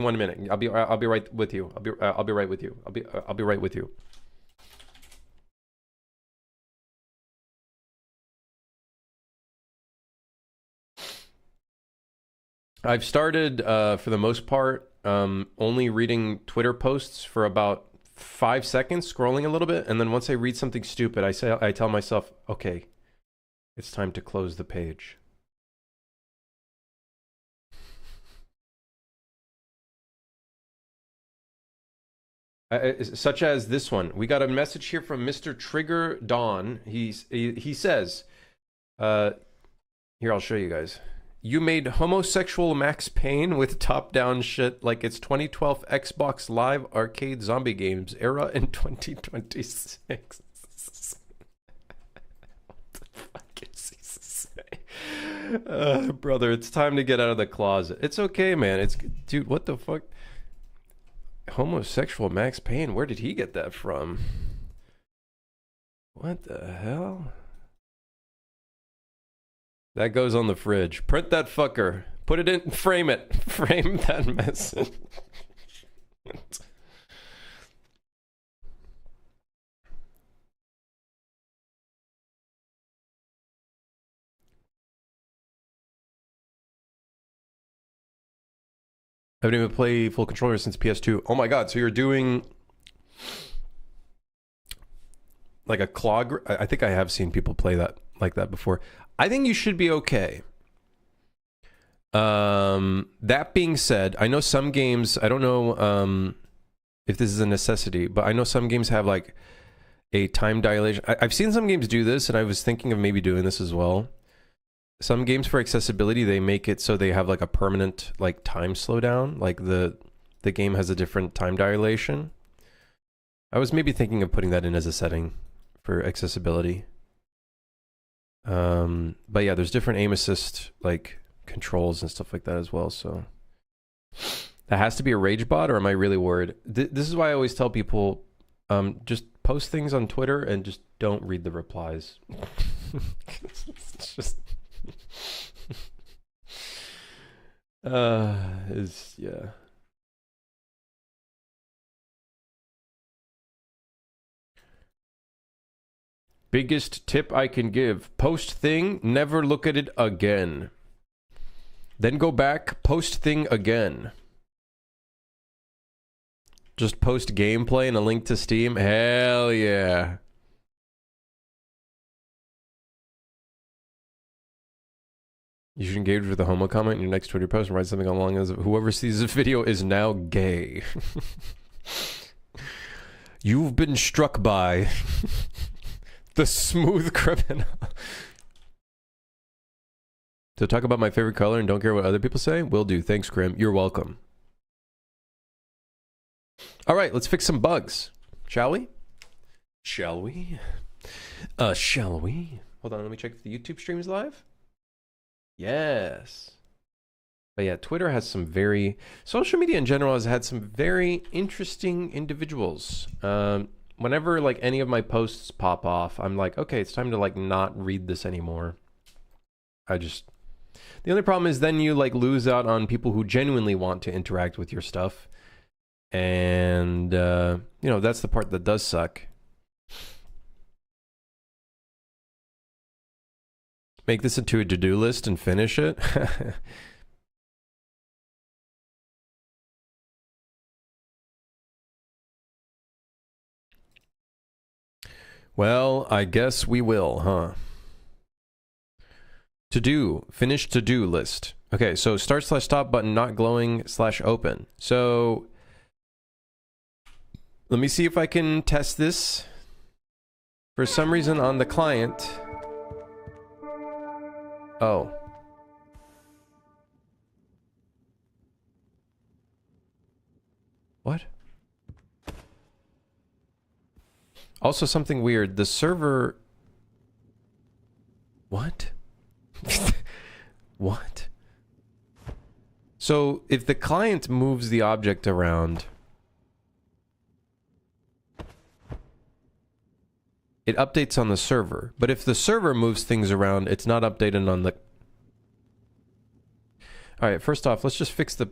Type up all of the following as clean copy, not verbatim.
1 minute. I'll be right with you. I'll be right with you. I'll be right with you. I've started, for the most part, only reading Twitter posts for about 5 seconds, scrolling a little bit, and then once I read something stupid, I tell myself, okay, it's time to close the page. Such as this one. We got a message here from Mr. Trigger Dawn. He says, here, I'll show you guys. You made homosexual Max Payne with top-down shit like it's 2012 Xbox Live arcade zombie games era in 2026. What the fuck is he say? Brother, it's time to get out of the closet. It's okay, man. Dude, what the fuck? Homosexual Max Payne, where did he get that from? What the hell? That goes on the fridge. Print that fucker. Put it in, frame it. Frame that message. I haven't even played full controller since PS2. Oh my god, so you're doing like a clog? I think I have seen people play that like that before. I think you should be okay. That being said, I know some games, I don't know if this is a necessity, but I know some games have like a time dilation. I've seen some games do this, and I was thinking of maybe doing this as well. Some games for accessibility, they make it so they have like a permanent like time slowdown, like the game has a different time dilation. I was maybe thinking of putting that in as a setting for accessibility. But yeah, there's different aim assist like controls and stuff like that as well. So that has to be a rage bot, or am I really worried? This is why I always tell people, just post things on Twitter and just don't read the replies. It's just yeah. Biggest tip I can give. Post thing, never look at it again. Then go back, post thing again. Just post gameplay and a link to Steam. Hell yeah. You should engage with a homo comment in your next Twitter post and write something along as whoever sees this video is now gay. You've been struck by the smooth criminal. So talk about my favorite color and don't care what other people say? Will do. Thanks, Grim. You're welcome. All right, let's fix some bugs. Shall we? Shall we? Shall we? Hold on, let me check if the YouTube stream is live. Yes. But yeah, Twitter has some very... Social media in general has had some very interesting individuals. Whenever like any of my posts pop off, I'm like, okay, it's time to like not read this anymore. The only problem is then you like lose out on people who genuinely want to interact with your stuff. And, you know, that's the part that does suck. Make this into a to-do list and finish it. Well, I guess we will, huh? To do, finish to-do list. Okay, so start/stop button not glowing /open. So let me see if I can test this. For some reason on the client. Oh. What? Also something weird. The server... What? What? So if the client moves the object around, it updates on the server. But if the server moves things around, it's not updated on the... All right, first off, let's just fix the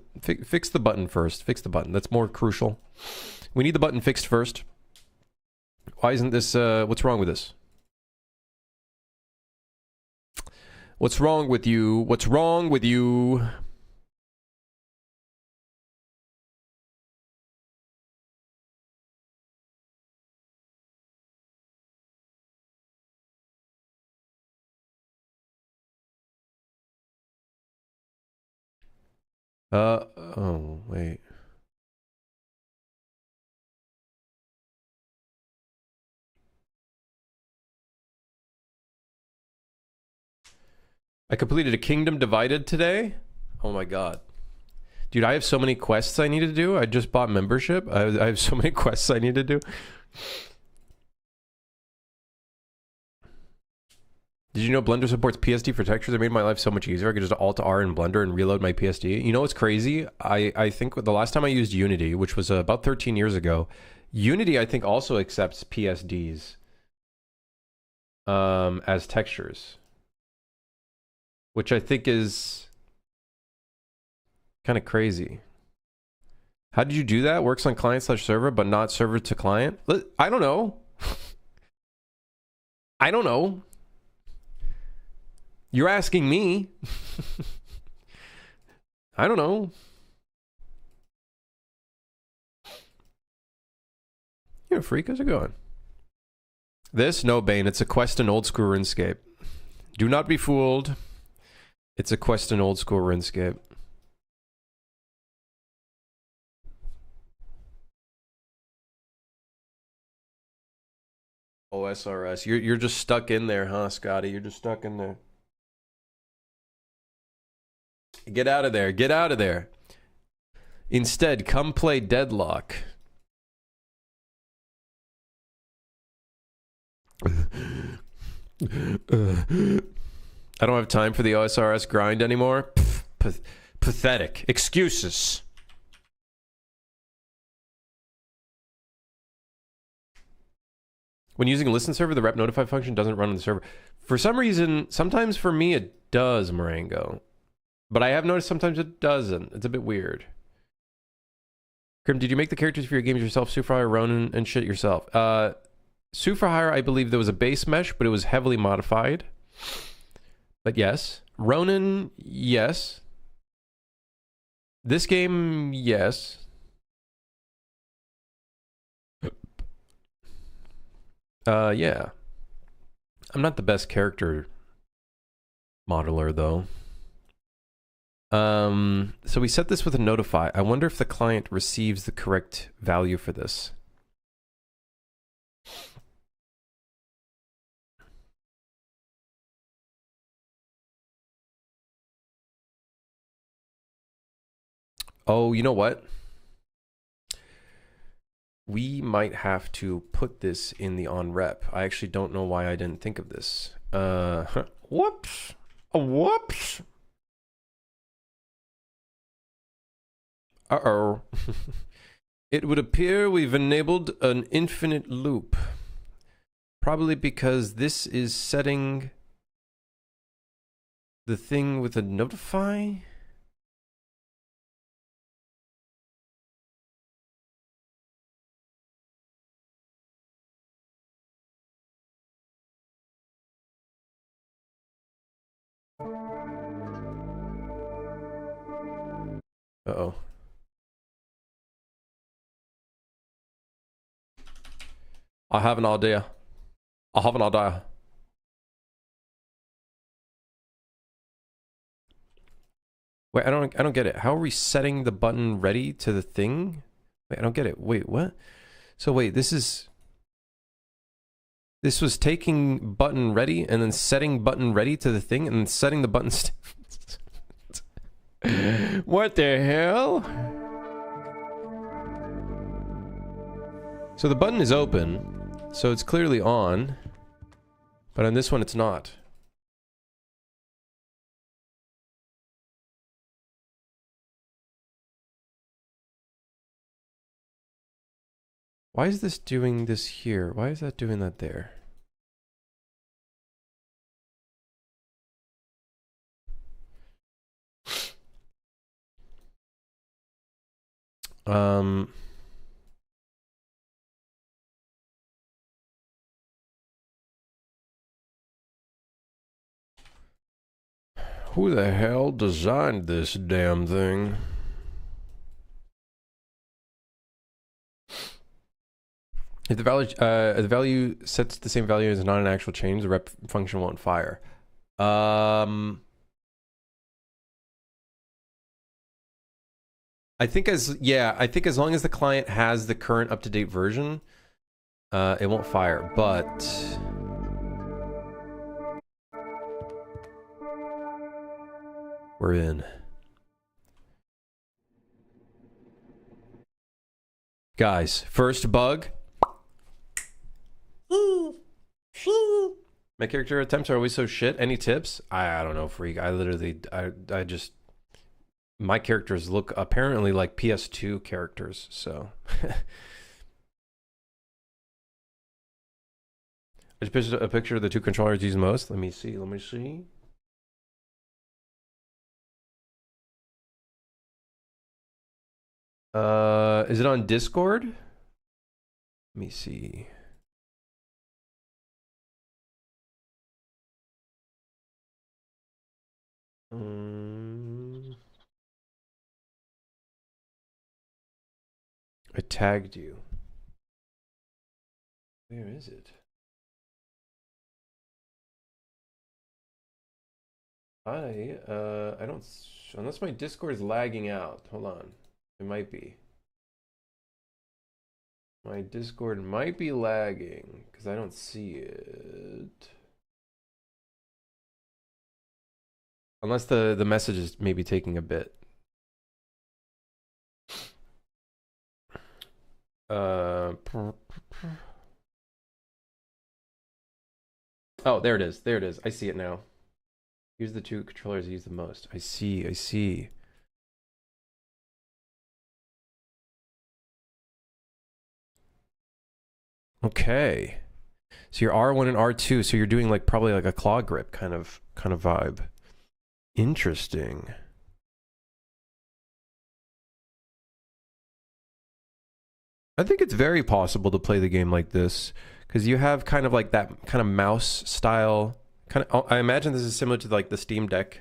button first. Fix the button. That's more crucial. We need the button fixed first. Why isn't this, what's wrong with this? What's wrong with you? What's wrong with you? Oh, wait. I completed a Kingdom Divided today. Oh my god. Dude, I have so many quests I need to do. I just bought membership. I have so many quests I need to do. Did you know Blender supports PSD for textures? It made my life so much easier. I could just Alt-R in Blender and reload my PSD. You know what's crazy? I think the last time I used Unity, which was about 13 years ago, Unity I think also accepts PSDs as textures, which I think is kind of crazy. How did you do that? Works on client/server, but not server to client? I don't know. I don't know. You're asking me. I don't know. You're a freak. How's it going? This? No, Bane. It's a quest in old school RuneScape. Do not be fooled. It's a quest in old school RuneScape. OSRS. You're just stuck in there, huh, Scotty? You're just stuck in there. Get out of there. Get out of there. Instead, come play Deadlock. I don't have time for the OSRS grind anymore. Pathetic. Excuses. When using a listen server, the rep notify function doesn't run on the server. For some reason, sometimes for me it does, Marengo. But I have noticed sometimes it doesn't. It's a bit weird. Grim, did you make the characters for your games yourself? Sufrahire, Ronin, and shit yourself? Sufrahire, I believe there was a base mesh, but it was heavily modified. But yes. Ronin, yes. This game, yes. Yeah. I'm not the best character modeler, though. So we set this with a notify. I wonder if the client receives the correct value for this. Oh, you know what? We might have to put this in the on rep. I actually don't know why I didn't think of this. Whoops. Whoops. Uh-oh. It would appear we've enabled an infinite loop. Probably because this is setting the thing with a notify. Uh-oh. I have an idea. I have an idea. Wait, I don't get it. How are we setting the button ready to the thing? Wait, I don't get it. Wait, what? So wait, this was taking button ready and then setting button ready to the thing and then setting the button. What the hell? So the button is open, so it's clearly on, but on this one it's not. Why is this doing this here? Why is that doing that there? Um, who the hell designed this damn thing? If the value sets the same value as not an actual change, the rep function won't fire. I think as long as the client has the current up-to-date version, it won't fire. But we're in. Guys, first bug. My character attempts are always so shit. Any tips? I don't know, freak. I literally, I just, my characters look apparently like PS2 characters, so. I just posted a picture of the two controllers used most. Let me see. Is it on Discord? Let me see. I tagged you. Where is it? I don't, unless my Discord is lagging out. Hold on. It might be. My Discord might be lagging because I don't see it. Unless the message is maybe taking a bit. Oh, there it is. There it is. I see it now. Here's the two controllers I use the most. I see. Okay. So you're R1 and R2, so you're doing like probably like a claw grip kind of vibe. Interesting. I think it's very possible to play the game like this because you have kind of like that kind of mouse style kind of. I imagine this is similar to like the Steam Deck,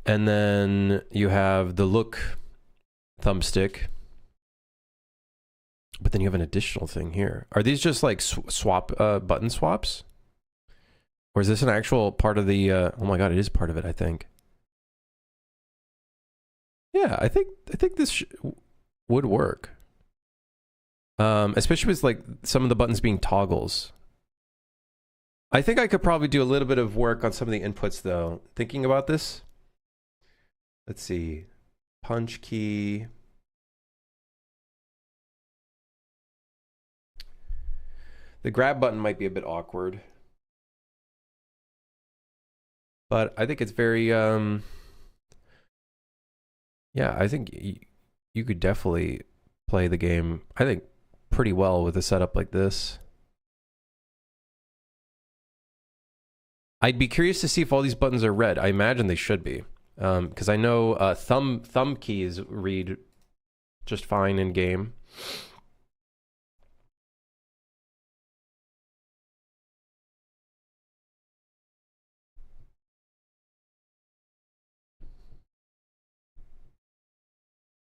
and then you have the Look thumbstick, but then you have an additional thing here. Are these just like swap button swaps, or is this an actual part of the? Oh my god, it is part of it. I think. Yeah, I think this would work. Especially with like some of the buttons being toggles. I think I could probably do a little bit of work on some of the inputs though. Thinking about this. Let's see. Punch key. The grab button might be a bit awkward. But I think it's very yeah, I think you could definitely play the game. I think pretty well with a setup like this. I'd be curious to see if all these buttons are red. I imagine they should be, because I know thumb keys read just fine in game.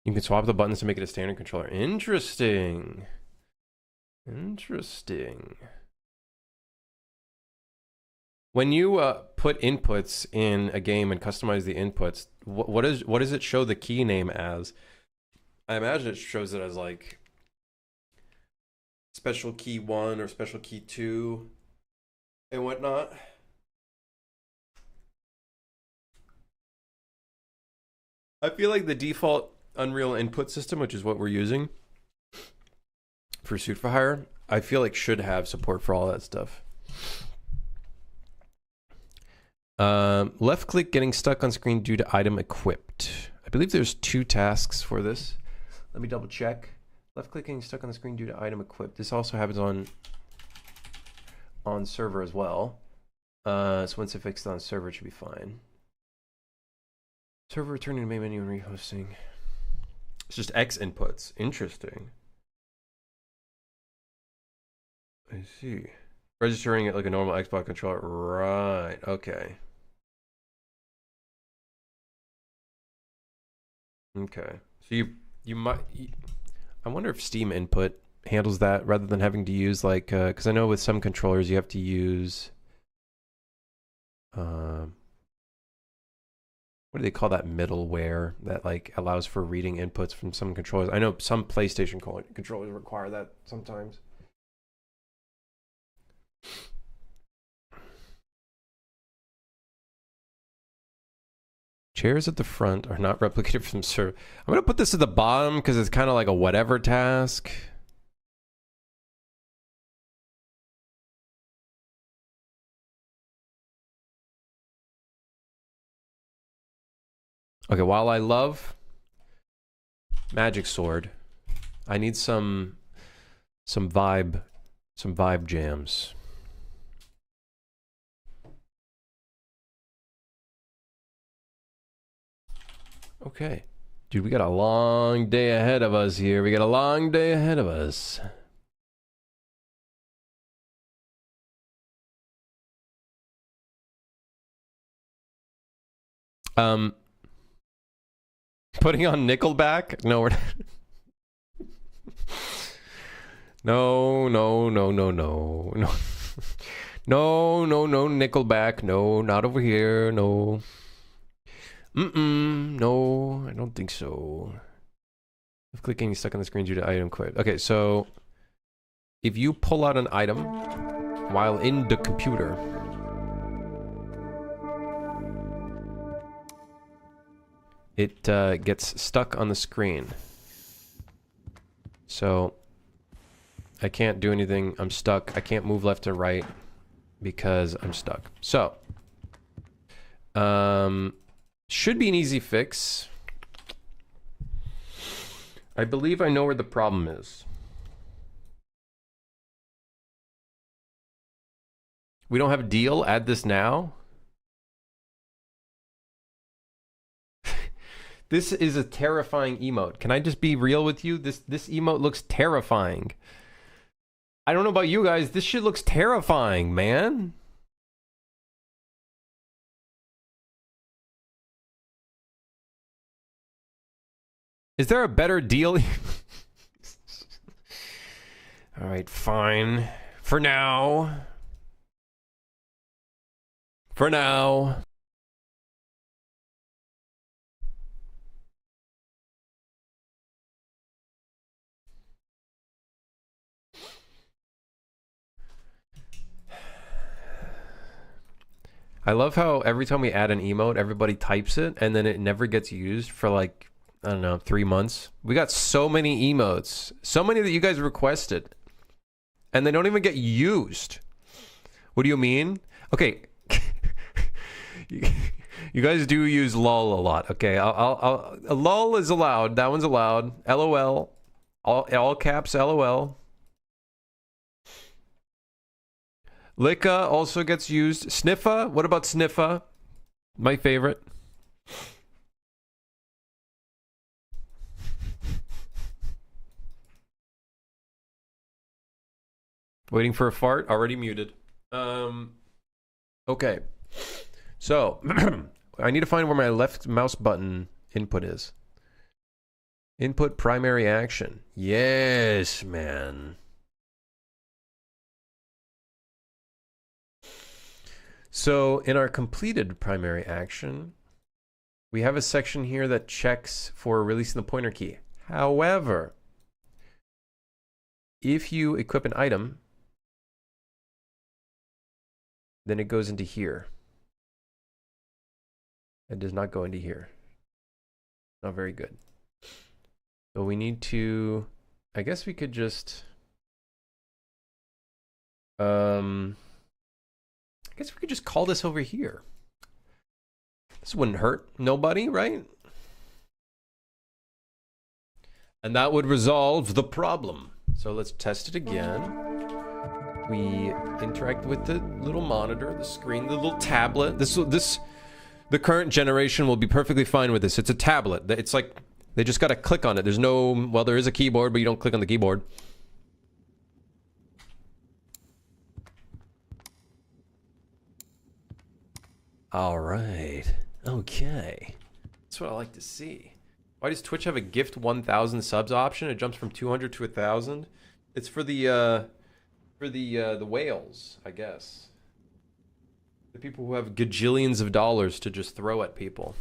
You can swap the buttons to make it a standard controller. Interesting. When you put inputs in a game and customize the inputs, what does it show the key name as? I imagine it shows it as like special key 1 or special key 2 and whatnot. I feel like the default Unreal input system, which is what we're using for Suit for Hire, I feel like should have support for all that stuff. Left click getting stuck on screen due to item equipped. I believe there's 2 tasks for this. Let me double check. Left click getting stuck on the screen due to item equipped. This also happens on server as well. So once it fixed on server, it should be fine. Server returning to main menu and rehosting. It's just X inputs. Interesting. I see. Registering it like a normal Xbox controller. Right. Okay. Okay. So you might. I wonder if Steam input handles that rather than having to use like because I know with some controllers you have to use what do they call that middleware that like allows for reading inputs from some controllers. I know some PlayStation controllers require that sometimes. Chairs at the front are not replicated from server. I'm gonna put this at the bottom because it's kind of like a whatever task. Okay, while I love Magic Sword, I need some vibe jams. Okay. Dude, we got a long day ahead of us here. We got a long day ahead of us. Putting on Nickelback? No, we're not. No. No, Nickelback. No, not over here. No. No, I don't think so. If clicking stuck on the screen due to item cleared. Okay, so if you pull out an item while in the computer, it gets stuck on the screen. So I can't do anything. I'm stuck. I can't move left or right because I'm stuck. So should be an easy fix. I believe I know where the problem is. We don't have a deal. Add this now. This is a terrifying emote. Can I just be real with you? This emote looks terrifying. I don't know about you guys. This shit looks terrifying, man. Is there a better deal? All right, fine. For now. For now. I love how every time we add an emote, everybody types it, and then it never gets used for like, I don't know, 3 months. We got so many emotes. So many that you guys requested. And they don't even get used. What do you mean? Okay. You guys do use lol a lot. Okay. I'll lol is allowed. That one's allowed. LOL. All caps LOL. Licka also gets used. Sniffa. What about Sniffa? My favorite. Waiting for a fart. Already muted. Okay. So, I need to find where my left mouse button input is. Input primary action. Yes, man. So, in our completed primary action, we have a section here that checks for releasing the pointer key. However, if you equip an item, then it goes into here. It does not go into here. Not very good. So we need to, I guess we could just, I guess we could just call this over here. This wouldn't hurt nobody, right? And that would resolve the problem. So let's test it again. We interact with the little monitor, the screen, the little tablet. The current generation will be perfectly fine with this. It's a tablet. It's like They just got to click on it. There's no, well, there is a keyboard, but you don't click on the keyboard. All right. Okay. That's what I like to see. Why does Twitch have a gift 1,000 subs option? It jumps from 200 to 1,000. It's for the whales, I guess. The people who have gajillions of dollars to just throw at people.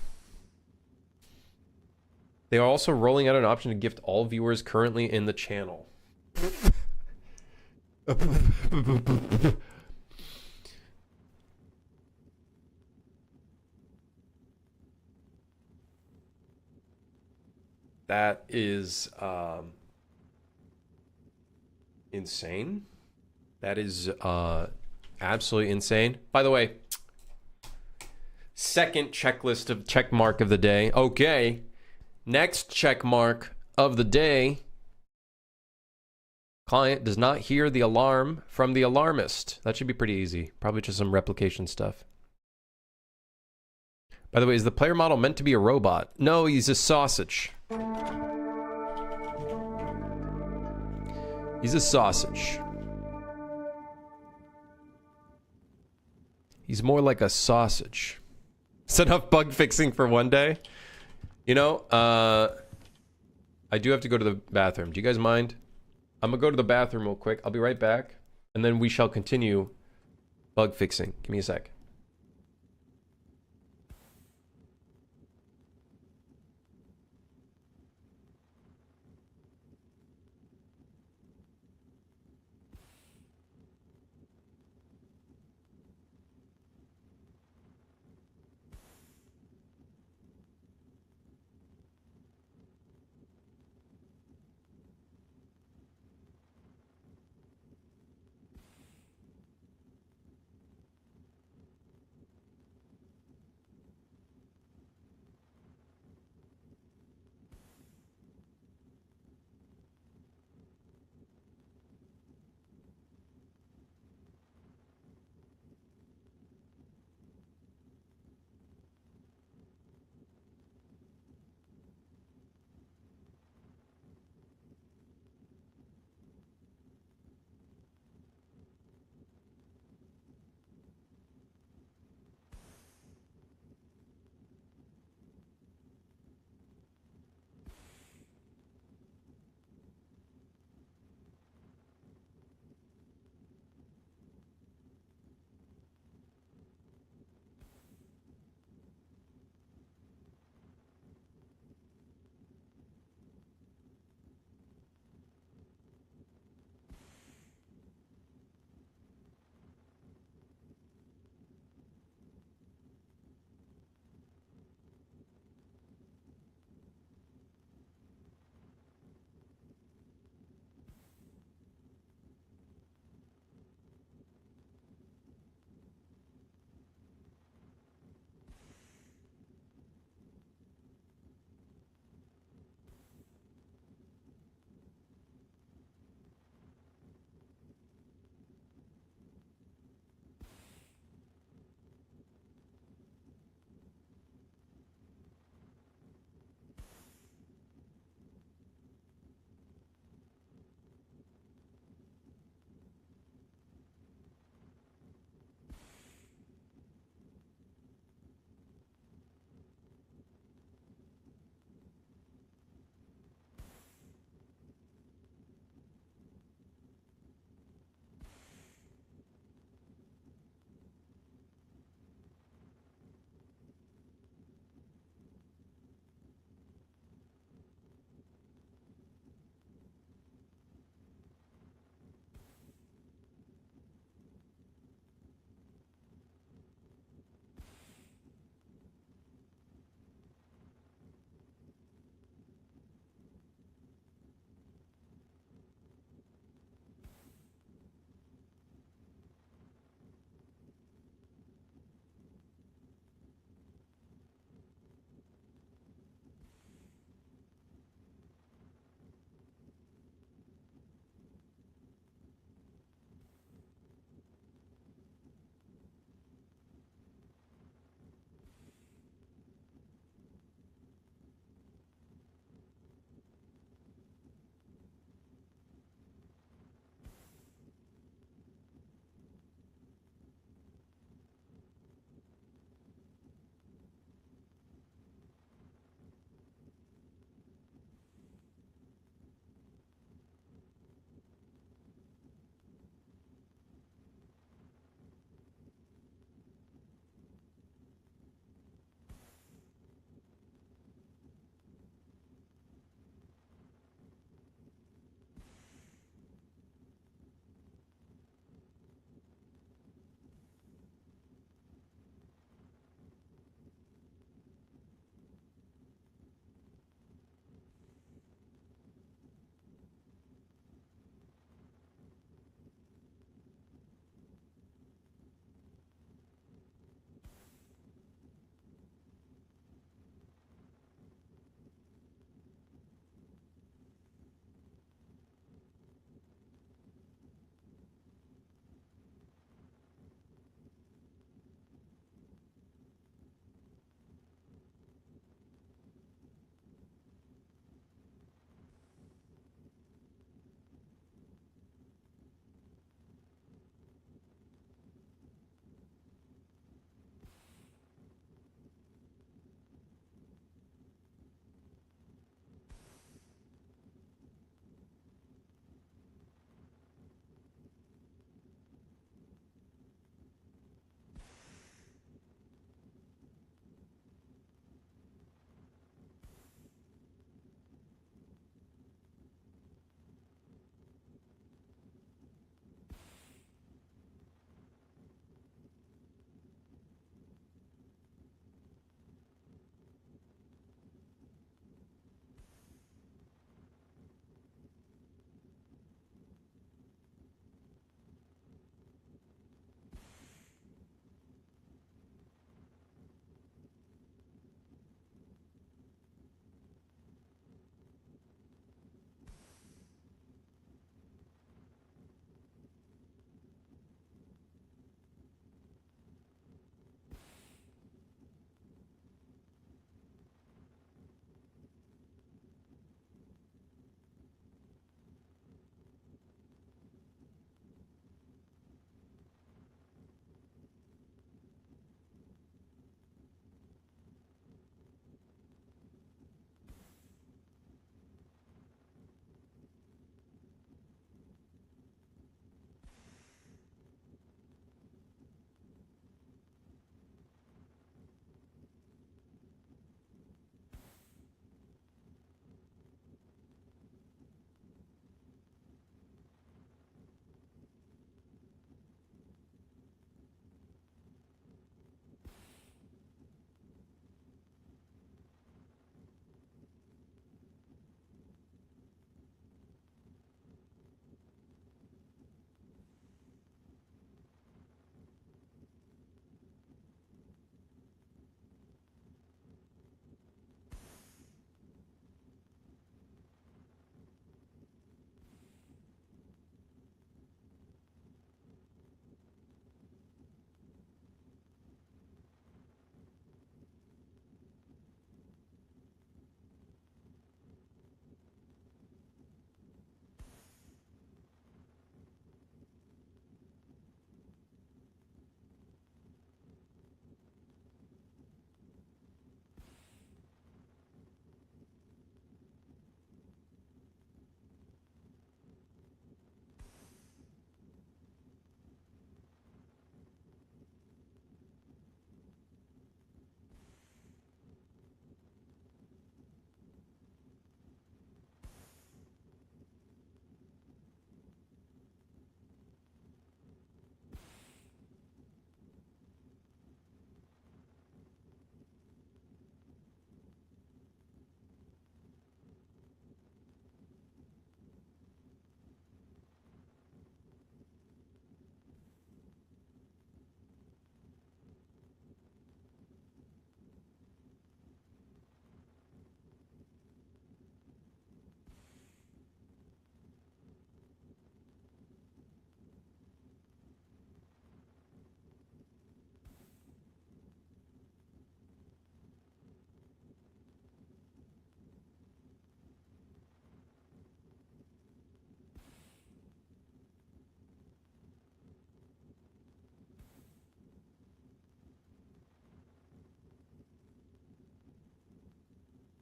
They are also rolling out an option to gift all viewers currently in the channel. That is insane. That is absolutely insane. By the way, second checklist of check mark of the day. Okay. Next check mark of the day. Client does not hear the alarm from the alarmist. That should be pretty easy. Probably just some replication stuff. By the way, is the player model meant to be a robot? No, he's a sausage. He's a sausage. He's more like a sausage. Is enough bug fixing for one day? You know, I do have to go to the bathroom. Do you guys mind? I'm gonna go to the bathroom real quick. I'll be right back. And then we shall continue bug fixing. Give me a sec.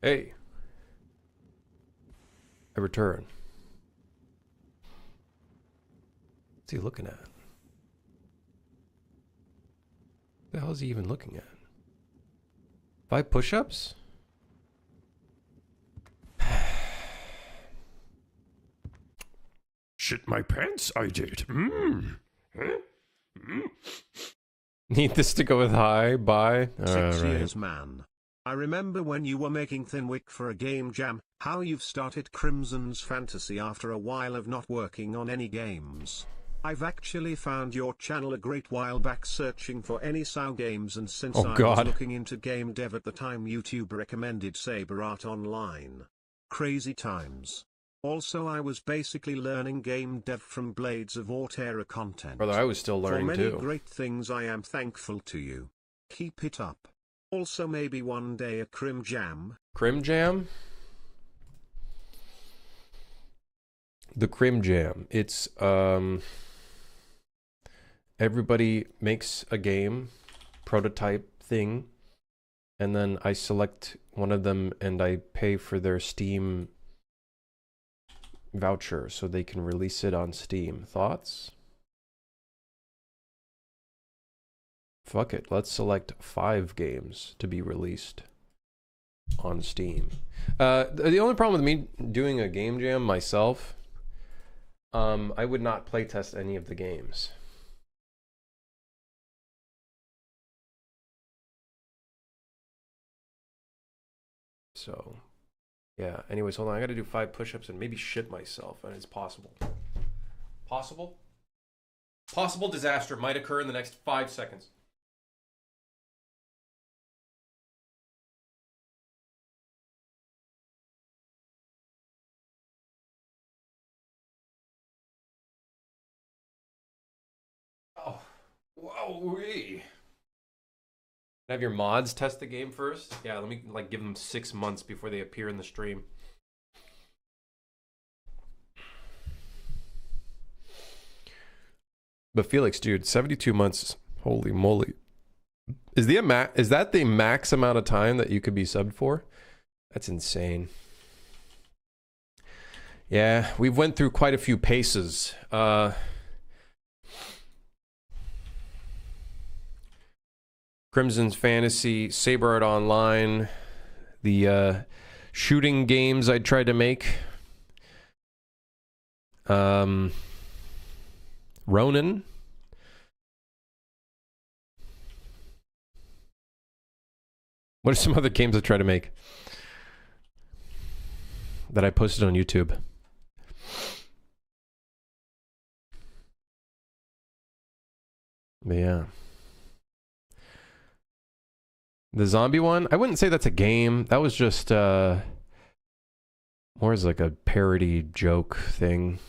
Hey. I return. What's he looking at? What the hell is he even looking at? 5 push-ups? Shit my pants, I did. Need this to go with hi, bye. 6 years, man. I remember when you were making Thinwick for a game jam, how you've started Crimson's Fantasy after a while of not working on any games. I've actually found your channel a great while back searching for any SAO games, and since I was looking into game dev at the time, YouTube recommended Saber Art Online. Crazy times. Also, I was basically learning game dev from Blades of Aught era content. Brother, I was still learning too. For many too. great things, I am thankful to you. Keep it up. Also, maybe one day a Crim Jam. Crim Jam? The Crim Jam. It's, everybody makes a game, prototype thing, and then I select one of them and I pay for their Steam voucher so they can release it on Steam. Thoughts? Fuck it. Let's select 5 games to be released on Steam. The only problem with me doing a game jam myself, I would not playtest any of the games. So, yeah. Anyways, hold on. I got to do 5 push-ups and maybe shit myself, and it's possible. Possible? Possible disaster might occur in the next 5 seconds. Oh, whoa-wee. Have your mods test the game first? Yeah, let me like give them 6 months before they appear in the stream. But Felix, dude, 72 months. Holy moly. Is that the max amount of time that you could be subbed for? That's insane. Yeah, we've went through quite a few paces. Crimson's Fantasy, Saber Art Online, the shooting games I tried to make. Ronin. What are some other games I tried to make that I posted on YouTube? But yeah. The zombie one? I wouldn't say that's a game. That was just more as like a parody joke thing.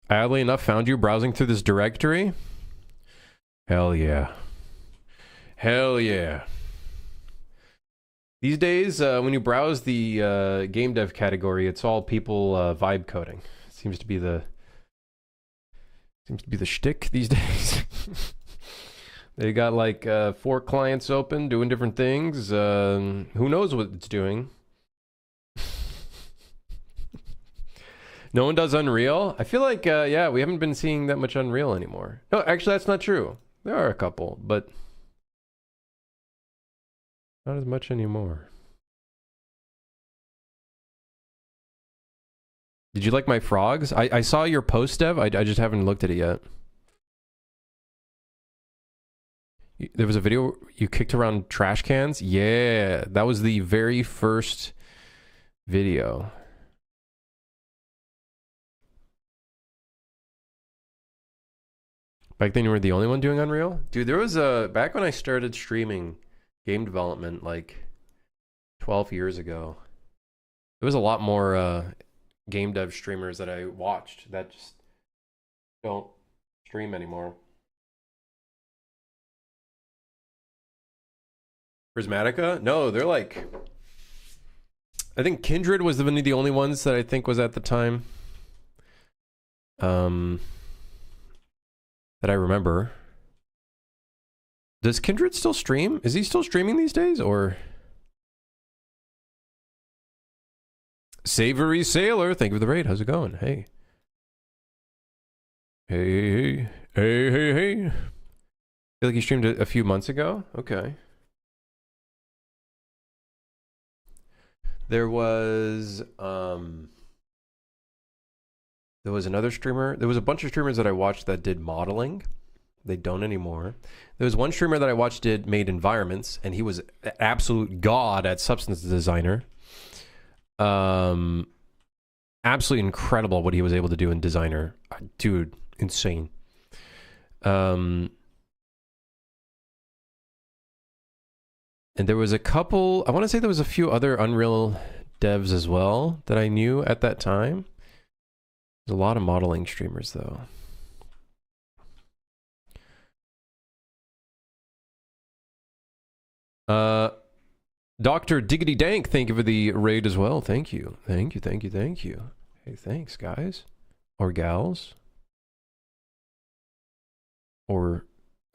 I oddly enough found you browsing through this directory. Hell yeah. Hell yeah. These days, when you browse the game dev category, it's all people vibe coding. It seems to be the shtick these days. They got like 4 clients open doing different things. Who knows what it's doing? No one does Unreal? I feel like, yeah, we haven't been seeing that much Unreal anymore. No, actually, that's not true. There are a couple, but not as much anymore. Did you like my frogs? I saw your post, Dev. I just haven't looked at it yet. There was a video you kicked around trash cans? Yeah, that was the very first video. Back then you were the only one doing Unreal? Dude, there was back when I started streaming game development like 12 years ago, there was a lot more game dev streamers that I watched that just don't stream anymore. Prismatica? No, they're like, I think Kindred was the only ones that I think was at the time. That I remember. Does Kindred still stream? Is he still streaming these days, or? Savory Sailor, thank you for the raid. How's it going? Hey. Hey. I feel like he streamed a few months ago. Okay. There was another streamer. There was a bunch of streamers that I watched that did modeling. They don't anymore. There was one streamer that I watched made environments, and he was an absolute god at Substance Designer. Absolutely incredible what he was able to do in Designer. Dude, insane. And there was a couple, I want to say there was a few other Unreal devs as well that I knew at that time. There's a lot of modeling streamers though. Dr. Diggity Dank, thank you for the raid as well. Thank you. Thank you, thank you, thank you. Hey, thanks, guys. Or gals. Or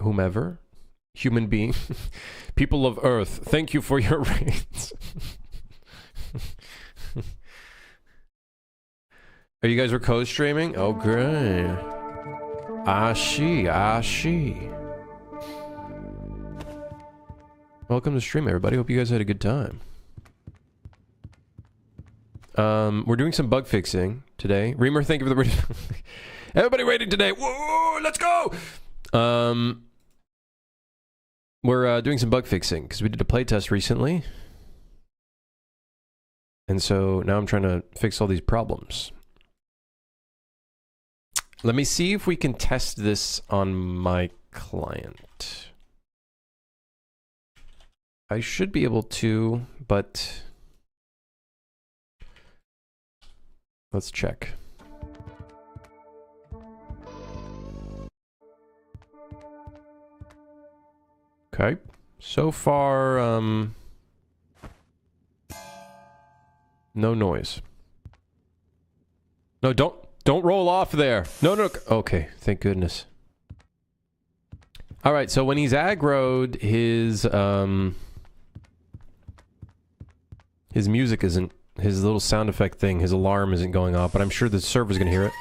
whomever. Human being. People of Earth, thank you for your raids. Are you guys were co-streaming? Oh, great. Ashi. Welcome to stream, everybody. Hope you guys had a good time. We're doing some bug fixing today. Reamer, thank you for the everybody rating today. Whoa, let's go. We're doing some bug fixing because we did a playtest recently, and so now I'm trying to fix all these problems. Let me see if we can test this on my client. I should be able to, but let's check. Okay. So far, no noise. No, don't roll off there. No. Okay, thank goodness. All right, so when he's aggroed, his music isn't, his little sound effect thing, his alarm isn't going off, but I'm sure the server's gonna hear it.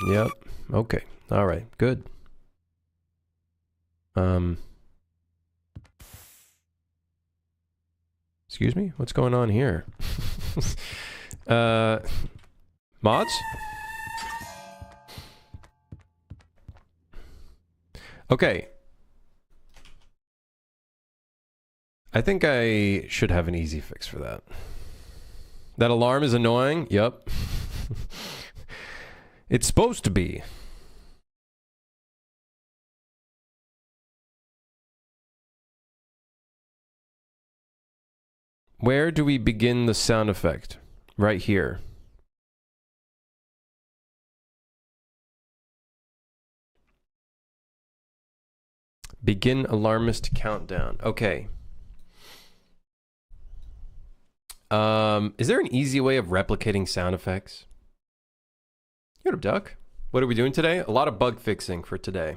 Yep. Okay. All right. Good. Excuse me? What's going on here? Mods? Okay. I think I should have an easy fix for that. That alarm is annoying? Yep. It's supposed to be. Where do we begin the sound effect? Right here. Begin alarmist countdown. Okay. Is there an easy way of replicating sound effects? What up, Duck? What are we doing today? A lot of bug fixing for today.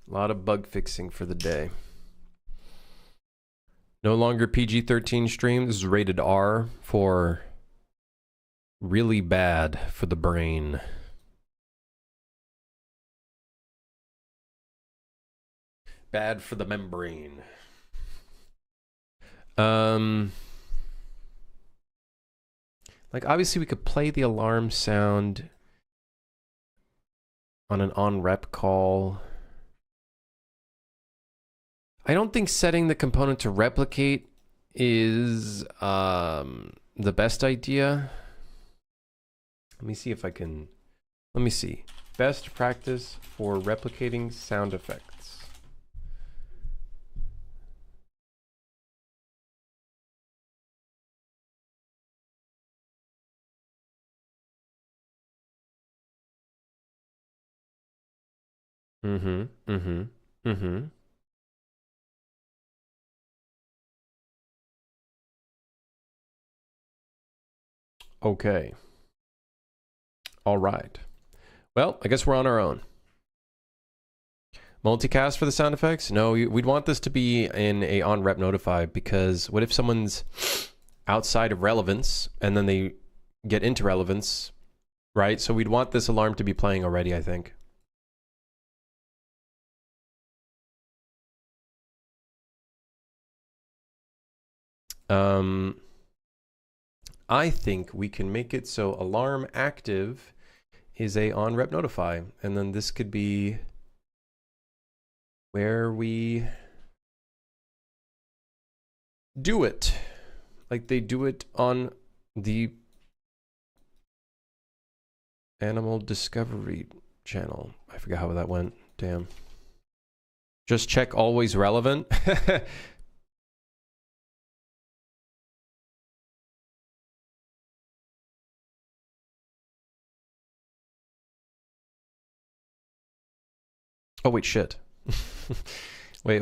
A lot of bug fixing for the day. No longer PG-13 stream. This is rated R for really bad for the brain. Bad for the membrane. Like, obviously we could play the alarm sound on an on-rep call. I don't think setting the component to replicate is the best idea. Let me see if I can... Let me see. Best practice for replicating sound effects. Okay. All right. Well, I guess we're on our own. Multicast for the sound effects? No, we'd want this to be in a on rep notify, because what if someone's outside of relevance and then they get into relevance, right? So we'd want this alarm to be playing already, I think. I think we can make it so alarm active is a on rep notify, and then this could be where we do it like they do it on the Animal Discovery channel. I forgot how that went. Damn. Just check always relevant. Oh wait, shit. Wait.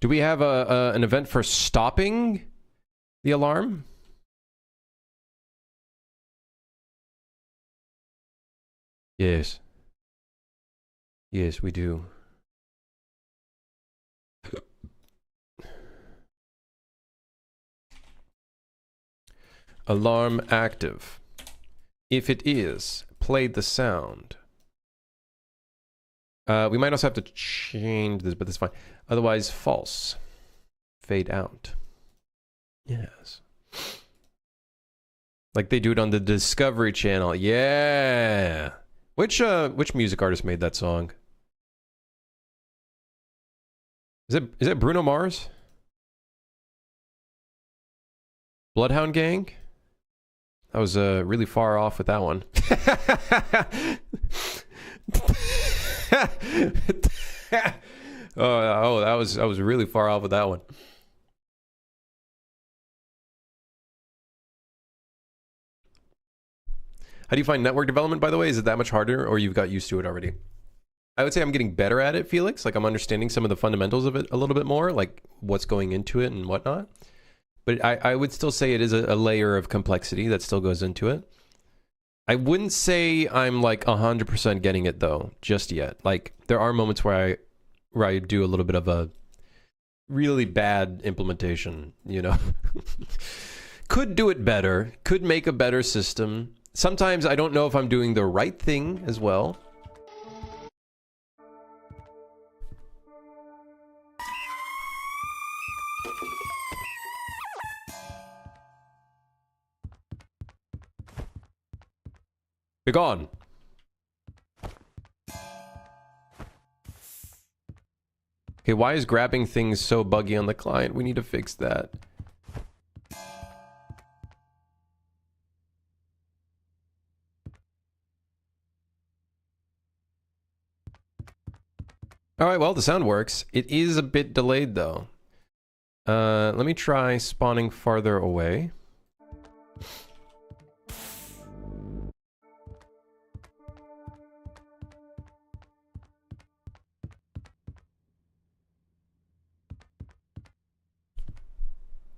Do we have an event for stopping the alarm? Yes. Yes, we do. Alarm active. If it is, play the sound. We might also have to change this, but that's fine. Otherwise, false. Fade out. Yes. Like they do it on the Discovery Channel. Yeah. Which music artist made that song? Is it Bruno Mars? Bloodhound Gang? I was really far off with that one. I was really far off with that one. How do you find network development, by the way? Is it that much harder, or you've got used to it already? I would say I'm getting better at it, Felix. Like I'm understanding some of the fundamentals of it a little bit more, like what's going into it and whatnot. But I would still say it is a layer of complexity that still goes into it. I wouldn't say I'm like 100% getting it though, just yet. Like there are moments where I do a little bit of a really bad implementation, you know. Could do it better, could make a better system. Sometimes I don't know if I'm doing the right thing as well. Be gone. Okay, why is grabbing things so buggy on the client? We need to fix that. All right, well, the sound works. It is a bit delayed though. Let me try spawning farther away.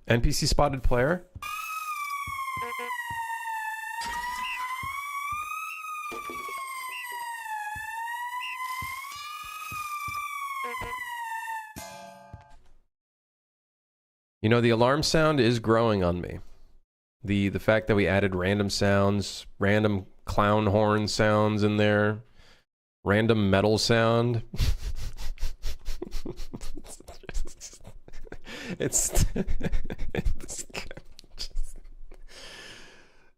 NPC spotted player. You know, the alarm sound is growing on me. The fact that we added random sounds, random clown horn sounds in there, random metal sound.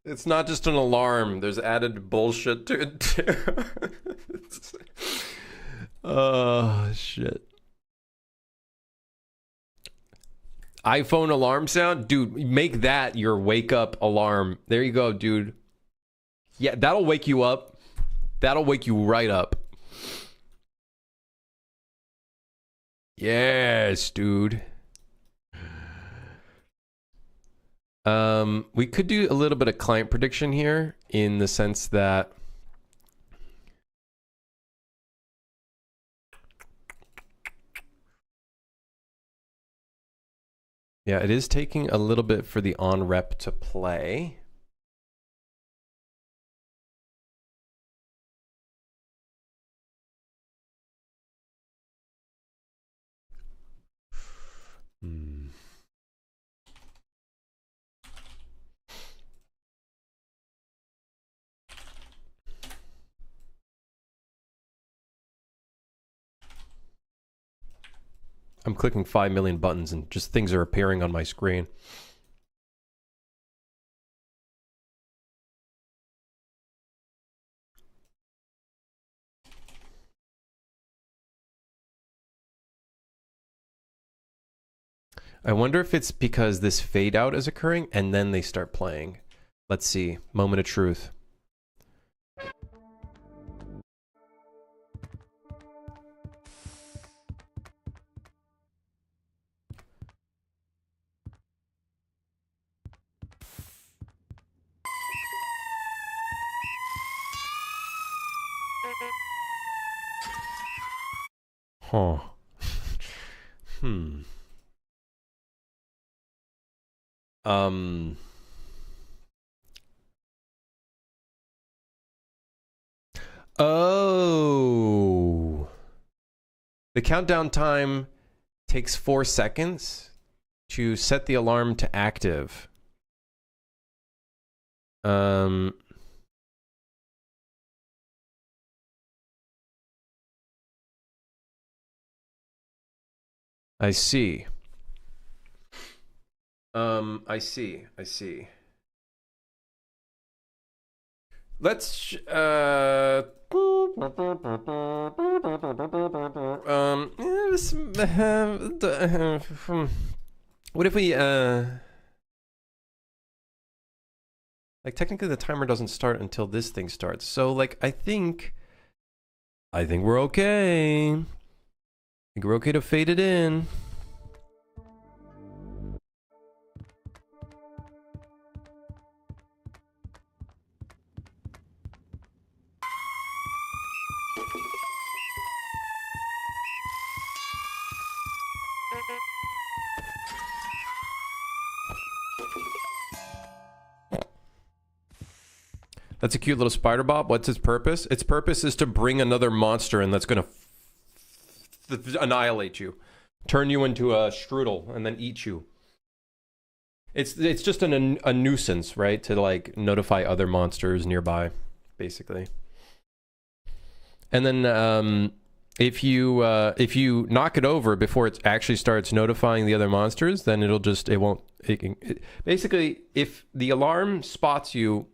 It's not just an alarm. There's added bullshit to it too. Oh shit. iPhone alarm sound? Dude, make that your wake up alarm. There you go, dude. Yeah, that'll wake you up. That'll wake you right up. Yes, dude. We could do a little bit of client prediction here in the sense that yeah, it is taking a little bit for the on rep to play. I'm clicking 5 million buttons and just things are appearing on my screen. I wonder if it's because this fade out is occurring and then they start playing. Let's see. Moment of truth. Huh. Hmm. Oh. The countdown time takes 4 seconds to set the alarm to active. I see. I see. Let's what if we like technically the timer doesn't start until this thing starts. So like I think we're okay. I think we're okay to fade it in. That's a cute little spider bob. What's its purpose? Its purpose is to bring another monster and that's going to annihilate you. Turn you into a strudel and then eat you. It's just a nuisance, right? To like notify other monsters nearby, basically. And then if you knock it over before it actually starts notifying the other monsters, then basically if the alarm spots you,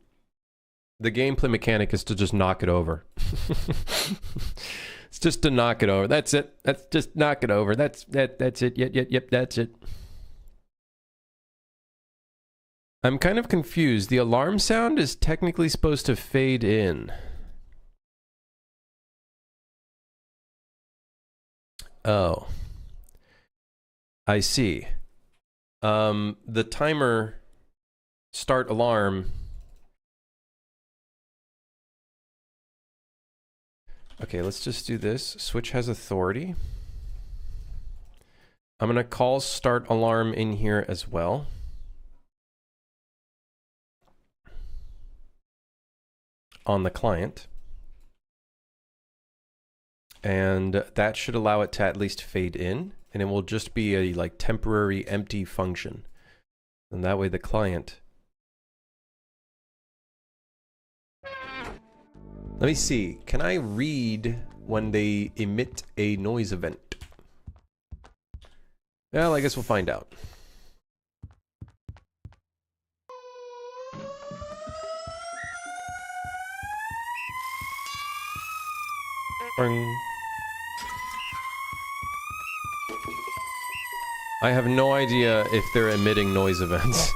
the gameplay mechanic is to just knock it over. It's just to knock it over. That's it. That's just knock it over. That's it. Yep, that's it. I'm kind of confused. The alarm sound is technically supposed to fade in. Oh. I see. The timer start alarm. Okay, let's just do this. Switch has authority. I'm going to call start alarm in here as well. On the client. And that should allow it to at least fade in. And it will just be a like temporary empty function. And that way the client... Let me see. Can I read when they emit a noise event? Well, I guess we'll find out. Bing. I have no idea if they're emitting noise events.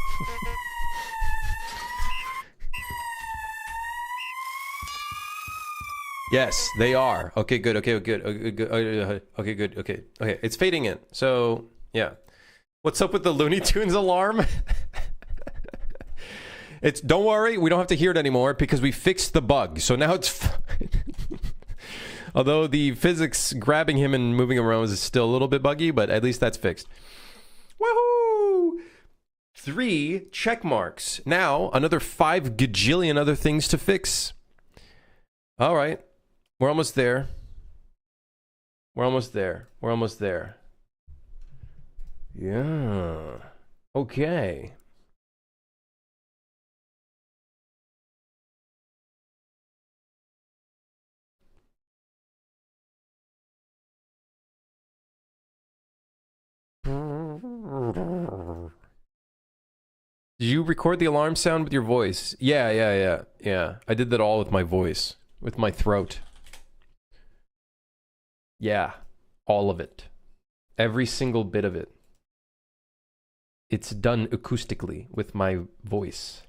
Yes, they are. Okay, good. Okay, good. Okay, good. Okay. It's fading in. So, yeah. What's up with the Looney Tunes alarm? Don't worry, we don't have to hear it anymore because we fixed the bug. So now it's fine. Although the physics grabbing him and moving him around is still a little bit buggy, but at least that's fixed. Woohoo! 3 check marks. Now, another 5 gajillion other things to fix. All right. We're almost there. We're almost there. We're almost there. Yeah. Okay. Did you record the alarm sound with your voice? Yeah. I did that all with my voice, with my throat. Yeah, all of it. Every single bit of it. It's done acoustically with my voice.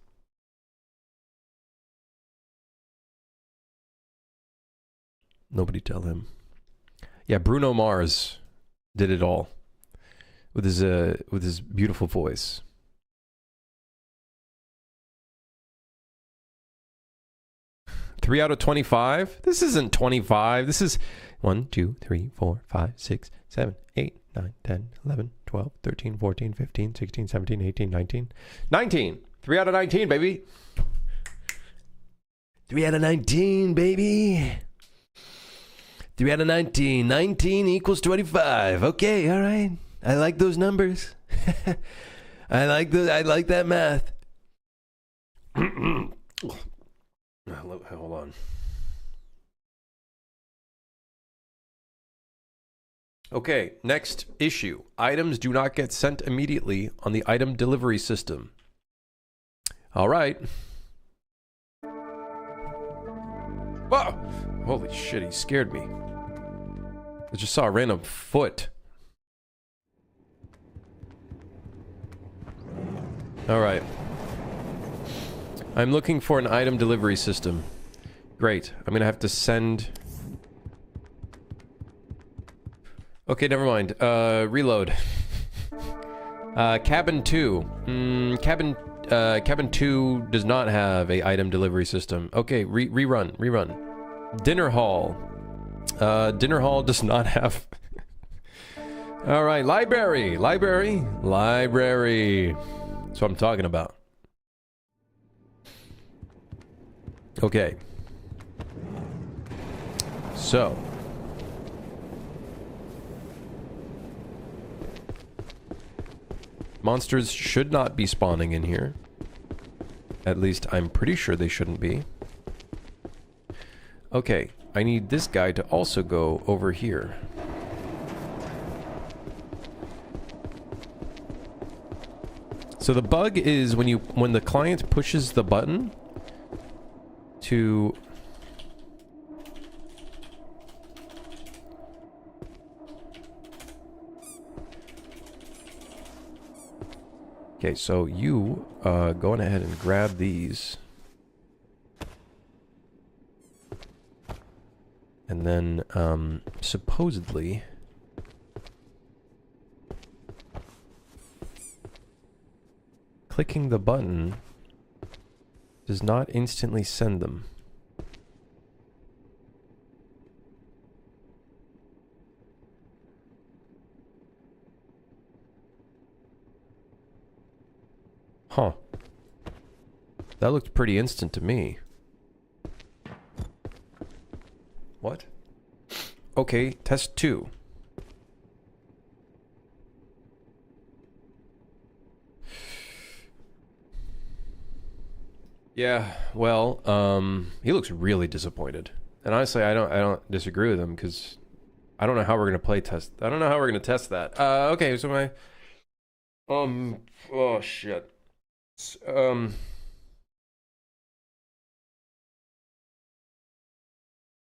Nobody tell him. Yeah, Bruno Mars did it all with his beautiful voice. Three out of 25? This isn't 25. This is 1, 2, 3, 4, 5, 6, 7, 8, 9, 10, 11, 12, 13, 14, 15, 16, 17, 18, 19. 19! 3 out of 19, baby! 3 out of 19, baby! 3 out of 19. 19 equals 25. Okay, all right. I like those numbers. I like that math. Hold on. Okay, next issue. Items do not get sent immediately on the item delivery system. All right. Whoa! Holy shit, he scared me. I just saw a random foot. All right. I'm looking for an item delivery system. Great. I'm gonna have to send... Okay, never mind. Reload. Cabin 2. Cabin 2 does not have a item delivery system. Okay, rerun. Dinner hall. Dinner hall does not have... All right, library. That's what I'm talking about. Okay. So. Monsters should not be spawning in here. At least I'm pretty sure they shouldn't be. Okay, I need this guy to also go over here. So the bug is when the client pushes the button to... Okay, so you go on ahead and grab these. And then, supposedly... clicking the button does not instantly send them. Huh. That looked pretty instant to me. What? Okay, test 2. Yeah, well, he looks really disappointed. And honestly, I don't disagree with him because I don't know how we're gonna play test. I don't know how we're gonna test that. Okay, so my oh shit.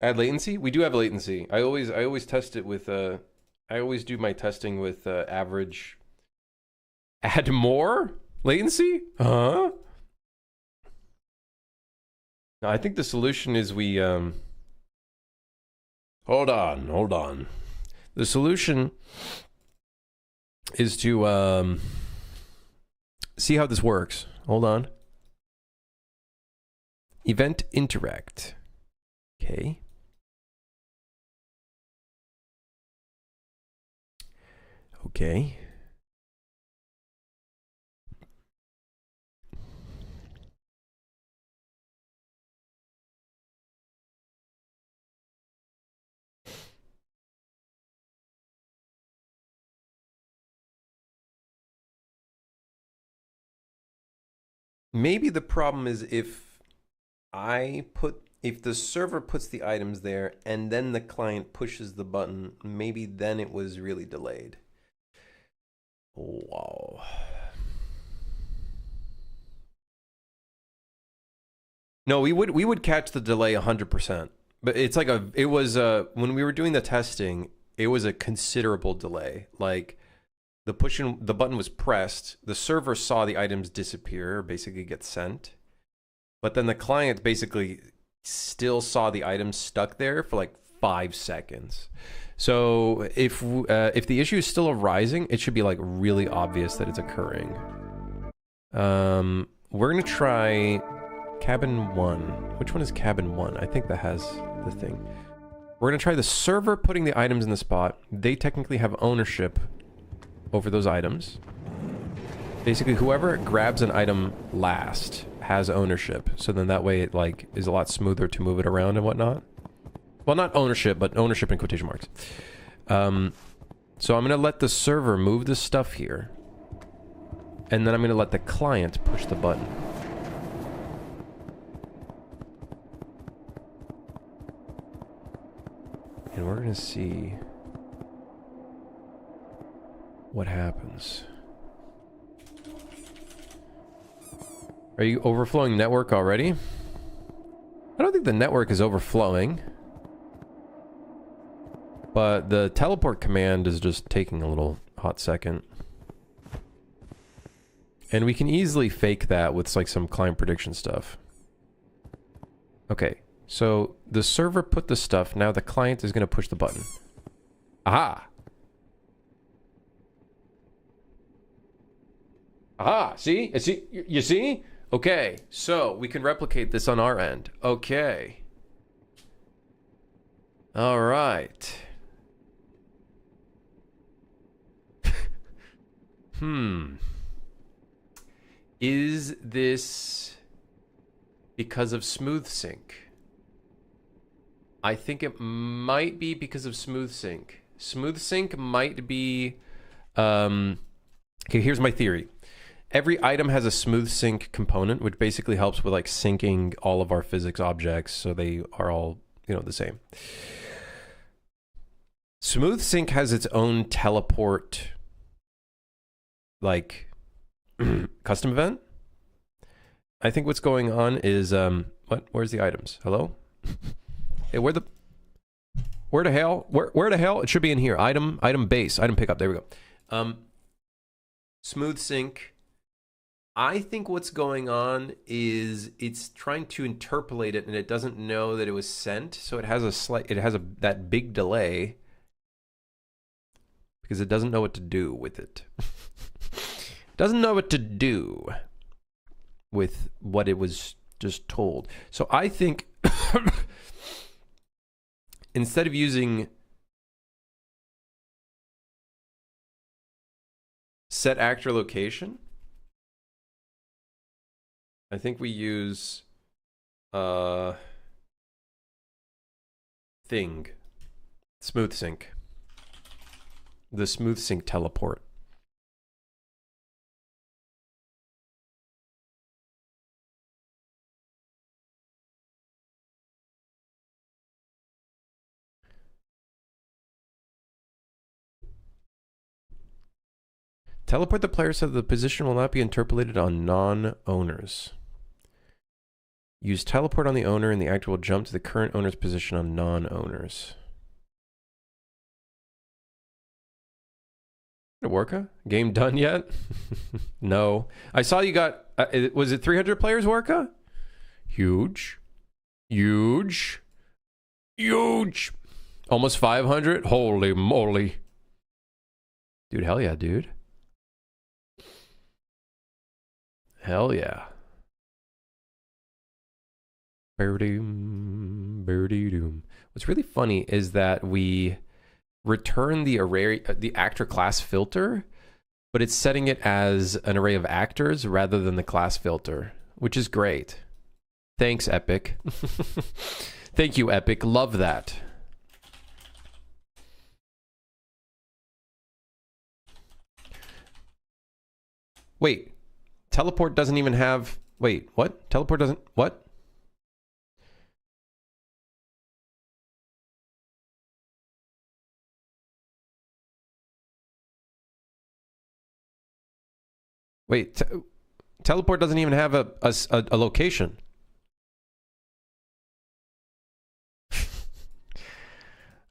Add latency? We do have latency. I always test it with I always do my testing with average. Add more latency? Huh? No, I think the solution is we hold on. The solution is to see how this works. Hold on. Event interact. Okay. Okay. Maybe the problem is if the server puts the items there and then the client pushes the button, maybe then it was really delayed. Wow. No, we would catch the delay 100%. But it's like it was when we were doing the testing, it was a considerable delay. Like the button was pressed, the server saw the items disappear, or basically get sent. But then the client basically still saw the items stuck there for like 5 seconds. So if the issue is still arising, it should be like really obvious that it's occurring. We're gonna try cabin 1. Which one is cabin 1? I think that has the thing. We're gonna try the server putting the items in the spot. They technically have ownership over those items. Basically, whoever grabs an item last has ownership. So then that way it like is a lot smoother to move it around and whatnot. Well, not ownership, but ownership in quotation marks. So I'm gonna let the server move the stuff here. And then I'm gonna let the client push the button. And we're gonna see what happens. Are you overflowing network already? I don't think the network is overflowing. But the teleport command is just taking a little hot second. And we can easily fake that with like some client prediction stuff. Okay, so the server put the stuff, now the client is going to push the button. Aha! Aha! See? You see? Okay, so we can replicate this on our end. Okay. All right. Is this because of SmoothSync? I think it might be because of SmoothSync. SmoothSync might be... okay, here's my theory. Every item has a SmoothSync component, which basically helps with like syncing all of our physics objects so they are all, you know, the same. SmoothSync has its own teleport, like, custom event. I think what's going on is, what? Where's the items? Hello? Hey, where the hell? Where the hell? It should be in here. Item base, item pickup. There we go. SmoothSync. I think what's going on is it's trying to interpolate it and it doesn't know that it was sent, so it has that big delay because it doesn't know what to do with it. Doesn't know what to do with what it was just told. So I think instead of using set actor location, I think we use thing, SmoothSync, the SmoothSync teleport. Teleport the player so that the position will not be interpolated on non-owners. Use teleport on the owner and the actor will jump to the current owner's position on non-owners. Worka? Game done yet? No. I saw you got, was it 300 players, Worka? Huge. Huge. Huge. Almost 500? Holy moly. Dude, hell yeah, dude. Hell yeah. Doom. What's really funny is that we return the array, the actor class filter, but it's setting it as an array of actors rather than the class filter, which is great. Thanks, Epic. Thank you, Epic. Love that. Wait. Teleport doesn't even have... Wait, what? Teleport doesn't... What? Wait, teleport doesn't even have a location.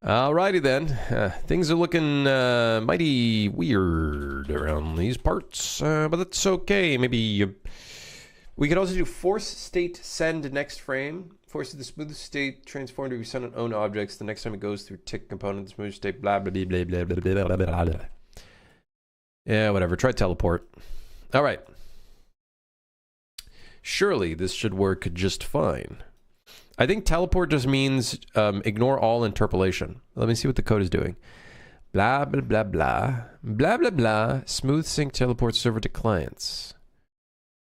Alrighty then. Things are looking mighty weird around these parts, but that's okay. Maybe we could also do force state send next frame. Forces the smooth state transform to resend on own objects. The next time it goes through tick component, the smooth state, blah, blah, blah, blah, blah, blah, blah, blah, blah. Yeah, whatever. Try teleport. All right. Surely this should work just fine. I think teleport just means ignore all interpolation. Let me see what the code is doing. Blah, blah, blah, blah. Blah, blah, blah. Smooth sync teleport server to clients.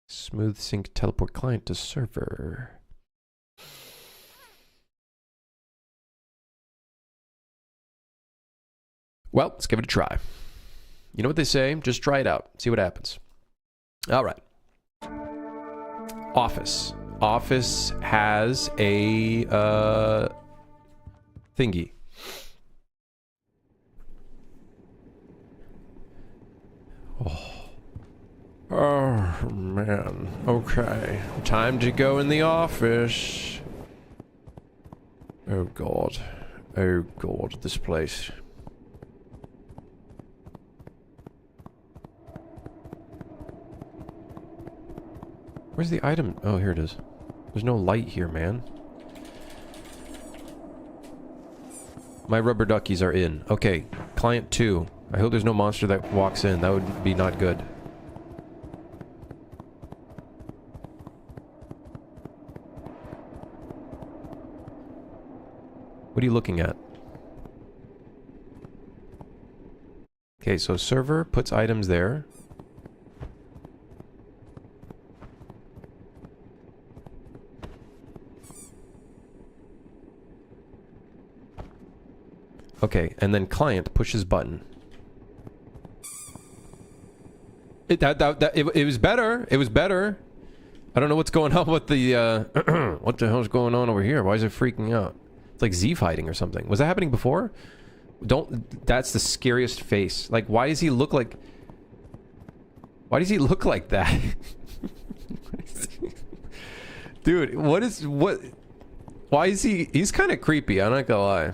Smooth sync teleport client to server. Well, let's give it a try. You know what they say? Just try it out. See what happens. All right. Office. Office has a thingy. Oh, man. Okay. Time to go in the office. Oh, God. Oh, God. This place. Where's the item? Oh, here it is. There's no light here, man. My rubber duckies are in. Okay, client 2. I hope there's no monster that walks in. That would be not good. What are you looking at? Okay, so server puts items there. Okay, and then client pushes button. It was better. It was better. I don't know what's going on with the what the hell's going on over here? Why is it freaking out? It's like Z fighting or something. Was that happening before? That's the scariest face. Like, why does he look like that? Dude, why is he's kind of creepy, I'm not gonna lie.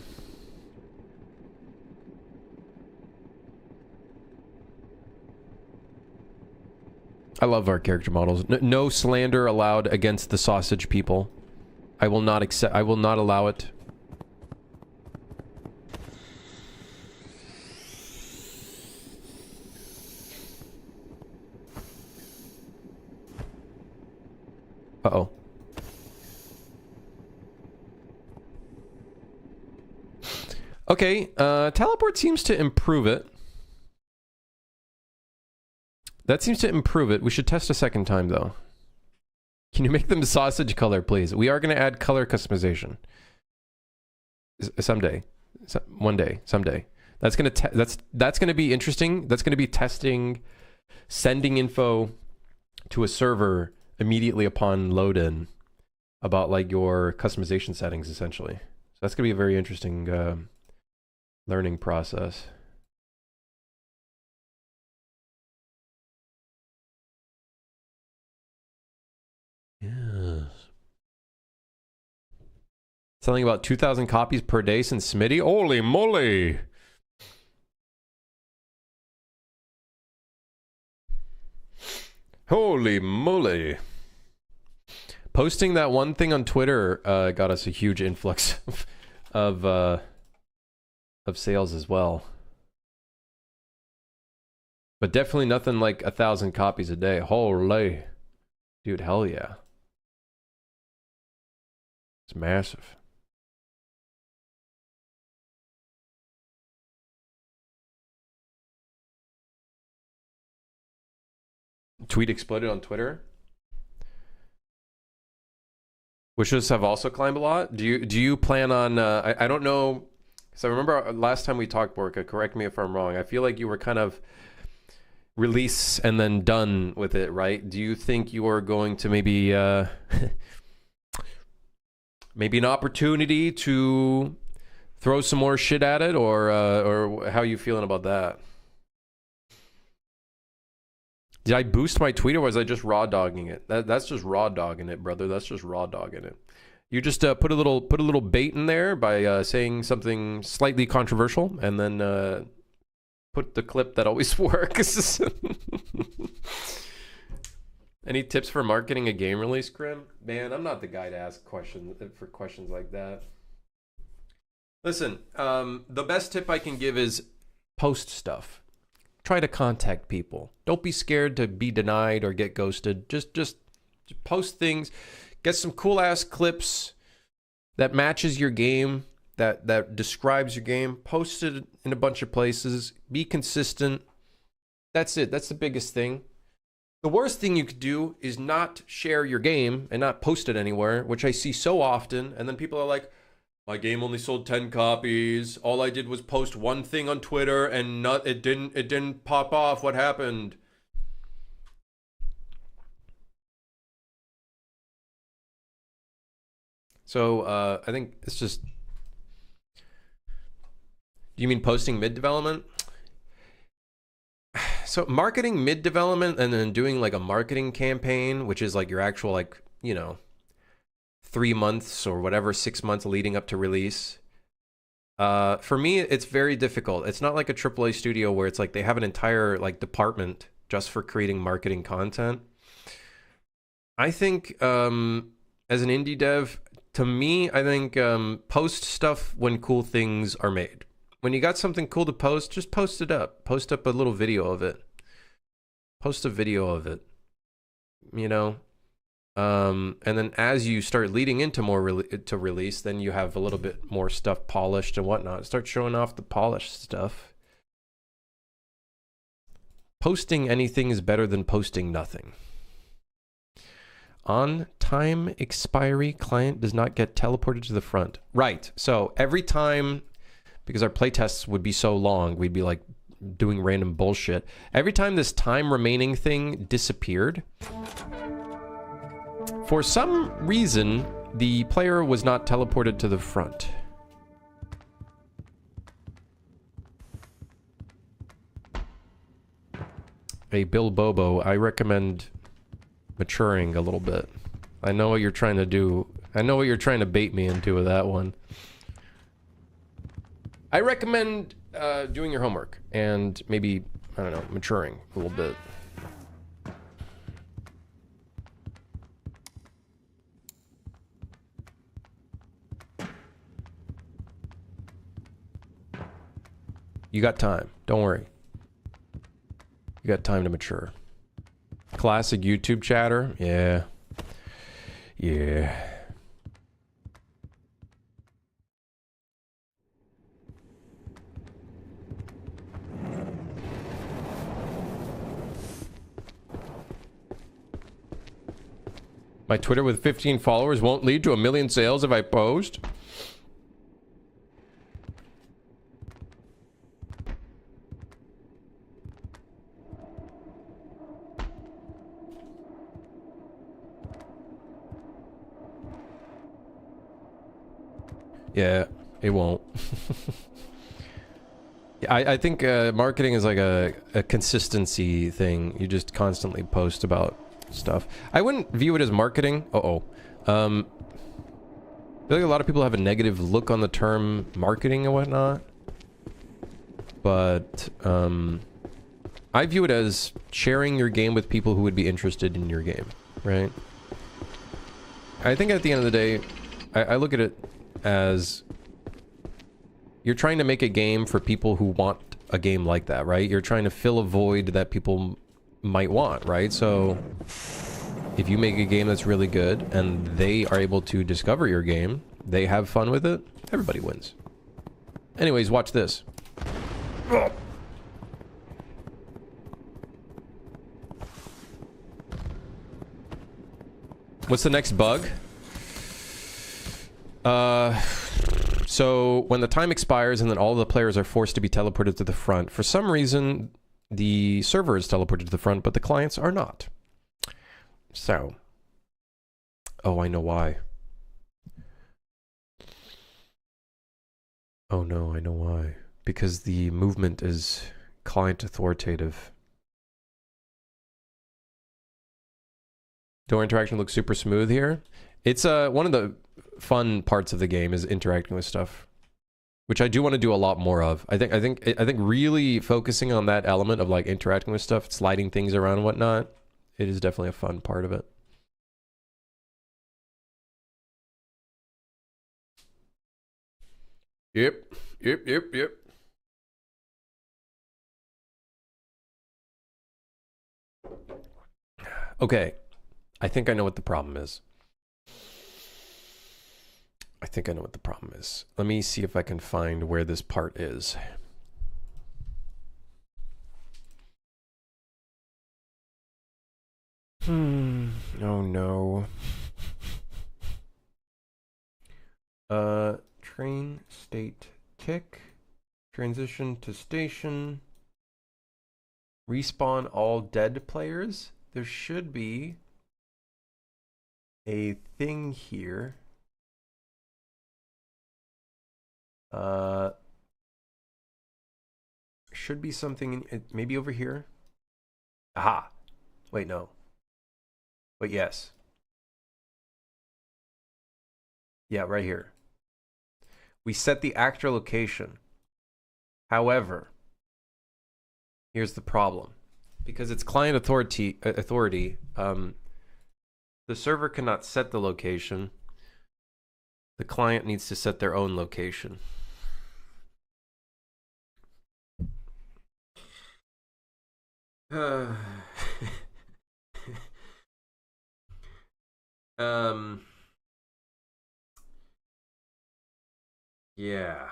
I love our character models. No slander allowed against the sausage people. I will not accept. I will not allow it. Uh-oh. Okay, teleport seems to improve it. That seems to improve it. We should test a second time, though. Can you make them sausage color, please? We are going to add color customization. Someday. One day. Someday. That's going to be interesting. That's going to be testing, sending info to a server immediately upon load-in about, like, your customization settings, essentially. So that's going to be a very interesting learning process. Yes. Something about 2,000 copies per day since Smitty? Holy moly! Holy moly! Posting that one thing on Twitter got us a huge influx of sales as well. But definitely nothing like 1,000 copies a day. Holy. Dude, hell yeah. It's massive. Tweet exploded on Twitter. Wishes have also climbed a lot. Do you plan on? I don't know. So I remember last time we talked, Borka. Correct me if I'm wrong. I feel like you were kind of release and then done with it, right? Do you think you are going to maybe maybe an opportunity to throw some more shit at it, or how are you feeling about that? Did I boost my tweet or was I just raw dogging it? That's just raw dogging it, brother. That's just raw dogging it. You just put a little bait in there by saying something slightly controversial, and then put the clip that always works. Any tips for marketing a game release, Krim? Man, I'm not the guy to ask questions like that. Listen, the best tip I can give is post stuff. Try to contact people. Don't be scared to be denied or get ghosted. Just post things. Get some cool ass clips that matches your game, that describes your game. Post it in a bunch of places. Be consistent. That's it. That's the biggest thing. The worst thing you could do is not share your game and not post it anywhere, which I see so often. And then people are like, my game only sold 10 copies. All I did was post one thing on Twitter and it didn't pop off. What happened? So I think it's just... Do you mean posting mid-development? So marketing mid-development and then doing like a marketing campaign, which is like your actual, like, you know, 3 months or whatever, 6 months leading up to release. For me, it's very difficult. It's not like a AAA studio where it's like they have an entire like department just for creating marketing content. I think as an indie dev, to me, I think post stuff when cool things are made. When you got something cool to post, just post it up. Post up a little video of it. Post a video of it. You know? And then as you start leading into more to release, then you have a little bit more stuff polished and whatnot. Start showing off the polished stuff. Posting anything is better than posting nothing. On time expiry, client does not get teleported to the front. Right. So every time, because our playtests would be so long, we'd be like doing random bullshit. Every time this time remaining thing disappeared, for some reason, the player was not teleported to the front. Hey, Bill Bobo, I recommend maturing a little bit. I know what you're trying to do. I know what you're trying to bait me into with that one. I recommend doing your homework and maybe, I don't know, maturing a little bit. You got time. Don't worry. You got time to mature. Classic YouTube chatter. Yeah. Yeah. My Twitter with 15 followers won't lead to 1 million sales if I post. Yeah, it won't. I think marketing is like a consistency thing. You just constantly post about stuff. I wouldn't view it as marketing. I feel like a lot of people have a negative look on the term marketing and whatnot. But I view it as sharing your game with people who would be interested in your game, right? I think at the end of the day, I look at it as you're trying to make a game for people who want a game like that, right? You're trying to fill a void that people might want, right? So if you make a game that's really good and they are able to discover your game, they have fun with it, everybody wins. Anyways, watch this. What's the next bug? So when the time expires and then all the players are forced to be teleported to the front, for some reason the server is teleported to the front, but the clients are not. So, oh, I know why. Oh no, I know why. Because the movement is client authoritative. Door interaction looks super smooth here. It's one of the fun parts of the game is interacting with stuff, which I do want to do a lot more of. I think really focusing on that element of like interacting with stuff, sliding things around and whatnot, it is definitely a fun part of it. Yep. Okay. I think I know what the problem is. Let me see if I can find where this part is. Oh no. Train state tick. Transition to station. Respawn all dead players. There should be a thing here. Should be something maybe over here. Aha. Wait, no. But yes. Yeah, right here. We set the actor location. However, here's the problem. Because it's client authority, the server cannot set the location. The client needs to set their own location. Yeah.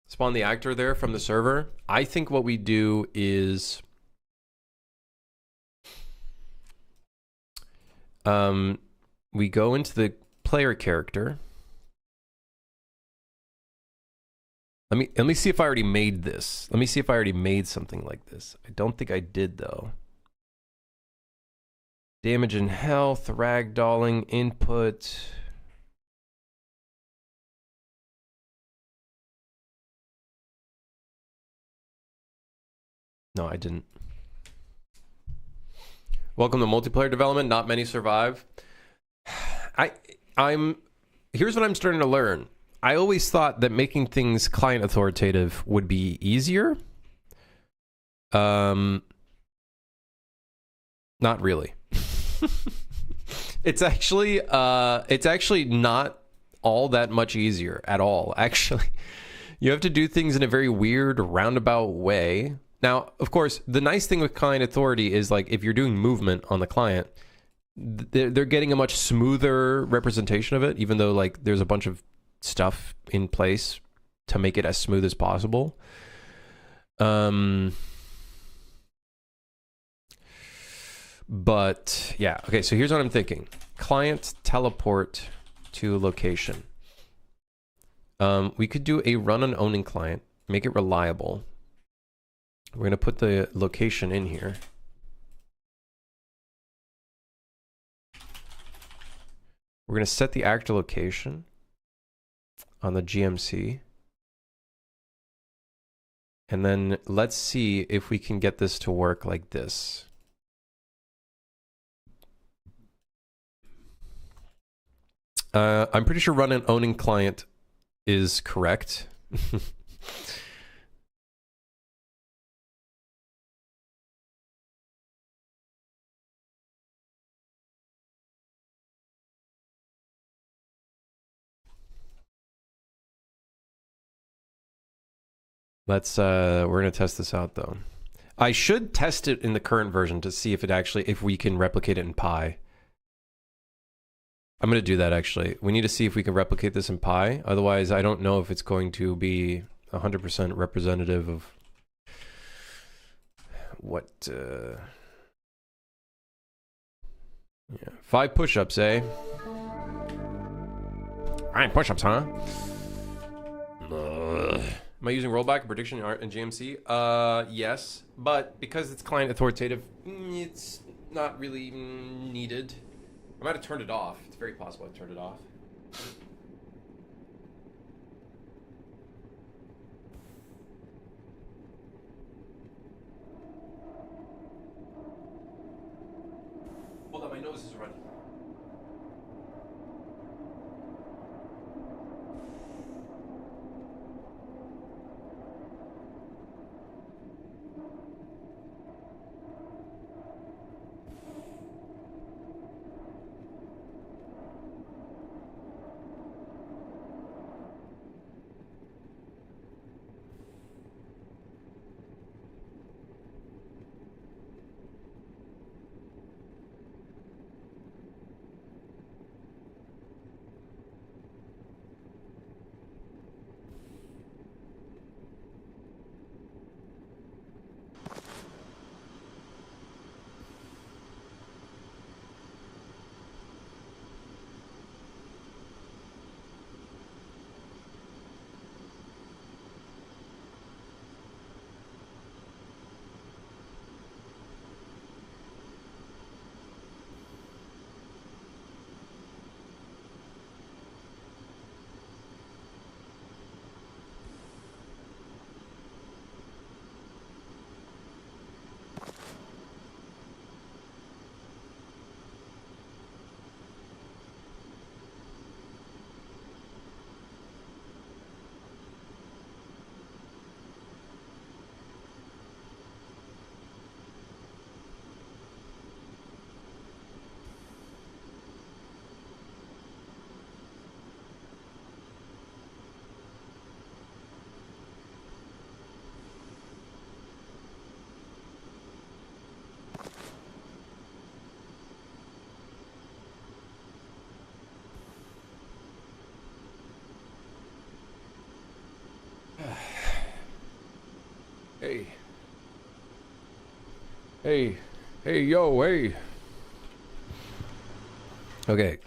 Spawn the actor there from the server. I think what we do is we go into the player character. Let me see if I already made this. Let me see if I already made something like this. I don't think I did though. Damage and health, ragdolling, input. No, I didn't. Welcome to multiplayer development. Not many survive. Here's what I'm starting to learn. I always thought that making things client authoritative would be easier. Not really. It's actually not all that much easier at all. Actually, you have to do things in a very weird roundabout way. Now, of course, the nice thing with client authority is like if you're doing movement on the client, they're getting a much smoother representation of it, even though like there's a bunch of stuff in place to make it as smooth as possible. But yeah, okay, so here's what I'm thinking. Client teleport to location. We could do a run on owning client, make it reliable. We're going to put the location in here. We're going to set the actor location on the GMC. And then let's see if we can get this to work like this. I'm pretty sure run and owning client is correct. We're gonna test this out though. I should test it in the current version to see if if we can replicate it in Pi. I'm gonna do that actually. We need to see if we can replicate this in Pi. Otherwise, I don't know if it's going to be 100% representative of what. Yeah, 5 push-ups, eh? 9 push-ups, huh? Am I using rollback and prediction in GMC? Yes, but because it's client authoritative, it's not really needed. I might have turned it off. It's very possible I turned it off. are running. Hey. Hey. Hey, yo, hey. Okay.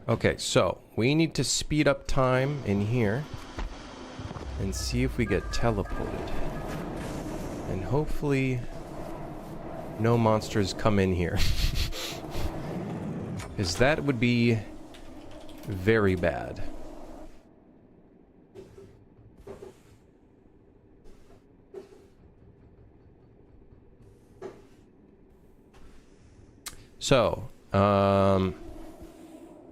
Okay, so we need to speed up time in here and see if we get teleported. And hopefully no monsters come in here. Because that would be very bad. So,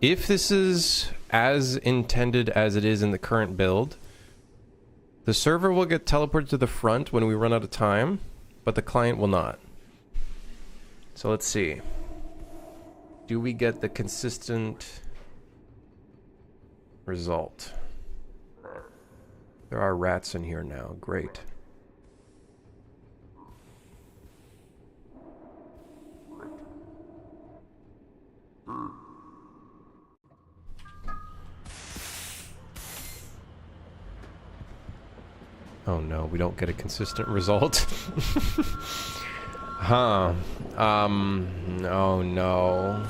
if this is as intended as it is in the current build, the server will get teleported to the front when we run out of time, but the client will not. So let's see. Do we get the consistent result? There are rats in here now. Great. Oh no, we don't get a consistent result. Huh. Oh no.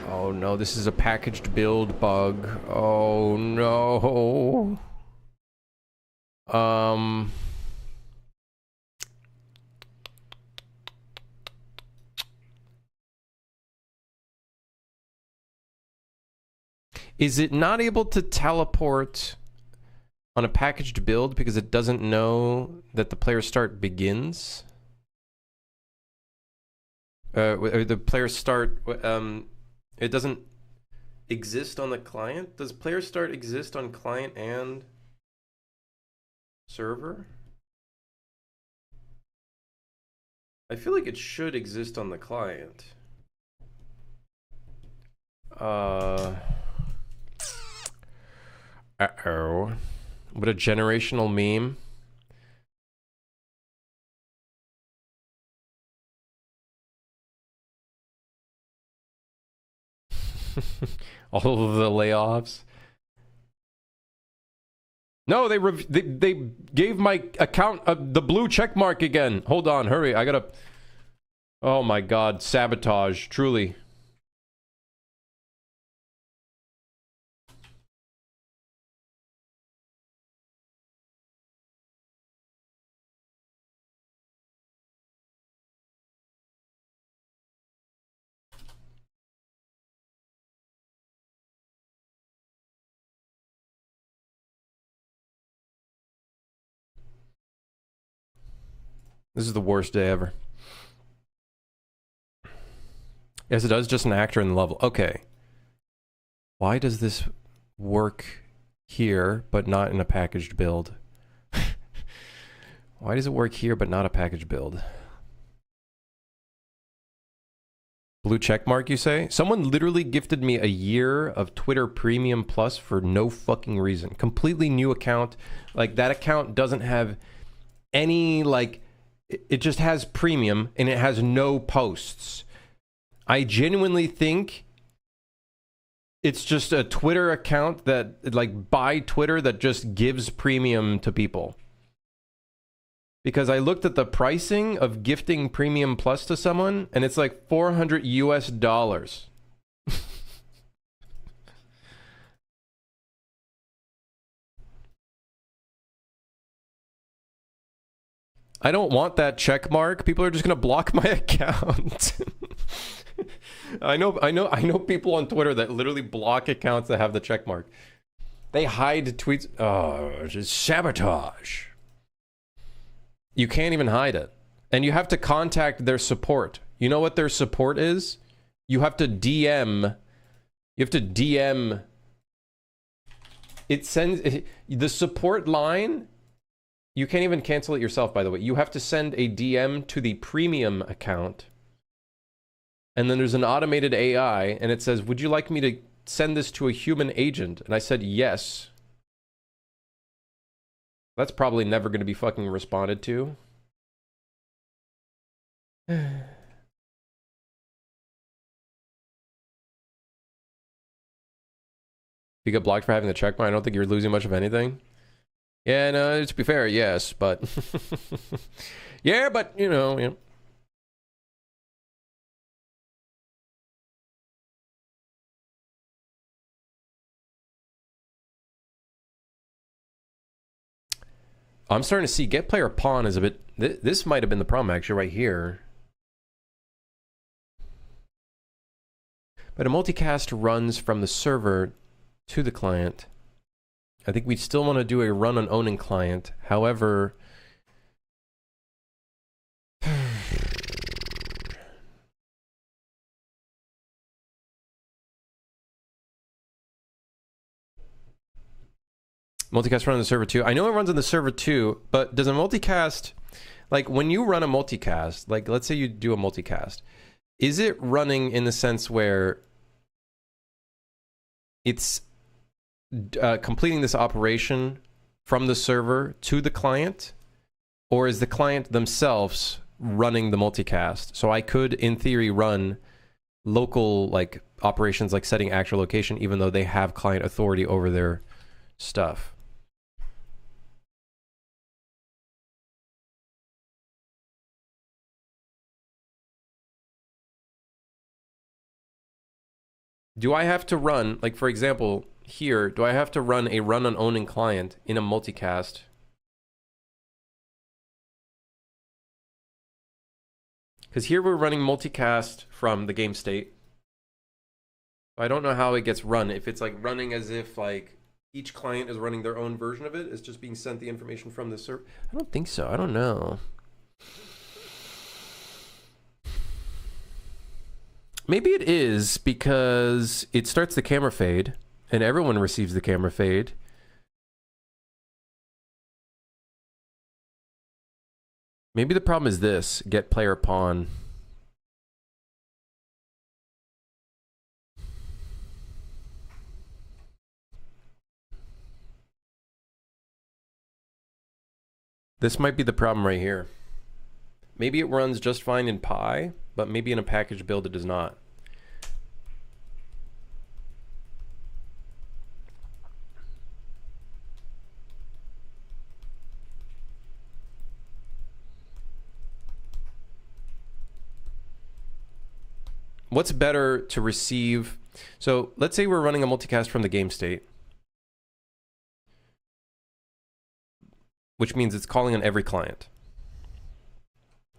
Oh no, this is a packaged build bug. Oh no. Is it not able to teleport on a packaged build because it doesn't know that the player start begins? The player start, it doesn't exist on the client? Does player start exist on client and server? I feel like it should exist on the client. Uh-oh. What a generational meme. All of the layoffs. No, they gave my account the blue check mark again. Hold on, hurry. I gotta... Oh my god, sabotage, truly. This is the worst day ever. Yes, it does. Just an actor in the level. Okay. Why does this work here, but not in a packaged build? Why does it work here, but not a packaged build? Blue check mark, you say? Someone literally gifted me a year of Twitter Premium Plus for no fucking reason. Completely new account. Like, that account doesn't have any, like, it just has premium and it has no posts. I genuinely think it's just a Twitter account that, like, by Twitter that just gives premium to people. Because I looked at the pricing of gifting Premium Plus to someone, and it's like $400 US. I don't want that check mark. People are just gonna block my account. I know people on Twitter that literally block accounts that have the check mark. They hide tweets. Oh, it's just sabotage. You can't even hide it. And you have to contact their support. You know what their support is? You have to DM. You have to DM. It sends the support line. You can't even cancel it yourself, by the way. You have to send a DM to the premium account. And then there's an automated AI, and it says, would you like me to send this to a human agent? And I said, yes. That's probably never going to be fucking responded to. You get blocked for having the checkmark. I don't think you're losing much of anything. Yeah, no, to be fair, yes, but... yeah, but, you know, yeah. I'm starting to see get player pawn is a bit... This might have been the problem, actually, right here. But a multicast runs from the server to the client. I think we still want to do a run on owning client. However... multicast run on the server too. I know it runs on the server too, but does a multicast, like when you run a multicast, like let's say you do a multicast, is it running in the sense where it's completing this operation from the server to the client, or is the client themselves running the multicast? So I could, in theory, run local like operations like setting actual location, even though they have client authority over their stuff. Do I have to run, like for example, here, do I have to run a run on owning client in a multicast? Because here we're running multicast from the game state. I don't know how it gets run. If it's like running as if like each client is running their own version of it, it's just being sent the information from the server. I don't think so. I don't know. Maybe it is because it starts the camera fade and everyone receives the camera fade. Maybe the problem is this, get player pawn. This might be the problem right here. Maybe it runs just fine in Pi, but maybe in a package build it does not. What's better to receive? So let's say we're running a multicast from the game state, which means it's calling on every client.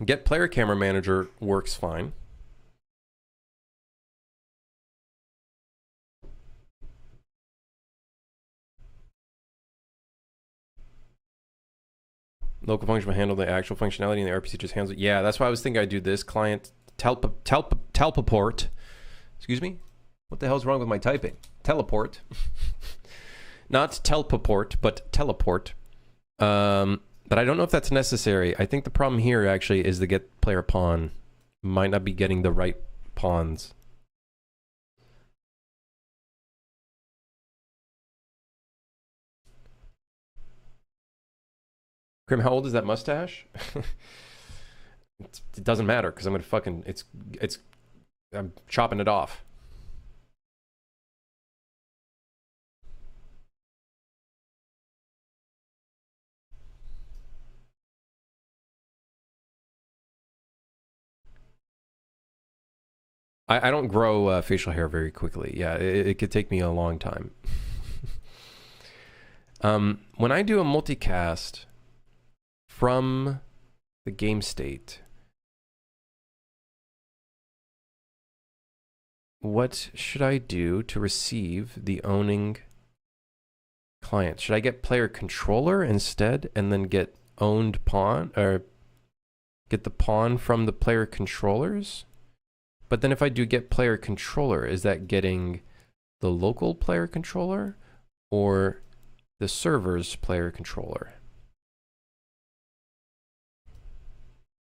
Get player camera manager works fine. Local function will handle the actual functionality and the RPC just handles it. Yeah, that's why I was thinking I'd do this. Client teleport. Excuse me? What the hell's wrong with my typing? Teleport. Not teleport, but teleport. But I don't know if that's necessary. I think the problem here actually is the get player pawn. Might not be getting the right pawns. Grim, how old is that mustache? It doesn't matter because I'm gonna fucking I'm chopping it off. I don't grow facial hair very quickly. Yeah, it could take me a long time. When I do a multicast from the game state, what should I do to receive the owning client? Should I get player controller instead and then get owned pawn, or get the pawn from the player controllers? But then if I do get player controller, is that getting the local player controller or the server's player controller?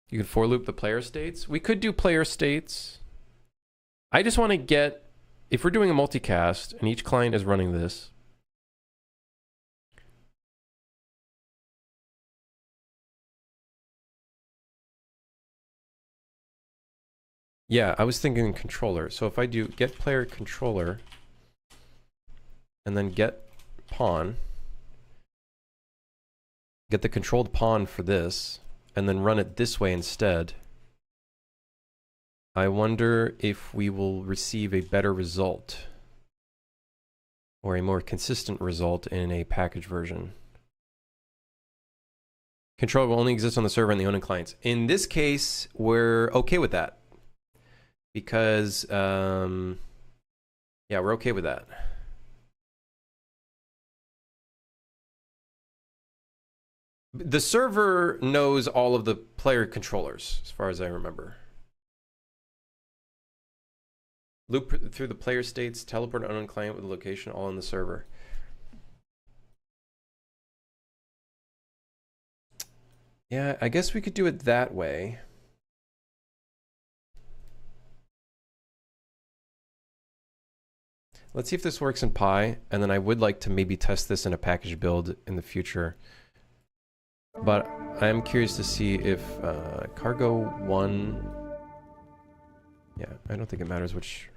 You could for loop the player states. We could do player states. I just want to get, if we're doing a multicast and each client is running this, yeah, I was thinking controller. So if I do get player controller and then get pawn, get the controlled pawn for this, and then run it this way instead, I wonder if we will receive a better result or a more consistent result in a package version. Controller will only exist on the server and the owning clients. In this case, we're okay with that. Because, yeah, we're okay with that. The server knows all of the player controllers, as far as I remember. Loop through the player states, teleport an unknown client with the location, all in the server. Yeah, I guess we could do it that way. Let's see if this works in Pi, and then I would like to maybe test this in a package build in the future. But I am curious to see if Cargo 1... Yeah, I don't think it matters which...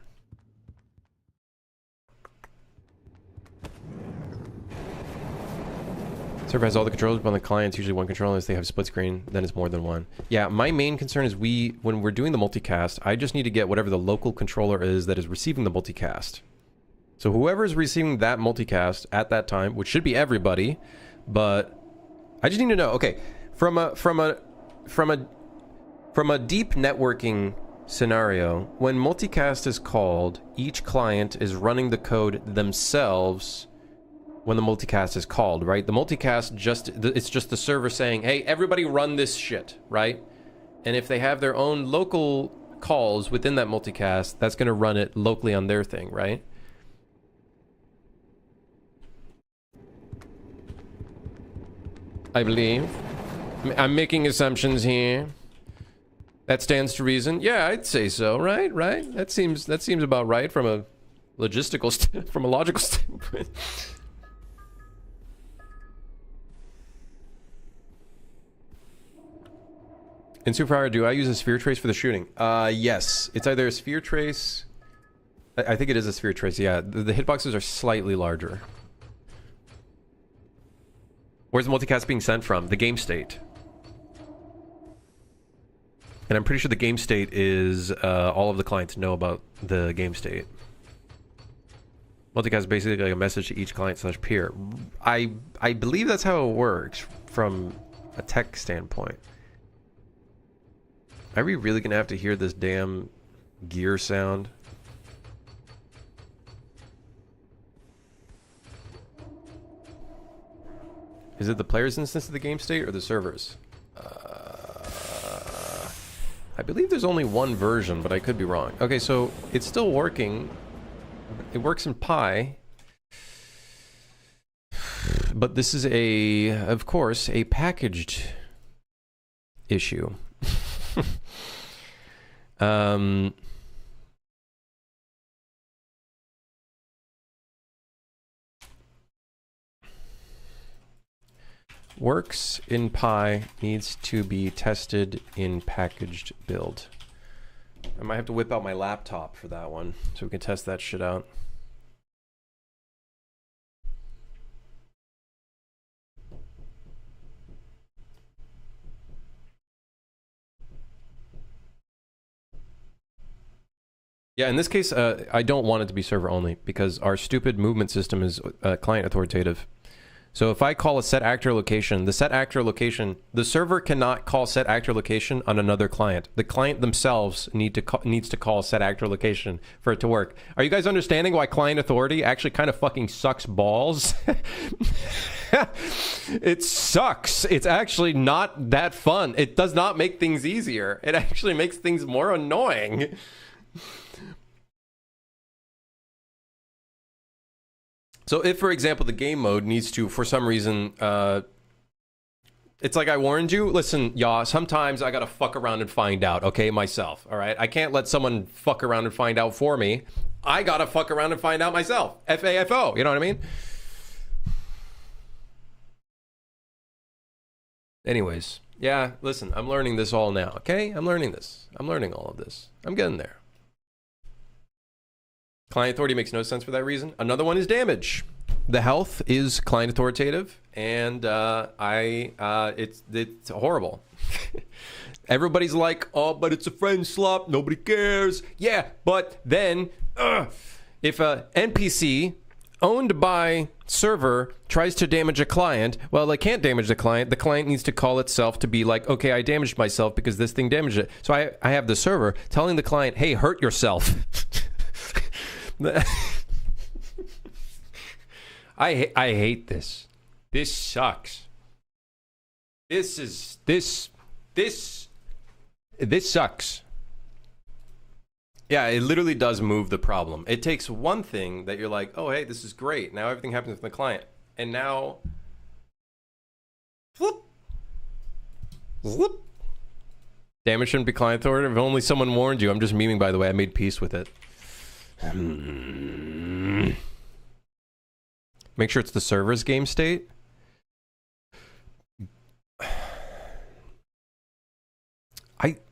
Server has all the controllers, but on the clients, usually one controller. Unless they have split screen, then it's more than one. Yeah, my main concern is when we're doing the multicast, I just need to get whatever the local controller is that is receiving the multicast. So whoever is receiving that multicast at that time, which should be everybody, but I just need to know. Okay, from a deep networking scenario, when multicast is called, each client is running the code themselves when the multicast is called, right? The multicast it's just the server saying, hey, everybody run this shit, right? And if they have their own local calls within that multicast, that's going to run it locally on their thing, right? I believe. I'm making assumptions here. That stands to reason. Yeah, I'd say so, right? Right? That seems about right from a logical standpoint. In Superpower, do I use a sphere trace for the shooting? Yes. It's either a sphere trace... I think it is a sphere trace, yeah. The hitboxes are slightly larger. Where's the multicast being sent from? The game state. And I'm pretty sure the game state is all of the clients know about the game state. Multicast is basically like a message to each client / peer. I believe that's how it works from a tech standpoint. Are we really gonna have to hear this damn gear sound? Is it the player's instance of the game state or the server's? I believe there's only one version, but I could be wrong. Okay, so it's still working. It works in Pi. But this is of course, a packaged issue. Works in Pi needs to be tested in packaged build. I might have to whip out my laptop for that one so we can test that shit out. Yeah, in this case, I don't want it to be server only because our stupid movement system is client authoritative. So if I call a set actor location, the server cannot call set actor location on another client. The client themselves needs to call set actor location for it to work. Are you guys understanding why client authority actually kind of fucking sucks balls? It sucks. It's actually not that fun. It does not make things easier. It actually makes things more annoying. So if, for example, the game mode needs to, for some reason, it's like I warned you. Listen, y'all, sometimes I gotta fuck around and find out, okay, myself, all right? I can't let someone fuck around and find out for me. I gotta fuck around and find out myself. F-A-F-O, you know what I mean? Anyways, yeah, listen, I'm learning this all now, okay? I'm learning this. I'm learning all of this. I'm getting there. Client authority makes no sense for that reason. Another one is damage. The health is client authoritative, and it's horrible. Everybody's like, oh, but it's a friend slop. Nobody cares. Yeah, but then if a NPC owned by server tries to damage a client, well, they can't damage the client. The client needs to call itself to be like, okay, I damaged myself because this thing damaged it. So I have the server telling the client, hey, hurt yourself. I hate this. This sucks. This sucks. Yeah, it literally does move the problem. It takes one thing that you're like, oh, hey, this is great. Now everything happens with the client. And now, whoop, whoop. Damage shouldn't be client authoritative. If only someone warned you. I'm just memeing, by the way. I made peace with it. Make sure it's the server's game state.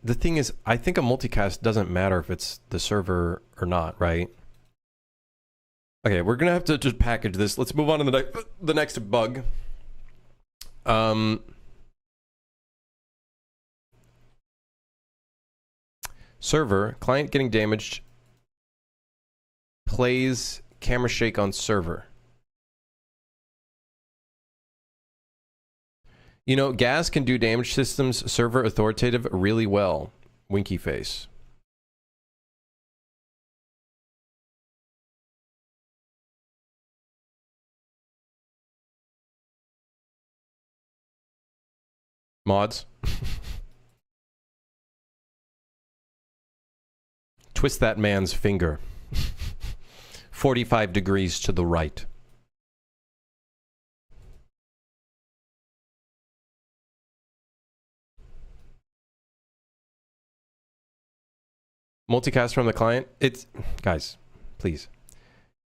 The thing is, I think a multicast doesn't matter if it's the server or not, right? Okay, we're gonna have to just package this. Let's move on to the next bug. Server, client getting damaged. Plays camera shake on server. You know, gas can do damage systems server authoritative really well. Winky face. Mods. Twist that man's finger. 45 degrees to the right. Multicast from the client. It's, guys, please.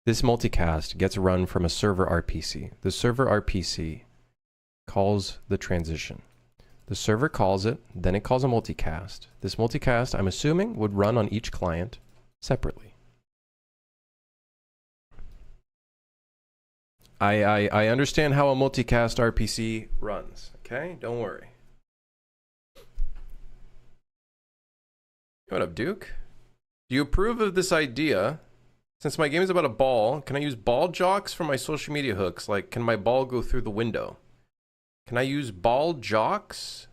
This multicast gets run from a server RPC. The server RPC calls the transition. The server calls it, then it calls a multicast. This multicast, I'm assuming, would run on each client separately. I understand how a multicast RPC runs, okay? Don't worry. What up, Duke? Do you approve of this idea? Since my game is about a ball, can I use ball jocks for my social media hooks? Like, can my ball go through the window? Can I use ball jocks?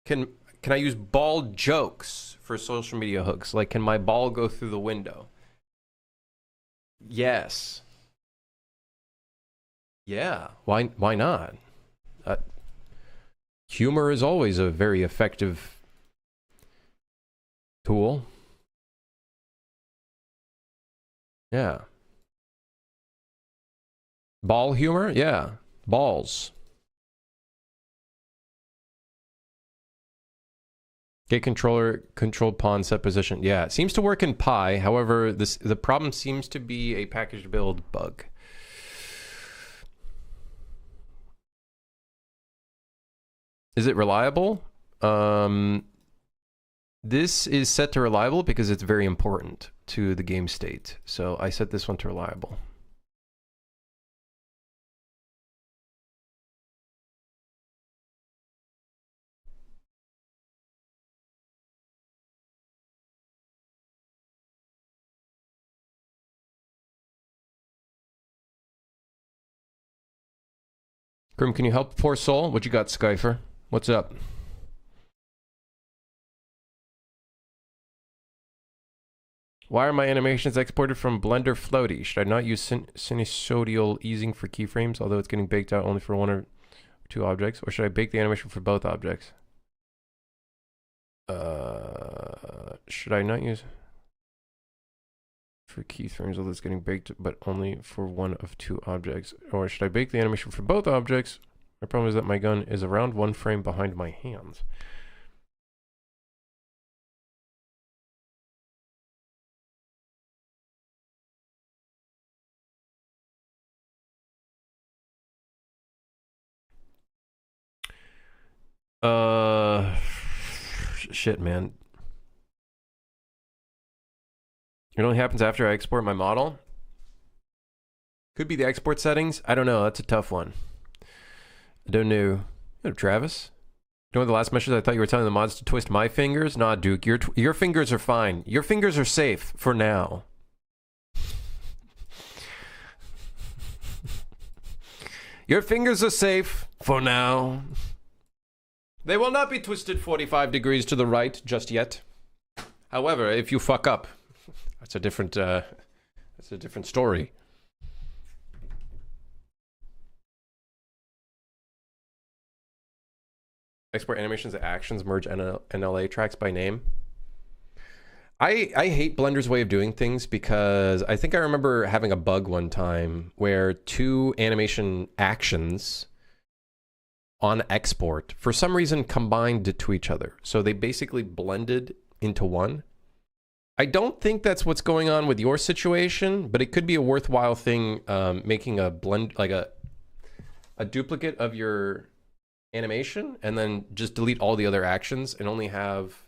Can I use ball jokes for social media hooks? Like, can my ball go through the window? Yes. Yeah, why not? Humor is always a very effective tool. Yeah. Ball humor? Yeah. Balls. Get controller, controlled pawn, set position. Yeah, it seems to work in Pi. However, the problem seems to be a package build bug. Is it reliable? This is set to reliable because it's very important to the game state. So I set this one to reliable. Grim, can you help Poor Soul? What you got, Skyfer? What's up? Why are my animations exported from Blender floaty? Should I not use sinusoidal easing for keyframes, although it's getting baked out only for one or two objects? Or should I bake the animation for both objects? Should I not use for keyframes, although it's getting baked, but only for one of two objects? Or should I bake the animation for both objects? My problem is that my gun is around one frame behind my hands. Shit, man. It only happens after I export my model. Could be the export settings. I don't know. That's a tough one. I don't know. You know, Travis? You know the last message I thought you were telling the mods to twist my fingers? Nah, Duke. Your fingers are fine. Your fingers are safe for now. Your fingers are safe for now. They will not be twisted 45 degrees to the right just yet. However, if you fuck up, that's a different story. Export animations to actions, merge NLA tracks by name. I hate Blender's way of doing things because I think I remember having a bug one time where two animation actions on export for some reason combined to each other. So they basically blended into one. I don't think that's what's going on with your situation, but it could be a worthwhile thing, making a blend, like a duplicate of your animation and then just delete all the other actions and only have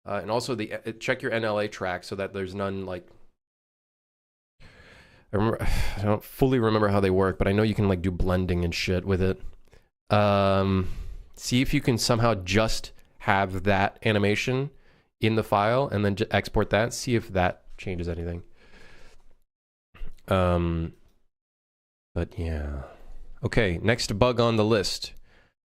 and also check your NLA track so that there's none. Like I don't fully remember how they work, but I know you can like do blending and shit with it. See if you can somehow just have that animation in the file and then export that, see if that changes anything. But yeah. Okay, next bug on the list.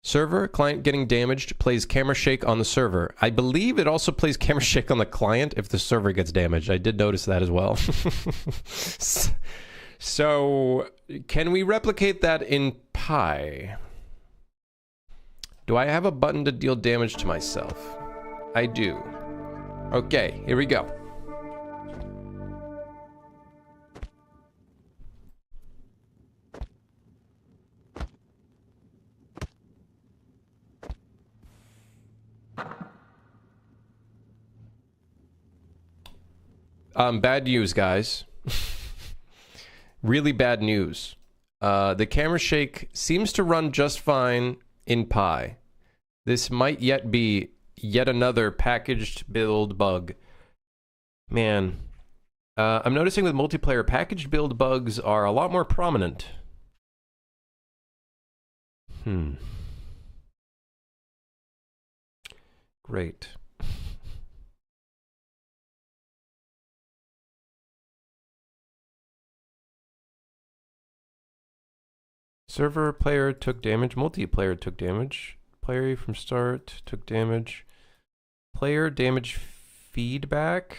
Server, client getting damaged, plays camera shake on the server. I believe it also plays camera shake on the client if the server gets damaged. I did notice that as well. So, can we replicate that in Pi? Do I have a button to deal damage to myself? I do. Okay, here we go. Bad news, guys. Really bad news. The camera shake seems to run just fine in Pi. This might yet be yet another packaged build bug. Man, I'm noticing with multiplayer, packaged build bugs are a lot more prominent. Great. Server player took damage, multiplayer took damage. Player from start took damage. Player damage feedback.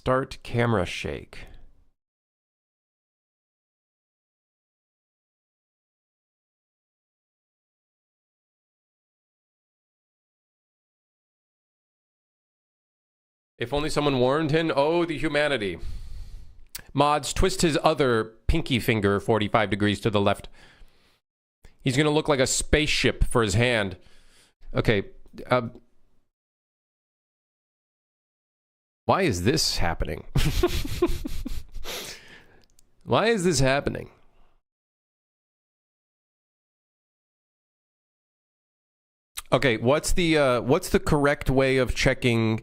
start camera shake. If only someone warned him. Oh, the humanity. Mods, twist his other pinky finger 45 degrees to the left. He's going to look like a spaceship for his hand. Okay. Why is this happening? Why is this happening? Okay, what's the correct way of checking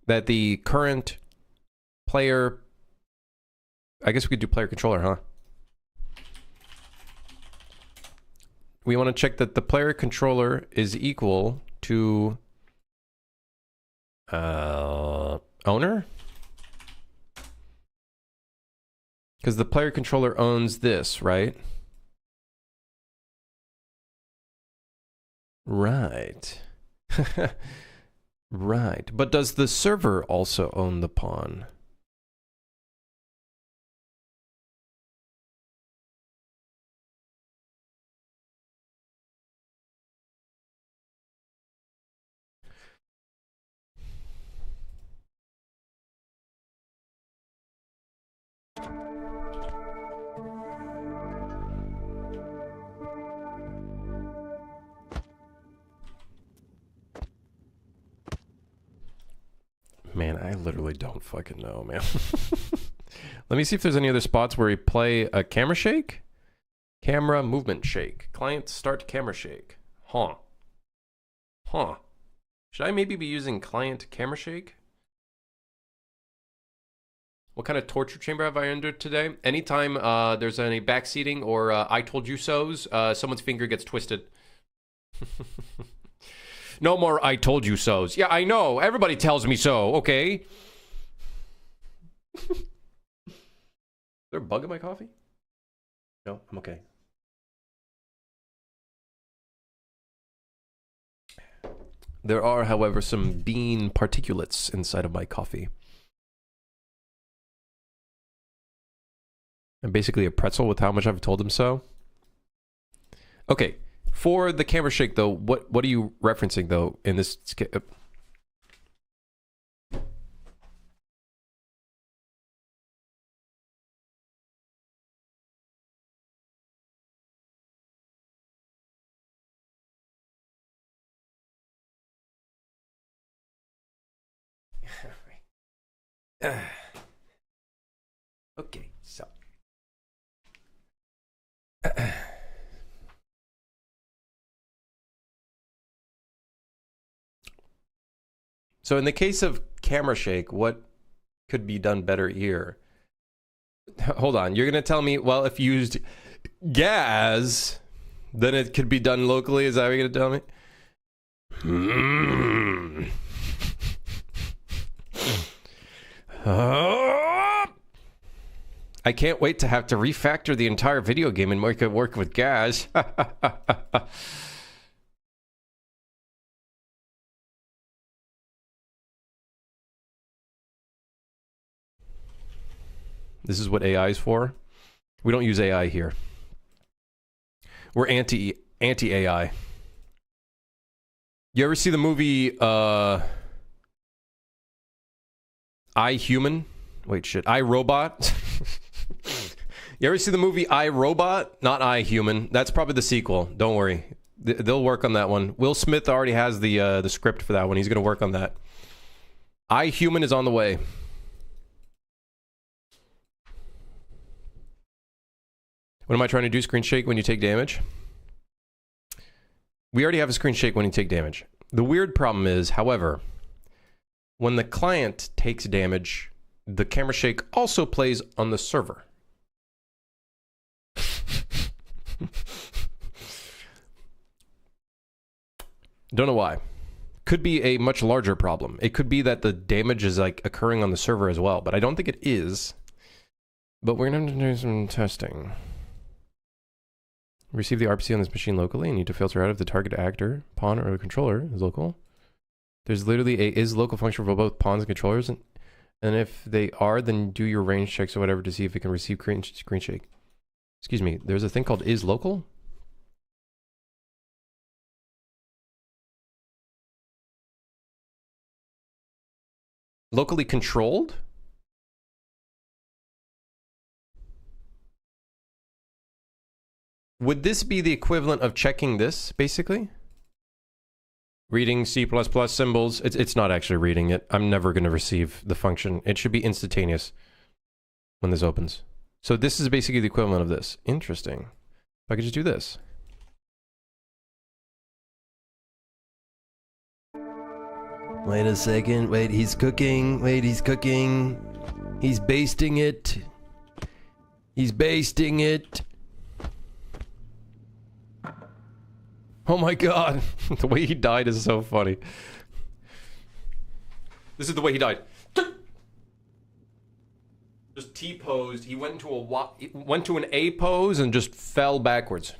that the current player... I guess we could do player controller, huh? We want to check that the player controller is equal to owner? Because the player controller owns this, right? Right. Right. But does the server also own the pawn? Man, I literally don't fucking know, man. Let me see if there's any other spots where we play a camera shake. Camera movement shake. Client start camera shake. Huh. Huh. Should I maybe be using client camera shake? What kind of torture chamber have I entered today? Anytime there's any backseating or I told you so's, someone's finger gets twisted. No more I told you so's. Yeah, I know. Everybody tells me so, okay? Is there a bug in my coffee? No, I'm okay. There are, however, some bean particulates inside of my coffee. I'm basically a pretzel with how much I've told him so. Okay. For the camera shake, though, what are you referencing, though, in this... Okay, so... So in the case of camera shake, what could be done better here? Hold on, you're gonna tell me, well, if you used gas, then it could be done locally? Is that what you're gonna tell me? I can't wait to have to refactor the entire video game and make it work with gas. This is what AI is for. We don't use AI here. We're anti-AI. You ever see the movie I, Human? Wait, shit. I, Robot? You ever see the movie I, Robot? Not I, Human. That's probably the sequel. Don't worry. They'll work on that one. Will Smith already has the script for that one. He's going to work on that. I, Human is on the way. What am I trying to do? Screen shake when you take damage? We already have a screen shake when you take damage. The weird problem is, however, when the client takes damage, the camera shake also plays on the server. Don't know why. Could be a much larger problem. It could be that the damage is like occurring on the server as well, but I don't think it is. But we're going to do some testing. Receive the RPC on this machine locally and need to filter out if the target actor, pawn, or the controller is local. There's literally a is local function for both pawns and controllers. And And if they are, then do your range checks or whatever to see if it can receive screen shake. Excuse me, there's a thing called is local? Locally controlled? Would this be the equivalent of checking this, basically? Reading C++ symbols. It's not actually reading it. I'm never going to receive the function. It should be instantaneous when this opens. So this is basically the equivalent of this. Interesting. If I could just do this. Wait a second. Wait, he's cooking. Wait, he's cooking. He's basting it. He's basting it. Oh my god. The way he died is so funny. This is the way he died. Just T-posed. He went into an A pose and just fell backwards.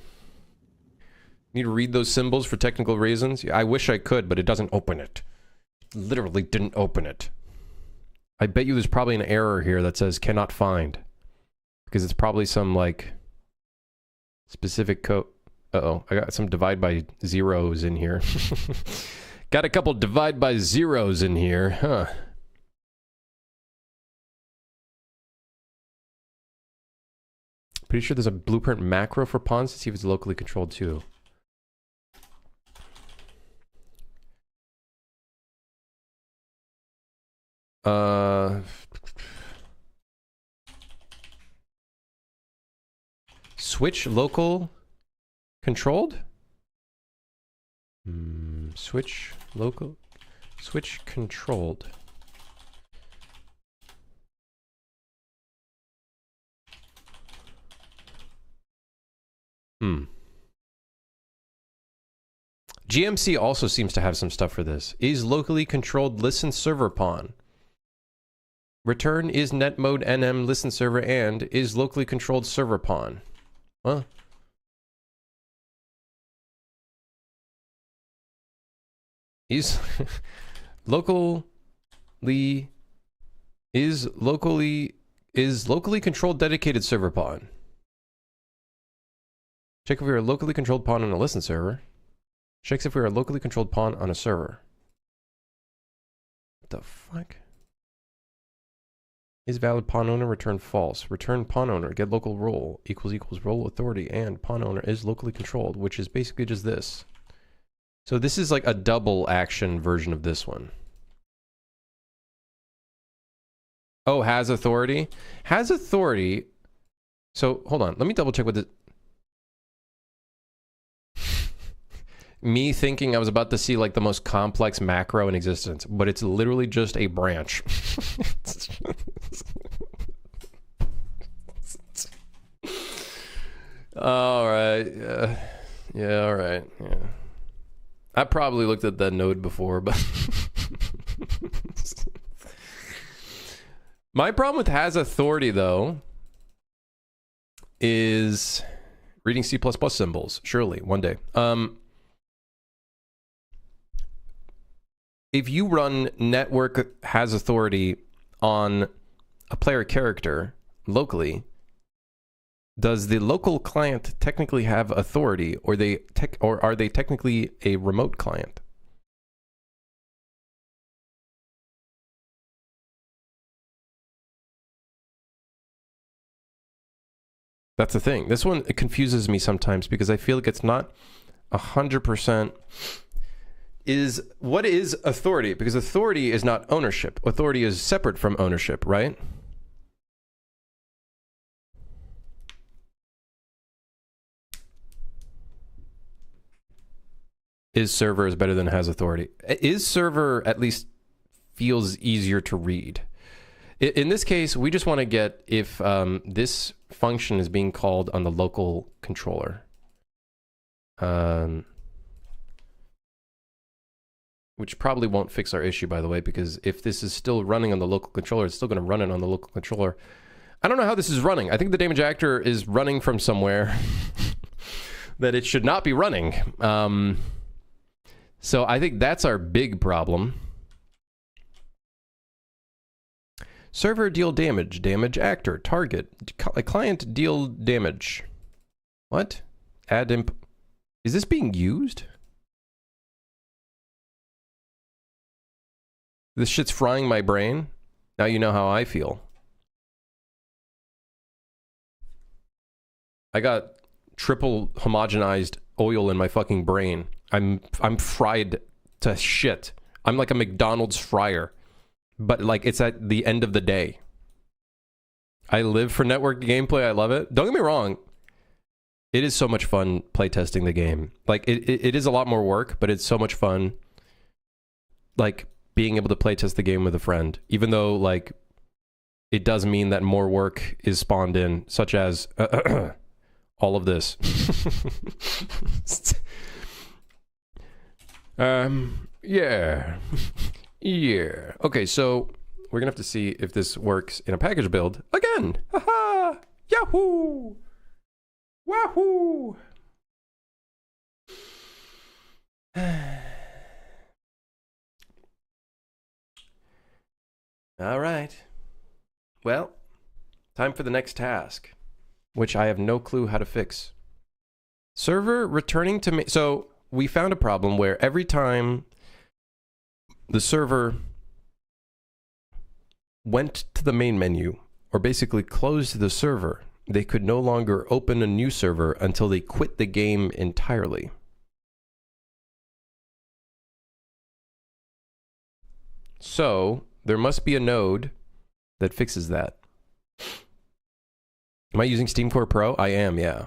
Need to read those symbols for technical reasons? I wish I could, but it doesn't open it. Literally didn't open it. I bet you there's probably an error here that says cannot find. Because it's probably some, like, specific code. Uh-oh, I got some divide by zeros in here. Got a couple divide by zeros in here, huh? Pretty sure there's a blueprint macro for pawns to see if it's locally controlled too. Switch local controlled? Switch local, switch controlled. GMC also seems to have some stuff for this. Is locally controlled listen server pawn. Return is net mode nm listen server and is locally controlled server pawn. Huh? Is locally controlled dedicated server pawn. Check if we are a locally controlled pawn on a listen server. Checks if we are a locally controlled pawn on a server. What the fuck? Is valid pawn owner return false. Return pawn owner get local role equals role authority and pawn owner is locally controlled, which is basically just this. So this is like a double action version of this one. Oh, has authority? Has authority. So hold on, let me double check what this. Me thinking I was about to see like the most complex macro in existence, but it's literally just a branch. All right. Yeah, all right. Yeah. I probably looked at that node before, but my problem with has authority though is reading C++ symbols. Surely one day. If you run network has authority on a player character locally, does the local client technically have authority, or are they technically a remote client? That's the thing. This one, it confuses me sometimes because I feel like it's not 100%. What is authority? Because authority is not ownership. Authority is separate from ownership, right? Is server is better than has authority. Is server at least feels easier to read. In this case, we just want to get if this function is being called on the local controller. Which probably won't fix our issue, by the way, because if this is still running on the local controller, it's still going to run it on the local controller. I don't know how this is running. I think the damage actor is running from somewhere that it should not be running. So I think that's our big problem. Server deal damage. Damage actor. Target. Client deal damage. What? Add imp. Is this being used? This shit's frying my brain. Now you know how I feel. I got triple homogenized oil in my fucking brain. I'm fried to shit. I'm like a McDonald's fryer. But like it's at the end of the day. I live for network gameplay. I love it. Don't get me wrong. It is so much fun playtesting the game. Like it is a lot more work, but it's so much fun. Like being able to playtest the game with a friend, even though like it does mean that more work is spawned in, such as all of this. Yeah. Yeah. Okay, so we're gonna have to see if this works in a package build again. Haha! Yahoo! Wahoo! All right. Well, time for the next task, which I have no clue how to fix. Server returning to me. So we found a problem where every time the server went to the main menu, or basically closed the server, they could no longer open a new server until they quit the game entirely. So there must be a node that fixes that. Am I using Steam Core Pro? I am, yeah.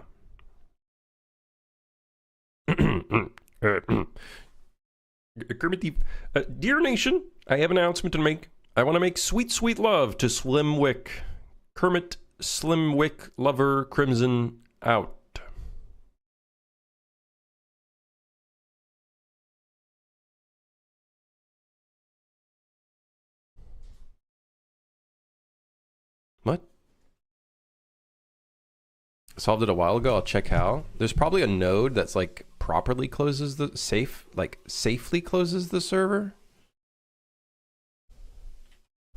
Dear Nation, I have an announcement to make. I want to make sweet, sweet love to Slimwick. Kermit Slimwick Lover Crimson out. What? Solved it a while ago. I'll check how. There's probably a node that's like properly closes the safely closes the server.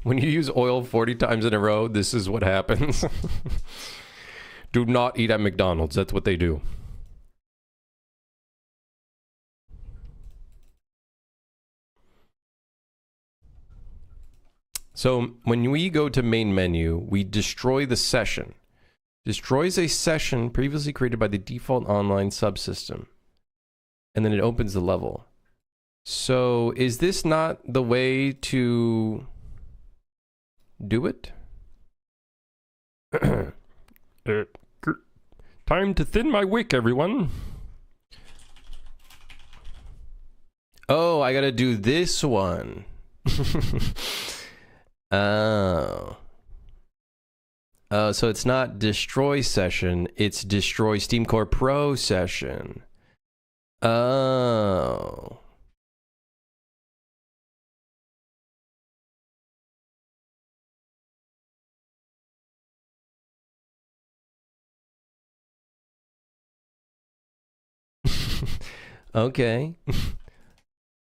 When you use oil 40 times in a row, this is what happens. Do not eat at McDonald's. That's what they do. So when we go to main menu, we destroy the session. Destroys a session previously created by the default online subsystem. And then it opens the level. So is this not the way to do it? Time to thin my wick, everyone. Oh, I gotta do this one. Oh. Oh, so it's not destroy session, it's destroy Steam Core Pro session. Oh. Okay.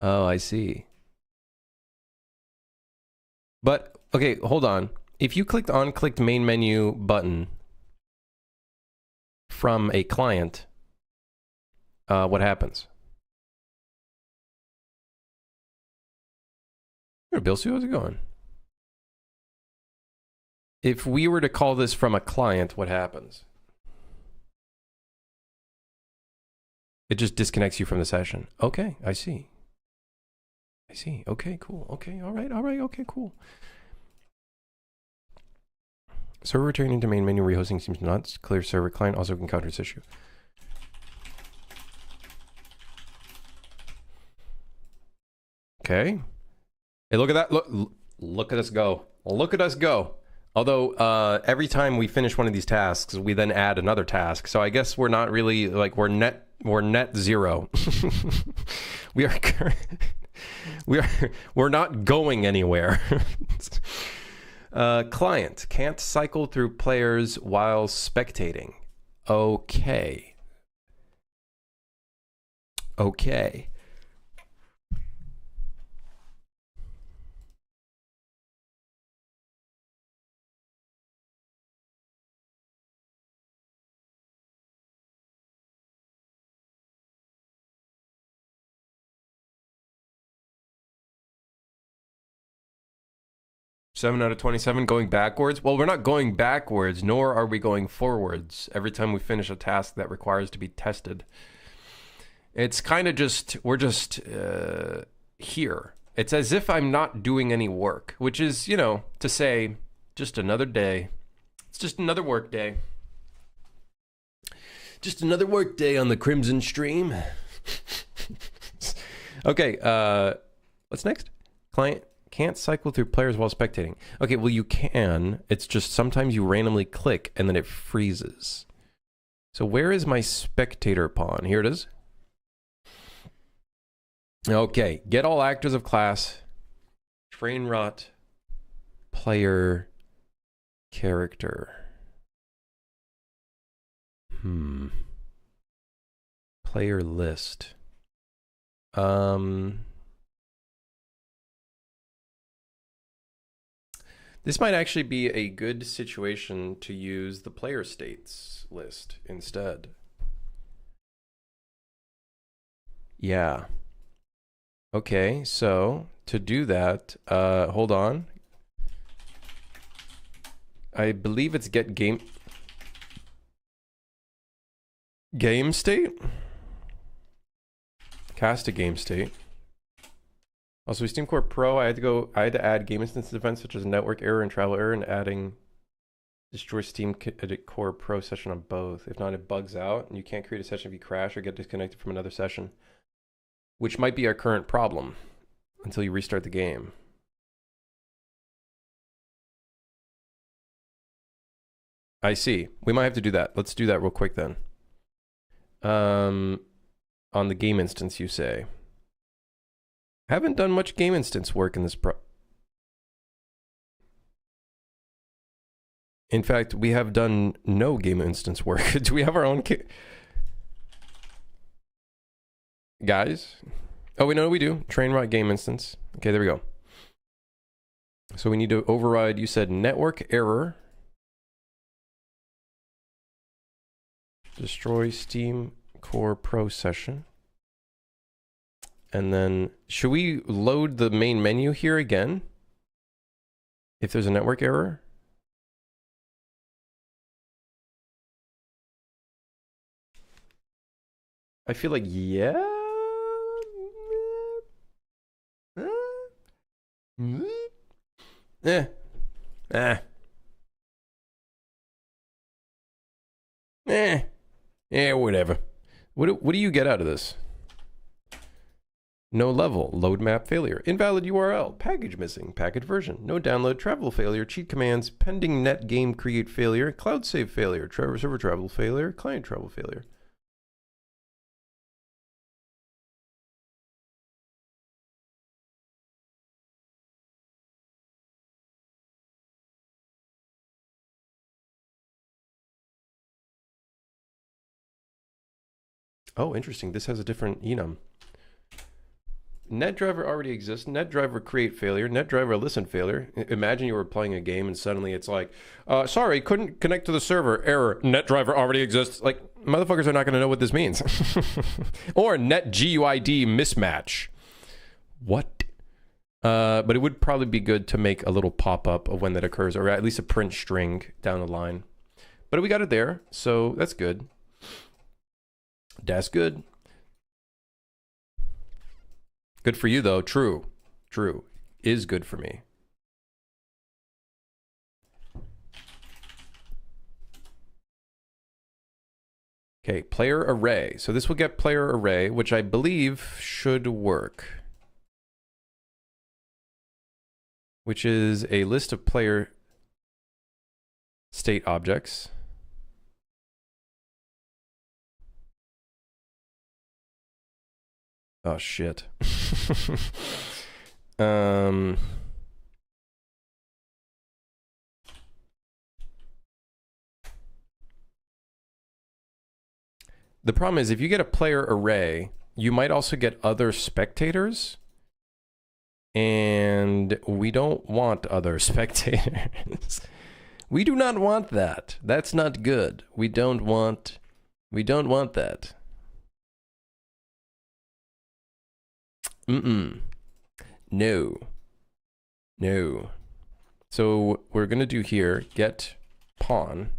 Oh, I see. But, okay, hold on. If you clicked main menu button from a client, what happens? Here, Bill, see how's it going? If we were to call this from a client, what happens? It just disconnects you from the session. Okay, I see. I see. Okay, cool. Okay, all right, okay, cool. Server returning to main menu rehosting seems not clear. Server client also encounter this issue. Okay. Hey, look at that. Look at us go. Look at us go. Although every time we finish one of these tasks, we then add another task. So I guess we're not really like we're net zero. We're not going anywhere. Client can't cycle through players while spectating. Okay. Okay. 7 out of 27 going backwards. Well, we're not going backwards, nor are we going forwards every time we finish a task that requires to be tested. It's kind of just, we're just here. It's as if I'm not doing any work, which is, you know, to say just another day. It's just another work day. Just another work day on the Crimson Stream. Okay, what's next? Client can't cycle through players while spectating. Okay, well you can. It's just sometimes you randomly click and then it freezes. So where is my spectator pawn? Here it is. Okay, get all actors of class. Train rot. Player. Character. Player list. This might actually be a good situation to use the player states list instead. Yeah. Okay, so to do that, hold on. I believe it's get game state. Cast a game state. Also, Steam Core Pro, I had to add game instance events such as network error and travel error, and adding destroy Steam Core Pro session on both. If not, it bugs out and you can't create a session if you crash or get disconnected from another session, which might be our current problem until you restart the game. I see. We might have to do that. Let's do that real quick then. On the game instance, you say. Haven't done much game instance work in this In fact, we have done no game instance work. Do we have our own guys? Oh, we know we do. Train rot game instance. Okay, there we go. So we need to override, you said network error. Destroy Steam Core Pro session. And then, should we load the main menu here again? If there's a network error? I feel like, yeah. Yeah, whatever. What do you get out of this? No level, load map failure, invalid URL, package missing, package version, no download, travel failure, cheat commands, pending net game create failure, cloud save failure, server travel failure, client travel failure. Oh, interesting. This has a different enum. NetDriver already exists. NetDriver create failure. NetDriver listen failure. Imagine you were playing a game and suddenly it's like, sorry, couldn't connect to the server. Error. NetDriver already exists. Like, motherfuckers are not going to know what this means. Or NetGUID mismatch. What? But it would probably be good to make a little pop-up of when that occurs, or at least a print string down the line. But we got it there, so that's good. That's good. Good for you, though. True. True. Is good for me. Okay, player array. So this will get player array, which I believe should work. Which is a list of player state objects. Oh, shit. The problem is if you get a player array, you might also get other spectators. And we don't want other spectators. We do not want that. That's not good. We don't want that. No. No. So we're going to do here, get pawn.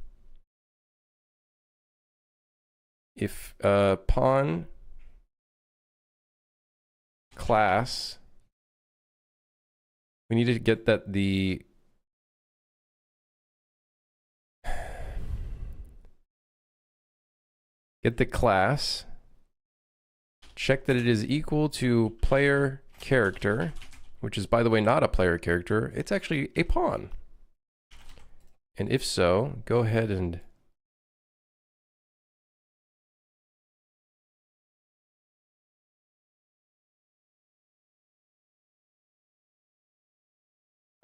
If pawn class, we need to get that the get the class, check that it is equal to player character, which is, by the way, not a player character. It's actually a pawn. And if so, go ahead and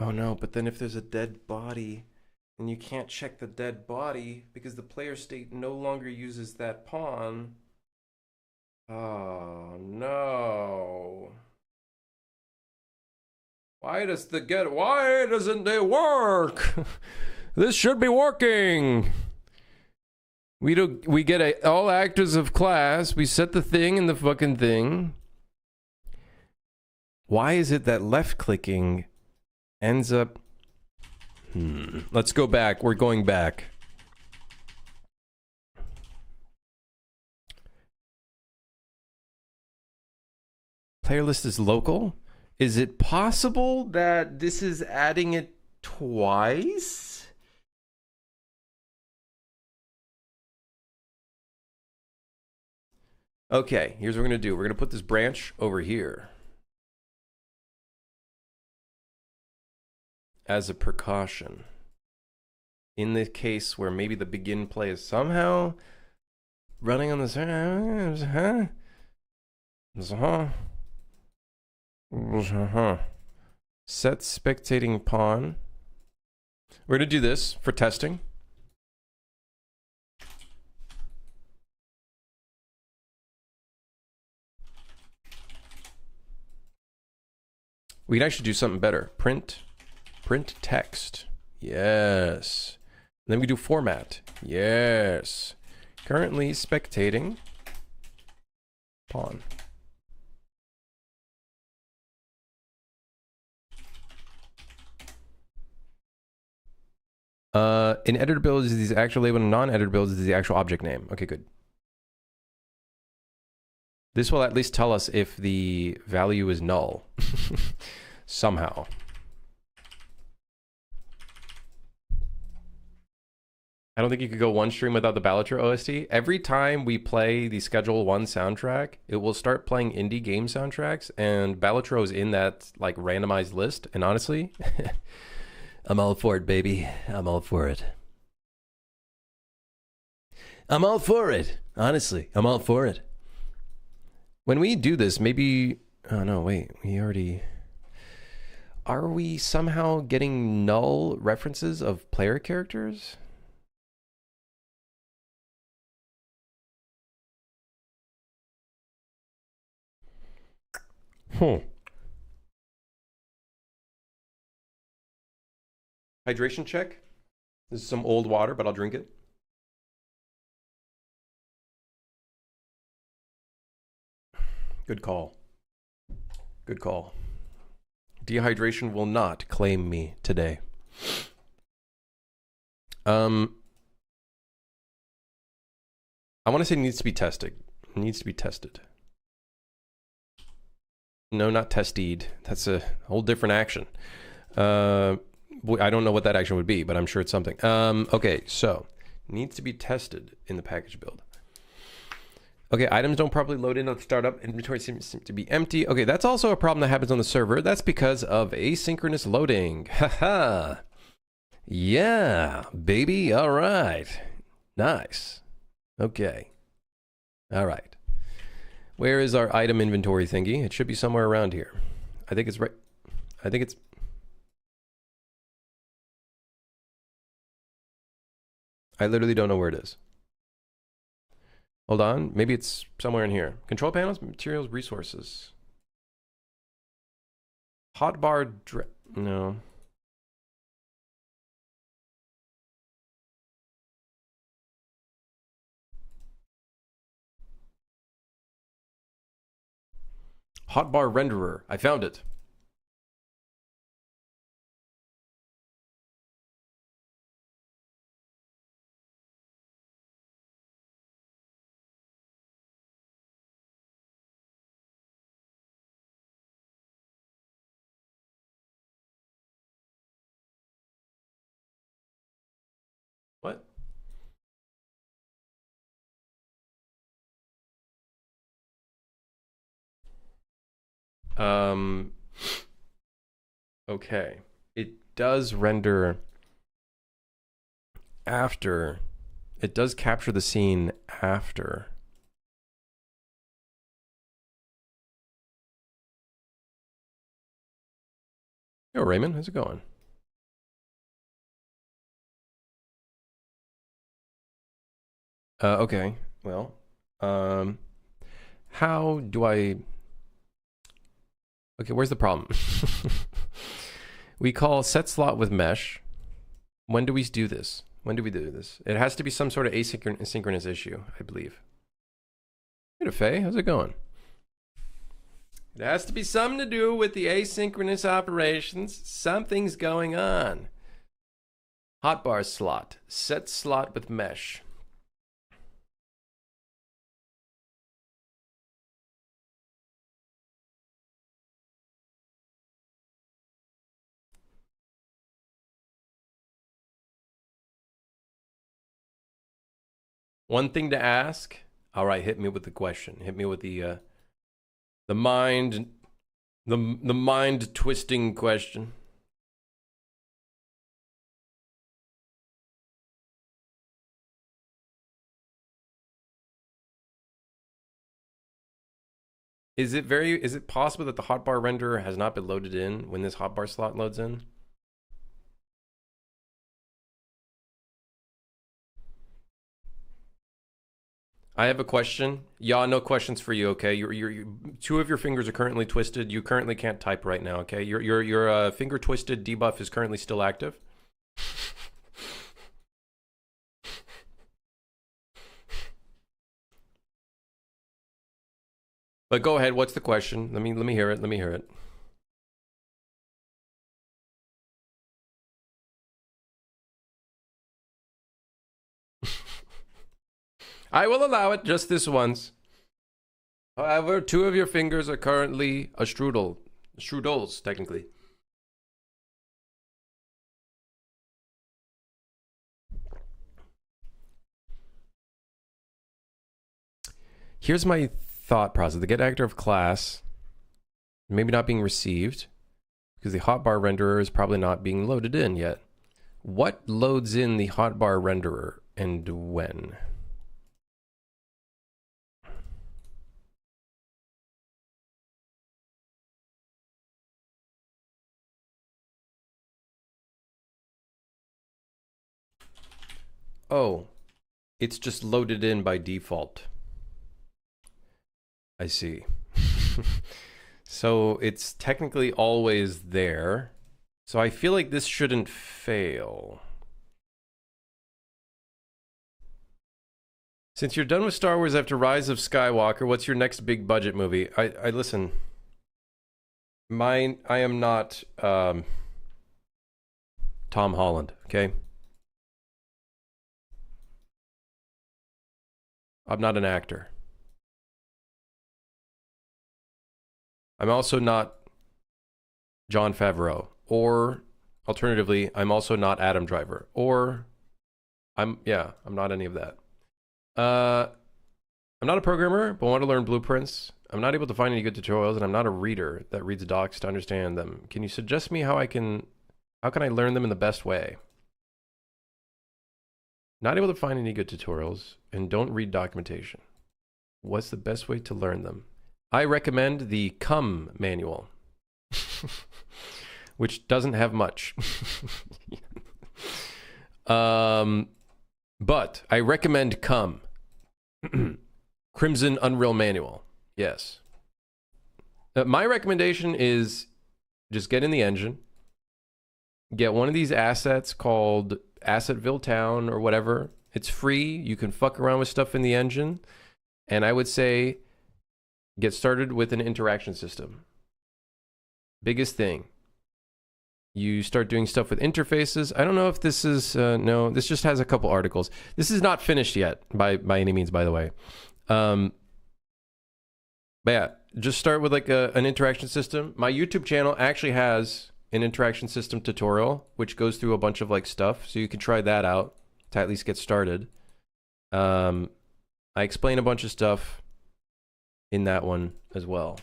oh no, but then if there's a dead body, and you can't check the dead body because the player state no longer uses that pawn. Oh no. Why doesn't it work? This should be working. We get all actors of class. We set the thing in the fucking thing. Why is it that left clicking ends up? Let's go back. We're going back. Player list is local. Is it possible that this is adding it twice? Okay, here's what we're going to do. We're going to put this branch over here as a precaution. In the case where maybe the begin play is somehow running on this. Set spectating pawn. We're going to do this for testing. We can actually do something better. Print text. Yes. And then we do format. Yes. Currently spectating pawn. In editability is the actual label, and non-editability is the actual object name. Okay, good. This will at least tell us if the value is null. Somehow. I don't think you could go one stream without the Balatro OST. Every time we play the Schedule 1 soundtrack, it will start playing indie game soundtracks, and Balatro is in that like randomized list. And honestly, I'm all for it, baby. I'm all for it. I'm all for it. Honestly, I'm all for it. When we do this, maybe... Oh, no, wait. We already... Are we somehow getting null references of player characters? Hydration check. This is some old water, but I'll drink it. Good call. Good call. Dehydration will not claim me today. I want to say needs to be tested. It needs to be tested. No, not tested. That's a whole different action. I don't know what that action would be, but I'm sure it's something. Okay, so needs to be tested in the package build. Okay, items don't properly load in on startup. Inventory seems to be empty. Okay, that's also a problem that happens on the server. That's because of asynchronous loading. Haha. Yeah, baby. All right. Nice. Okay. All right. Where is our item inventory thingy? It should be somewhere around here. I think it's right. I think it's... I literally don't know where it is. Hold on. Maybe it's somewhere in here. Control panels, materials, resources. Hotbar... No. Hotbar renderer. I found it. Okay. It does render after. It does capture the scene after. Yo, Raymond, how's it going? Okay. Well, how do I... Okay, where's the problem? We call set slot with mesh. When do we do this? When do we do this? It has to be some sort of asynchronous issue, I believe. Hey, Faye, how's it going? It has to be something to do with the asynchronous operations. Something's going on. Hotbar slot. Set slot with mesh. One thing to ask. All right, hit me with the question. Hit me with the mind, the mind twisting question. Is it possible that the hotbar renderer has not been loaded in when this hotbar slot loads in? I have a question. Yeah, no questions for you. Okay, your two of your fingers are currently twisted. You currently can't type right now. Okay, your finger twisted debuff is currently still active. But go ahead. What's the question? Let me hear it. Let me hear it. I will allow it just this once. However, two of your fingers are currently a strudel. Strudels, technically. Here's my thought process. The get actor of class maybe not being received because the hotbar renderer is probably not being loaded in yet. What loads in the hotbar renderer and when? Oh, it's just loaded in by default. I see. So it's technically always there. So I feel like this shouldn't fail. Since you're done with Star Wars after Rise of Skywalker, what's your next big budget movie? I listen. I am not Tom Holland, okay? I'm not an actor. I'm also not Jon Favreau. Or, alternatively, I'm also not Adam Driver. Or, I'm not any of that. I'm not a programmer, but want to learn blueprints. I'm not able to find any good tutorials, and I'm not a reader that reads docs to understand them. Can you suggest me how can I learn them in the best way? Not able to find any good tutorials, and don't read documentation. What's the best way to learn them? I recommend the Come manual, which doesn't have much. But I recommend Come. Crimson Unreal Manual. Yes. My recommendation is just get in the engine. Get one of these assets called Assetville Town or whatever. It's free. You can fuck around with stuff in the engine. And I would say get started with an interaction system. Biggest thing. You start doing stuff with interfaces. I don't know if this is... no, this just has a couple articles. This is not finished yet by any means, by the way. But yeah, just start with like an interaction system. My YouTube channel actually has an interaction system tutorial, which goes through a bunch of like stuff. So you can try that out to at least get started. I explain a bunch of stuff in that one as well.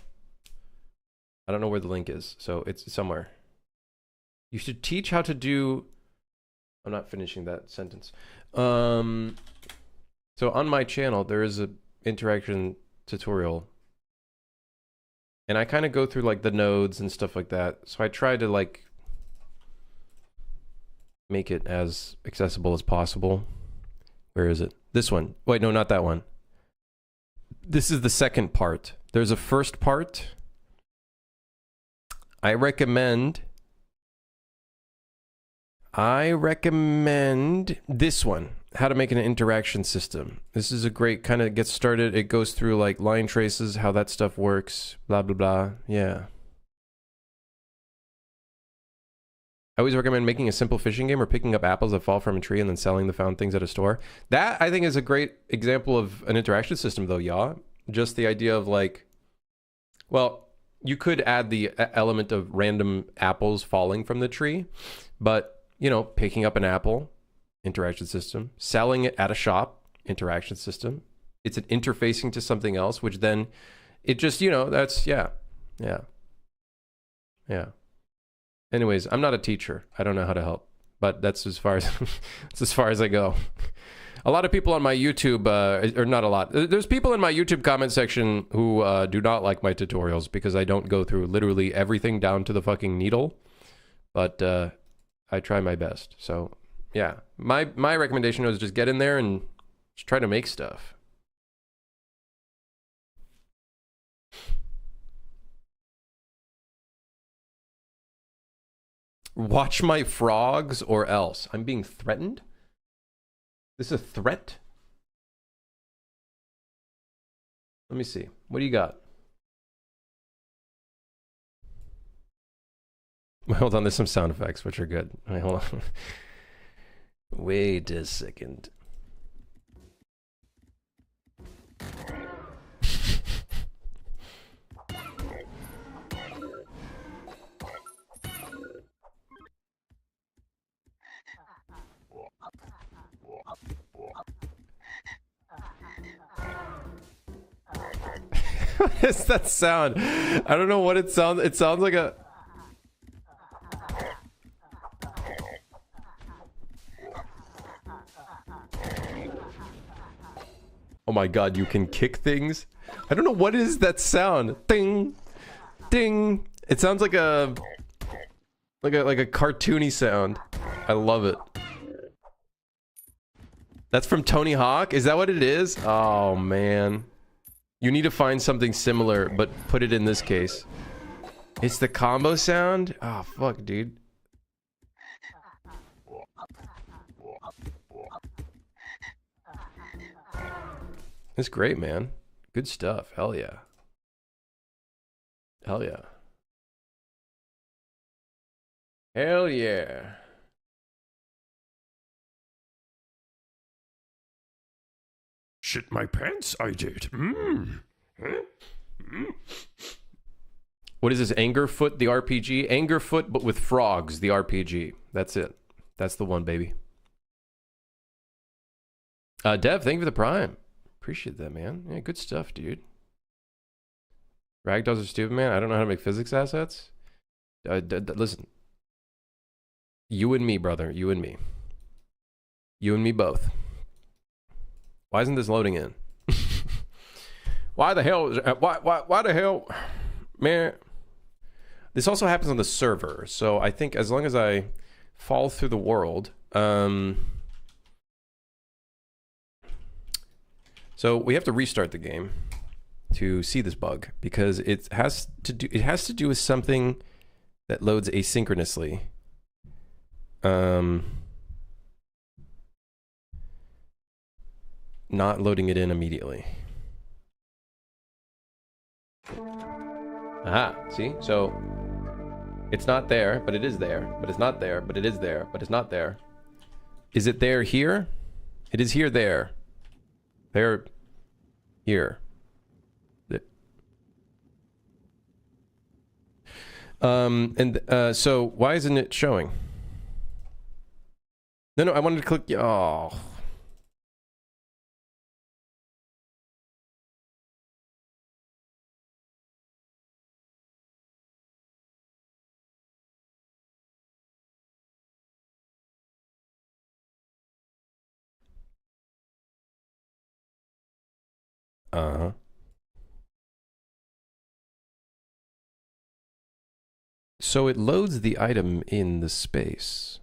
I don't know where the link is, so it's somewhere. You should teach how to do... I'm not finishing that sentence. So on my channel, there is a interaction tutorial. And I kind of go through like the nodes and stuff like that. So I try to like make it as accessible as possible. Where is it? This one. Wait, no, not that one. This is the second part. There's a first part. I recommend this one, how to make an interaction system. This is a great kind of get started. It goes through like line traces, how that stuff works, blah, blah, blah. Yeah. I always recommend making a simple fishing game or picking up apples that fall from a tree and then selling the found things at a store. That, I think, is a great example of an interaction system, though, yeah. Just the idea of like, well, you could add the element of random apples falling from the tree, but, you know, picking up an apple, interaction system, selling it at a shop, interaction system. It's an interfacing to something else, which then it just, you know, that's, yeah. Anyways, I'm not a teacher. I don't know how to help, but that's as far as that's as far as I go. A lot of people on my YouTube, or not a lot. There's people in my YouTube comment section who do not like my tutorials because I don't go through literally everything down to the fucking needle. But I try my best. So yeah, my recommendation was just get in there and just try to make stuff. Watch my frogs or else. I'm being threatened? This is a threat? Let me see. What do you got? Hold on, there's some sound effects, which are good. Wait, hold on. Wait a second. What is that sound? I don't know what it sounds. It sounds like a... Oh my god, you can kick things? I don't know, what is that sound? Ding! Ding! It sounds like a cartoony sound. I love it. That's from Tony Hawk? Is that what it is? Oh man. You need to find something similar, but put it in this case. It's the combo sound? Oh fuck, dude. It's great, man. Good stuff. Hell yeah. Hell yeah. Hell yeah. Shit my pants, I did. What is this? Angerfoot, the RPG? Angerfoot, but with frogs, the RPG. That's it. That's the one, baby. Dev, thank you for the prime. Appreciate that, man. Yeah, good stuff, dude. Ragdolls are stupid, man. I don't know how to make physics assets. Listen. You and me, brother. You and me. You and me both. Why isn't this loading in? Why the hell? Why the hell? Man. This also happens on the server. So I think as long as I fall through the world... So we have to restart the game to see this bug because it has to do with something that loads asynchronously. Not loading it in immediately. Aha, see? So it's not there, but it is there, but it's not there, but it is there, but it's not there. Is it there here? It is here there. There, here. So why isn't it showing? No, I wanted to click. Oh. Uh-huh. So it loads the item in the space,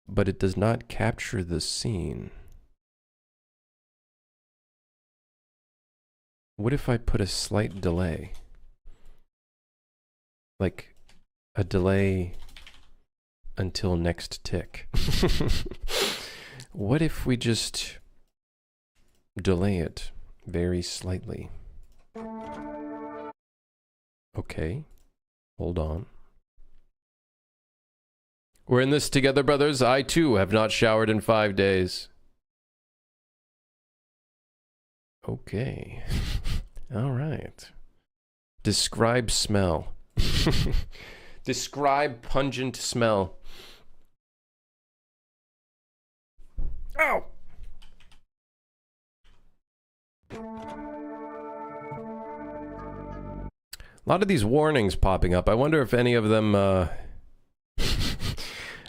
but it does not capture the scene. What if I put a slight delay? Like a delay until next tick. What if we just delay it very slightly? Okay, hold on. We're in this together, brothers. I too have not showered in 5 days. Okay. All right. Describe smell. Describe pungent smell. Ow! A lot of these warnings popping up. I wonder if any of them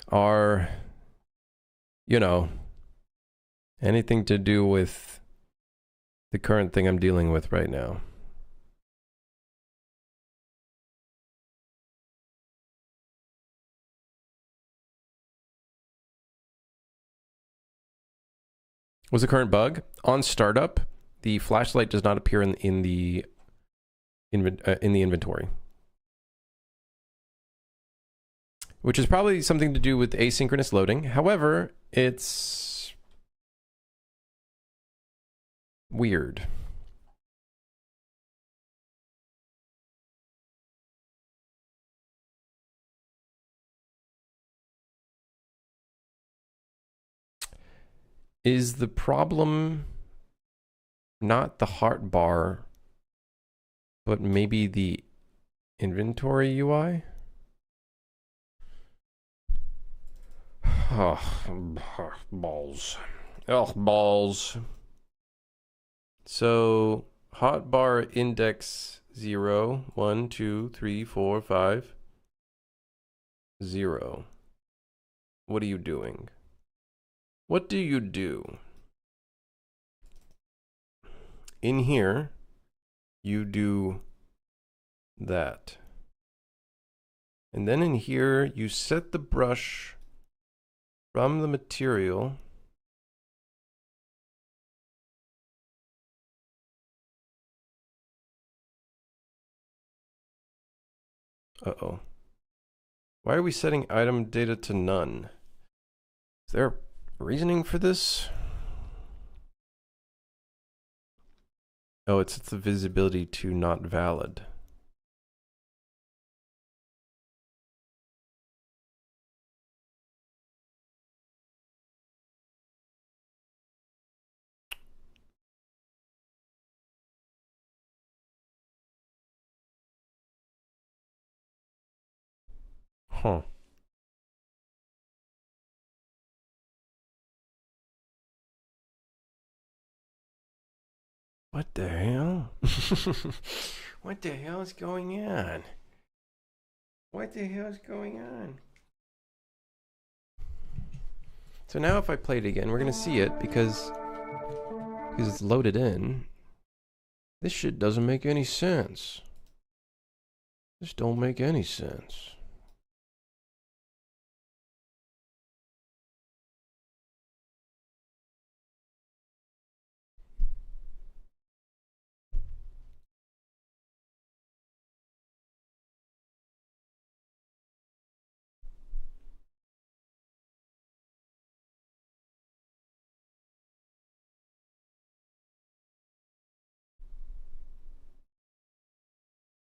are, you know, anything to do with the current thing I'm dealing with right now. Was the current bug on startup? The flashlight does not appear in the inventory, which is probably something to do with asynchronous loading. However, it's weird. Is the problem not the heart bar, but maybe the inventory UI? Oh, balls. Oh, balls. So, hotbar index 0, 1, 2, 3, 4, 5, 0. What are you doing? What do you do? In here, you do that. And then in here, you set the brush from the material. Uh-oh. Why are we setting item data to none? Is there reasoning for this? Oh, it's the visibility to not valid. Huh. What the hell? What the hell is going on? What the hell is going on? So now if I play it again, we're going to see it because it's loaded in. This shit doesn't make any sense. This don't make any sense.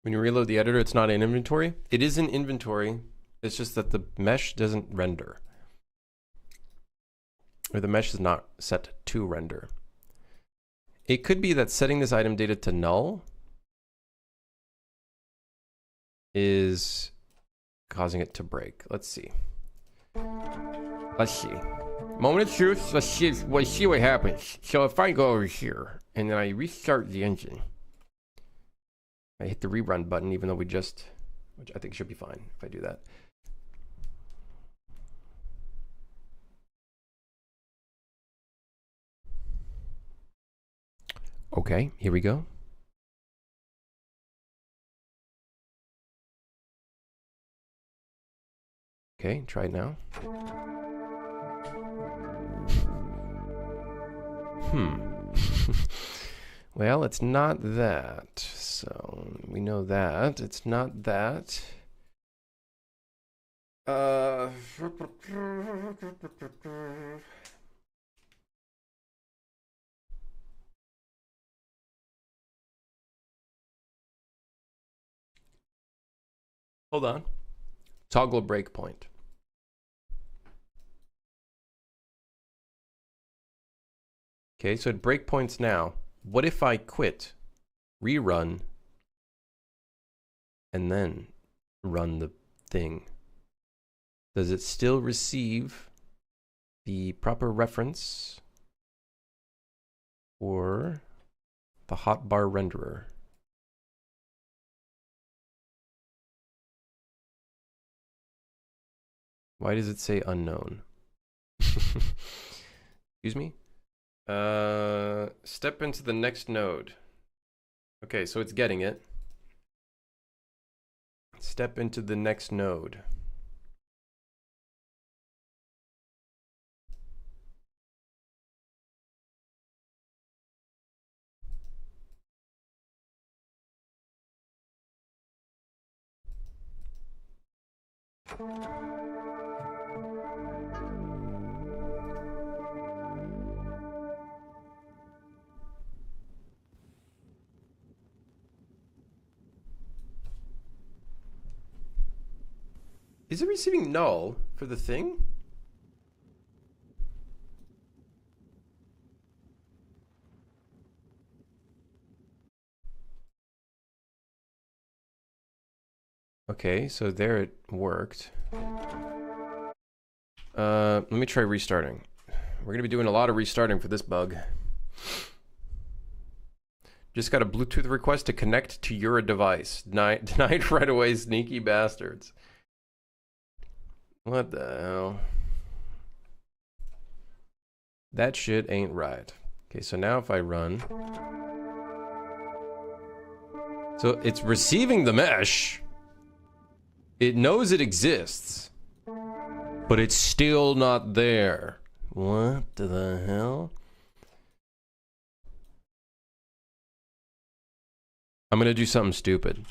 When you reload the editor, it's not in inventory. It is in inventory. It's just that the mesh doesn't render. Or the mesh is not set to render. It could be that setting this item data to null is causing it to break. Let's see. Let's see. Moment of truth. Let's see what happens. So if I go over here and then I restart the engine, I hit the rerun button, even though which I think should be fine if I do that. Okay, here we go. Okay, try it now. Well, it's not that. So we know that. It's not that. Hold on. Toggle breakpoint. Okay, so it breakpoints now. What if I quit, rerun, and then run the thing? Does it still receive the proper reference for the hotbar renderer? Why does it say unknown? Excuse me? Step into the next node. Okay, so it's getting it. Step into the next node. Is it receiving null for the thing? Okay, so there it worked. Let me try restarting. We're gonna be doing a lot of restarting for this bug. Just got a Bluetooth request to connect to your device. Denied right away, sneaky bastards. What the hell? That shit ain't right. Okay, so now if I run. So it's receiving the mesh. It knows it exists. But it's still not there. What the hell? I'm gonna do something stupid.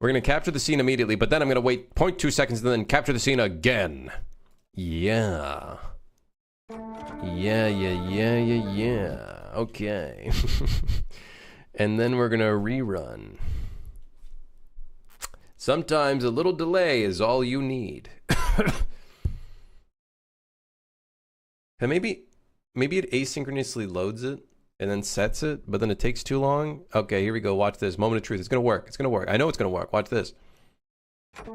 We're gonna capture the scene immediately, but then I'm gonna wait 0.2 seconds and then capture the scene again. Yeah. Yeah. Okay. And then we're gonna rerun. Sometimes a little delay is all you need. And maybe it asynchronously loads it and then sets it, but then it takes too long. Okay, here we go. Watch this. Moment of truth. It's gonna work. It's gonna work. I know it's gonna work. Watch this.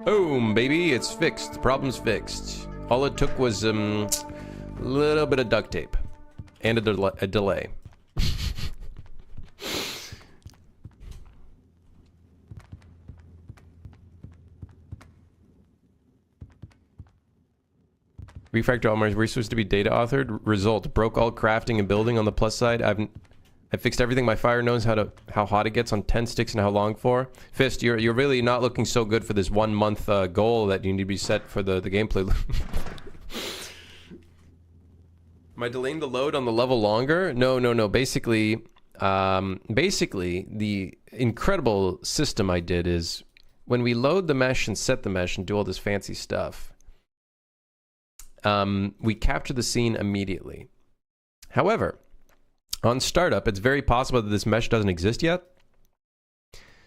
Boom, baby. It's fixed. The problem's fixed. All it took was a little bit of duct tape and a delay. Refactor all my resources to be data authored. Result: broke all crafting and building. On the plus side, I fixed everything. My fire knows how hot it gets on 10 sticks and how long for. Fist, you're really not looking so good for this 1 month goal that you need to be set for the gameplay. Am I delaying the load on the level longer? No. Basically, the incredible system I did is when we load the mesh and set the mesh and do all this fancy stuff, we capture the scene immediately. However, on startup, it's very possible that this mesh doesn't exist yet.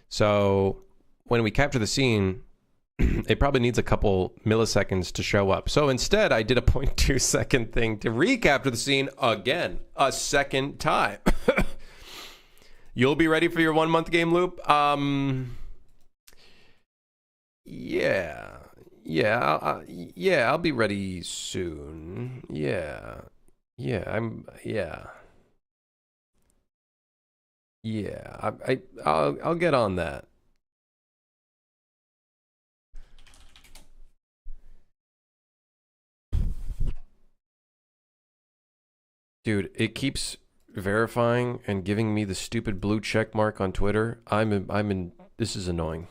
So when we capture the scene, it probably needs a couple milliseconds to show up. So instead, I did a 0.2 second thing to recapture the scene again, a second time. You'll be ready for your 1 month game loop? Yeah, I'll be ready soon. Yeah, I'll get on that. Dude, it keeps verifying and giving me the stupid blue check mark on Twitter. This is annoying.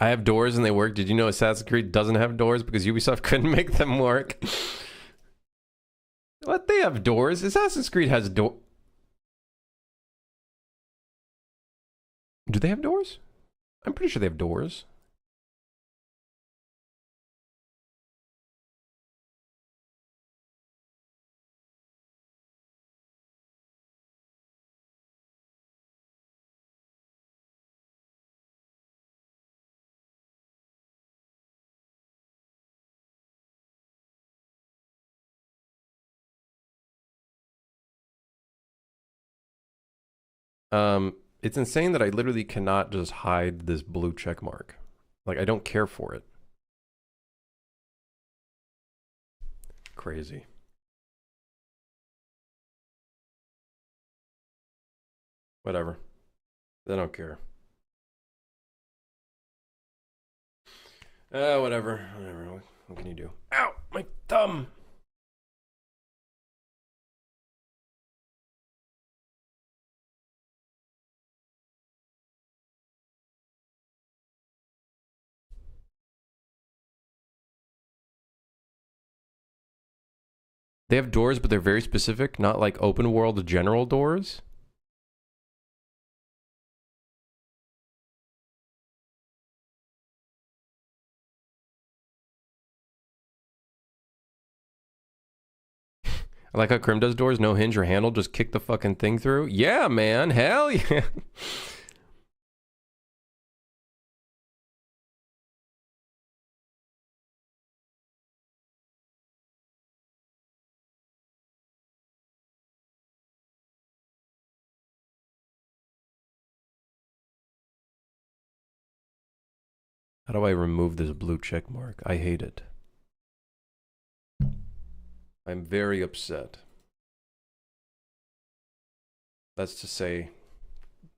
I have doors and they work. Did you know Assassin's Creed doesn't have doors because Ubisoft couldn't make them work? What? They have doors? Assassin's Creed has door. Do they have doors? I'm pretty sure they have doors. It's insane that I literally cannot just hide this blue check mark. Like, I don't care for it. Crazy. Whatever. I don't care. Whatever. Whatever. What can you do? Ow! My thumb! They have doors, but they're very specific, not like open world general doors. I like how Crim does doors, no hinge or handle, just kick the fucking thing through. Yeah, man, hell yeah. How do I remove this blue check mark? I hate it. I'm very upset. That's to say,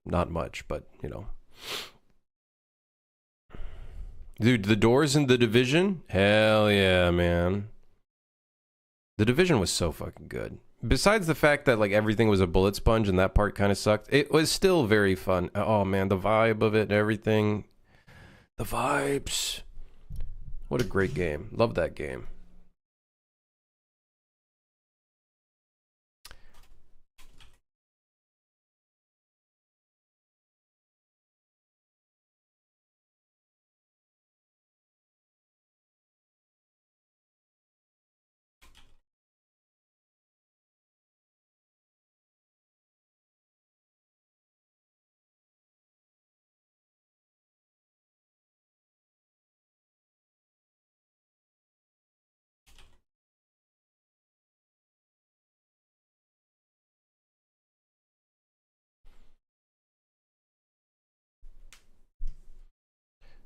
not much, but, you know. Dude, the doors in The Division? Hell yeah, man. The Division was so fucking good. Besides the fact that, like, everything was a bullet sponge and that part kind of sucked, it was still very fun. Oh, man, the vibe of it and everything. The vibes. What a great game. Love that game.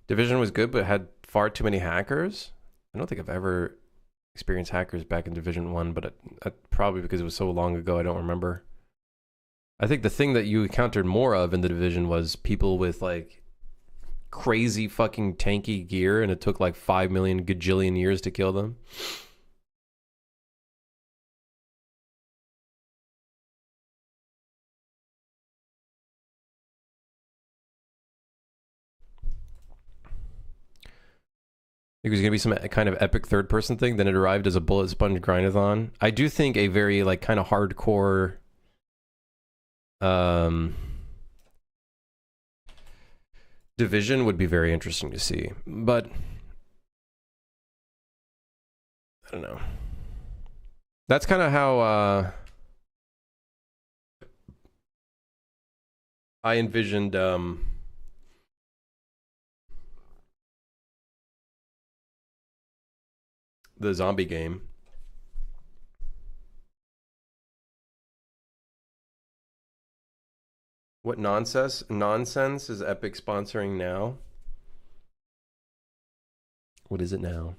Division was good, but had far too many hackers. I don't think I've ever experienced hackers back in Division 1, but probably because it was so long ago, I don't remember. I think the thing that you encountered more of in the Division was people with, like, crazy fucking tanky gear, and it took, like, 5 million gajillion years to kill them. It was going to be some kind of epic third-person thing. Then it arrived as a bullet sponge grindathon. I do think a very, like, kind of hardcore Division would be very interesting to see. But I don't know. That's kind of how I envisioned the zombie game. What nonsense is Epic sponsoring now? What is it now?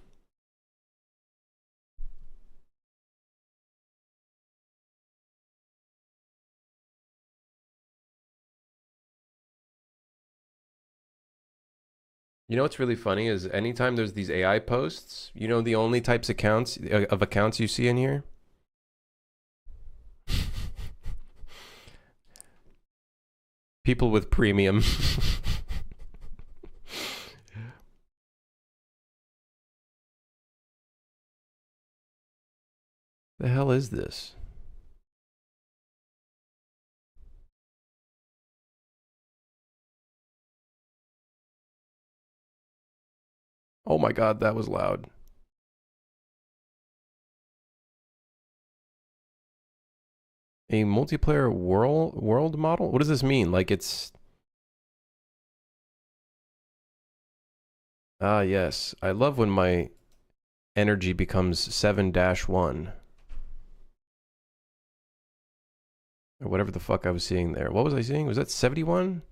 You know what's really funny is anytime there's these AI posts, you know the only types of accounts you see in here? People with premium. The hell is this? Oh my god, that was loud. A multiplayer world model? What does this mean? Like it's... Ah, yes. I love when my energy becomes 7-1. Or whatever the fuck I was seeing there. What was I seeing? Was that 71?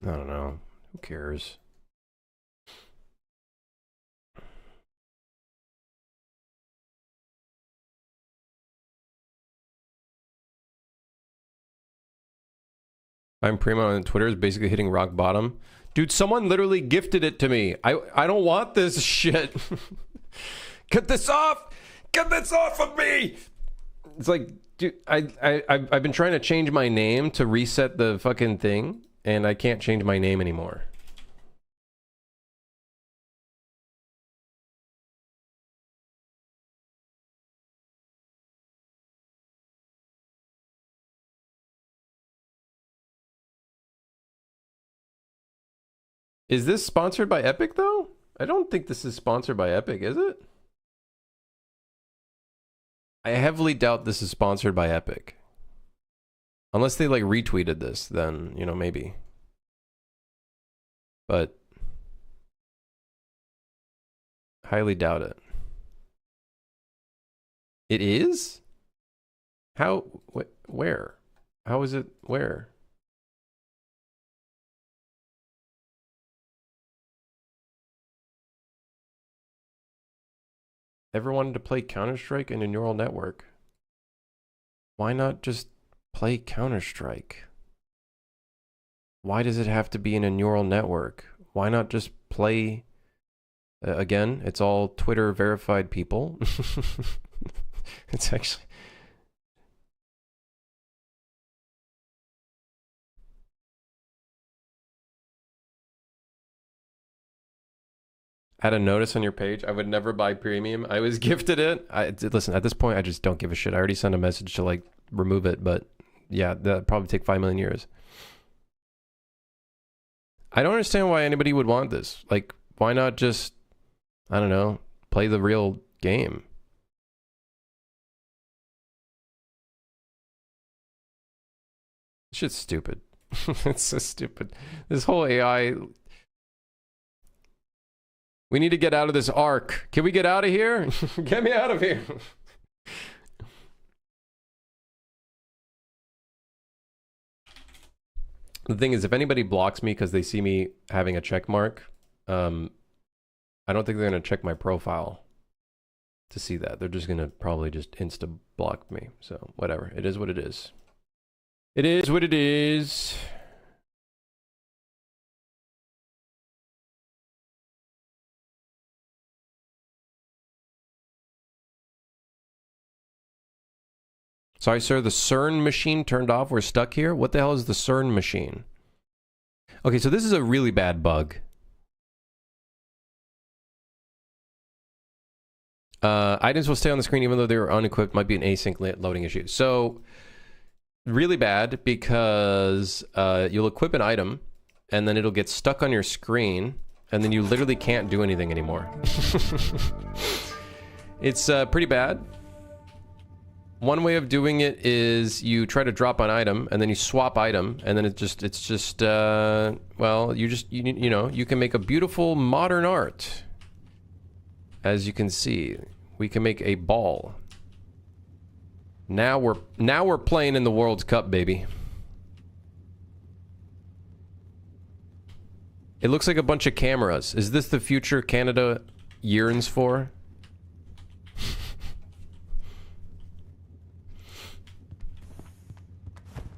I don't know. Who cares? I'm Primo on Twitter is basically hitting rock bottom. Dude, someone literally gifted it to me. I don't want this shit. Get this off! Get this off of me! It's like, dude, I've been trying to change my name to reset the fucking thing, and I can't change my name anymore. Is this sponsored by Epic, though? I don't think this is sponsored by Epic, is it? I heavily doubt this is sponsored by Epic. Unless they, like, retweeted this, then, you know, maybe. But... highly doubt it. It is? How... where? How is it... where? Ever wanted to play Counter-Strike in a neural network? Why not just play Counter-Strike? Why does it have to be in a neural network? Why not just play... again, it's all Twitter verified people. It's actually... Add a notice on your page. I would never buy premium. I was gifted it. Listen, at this point, I just don't give a shit. I already sent a message to like remove it, but yeah, that'd probably take 5 million years. I don't understand why anybody would want this. Like, why not just, I don't know, play the real game? Shit's stupid. It's so stupid. This whole AI... We need to get out of this arc. Can we get out of here? Get me out of here. The thing is, if anybody blocks me because they see me having a check mark, I don't think they're going to check my profile to see that. They're just going to probably just insta-block me. So, whatever. It is what it is. It is what it is. Sorry, sir, the CERN machine turned off. We're stuck here. What the hell is the CERN machine? Okay, so this is a really bad bug. Items will stay on the screen even though they are unequipped. Might be an async loading issue. So, really bad because you'll equip an item and then it'll get stuck on your screen and then you literally can't do anything anymore. It's pretty bad. One way of doing it is you try to drop an item and then you swap item and then it's just well, you know, you can make a beautiful modern art. As you can see, we can make a ball. Now we're playing in the World Cup, baby. It looks like a bunch of cameras. Is this the future Canada yearns for?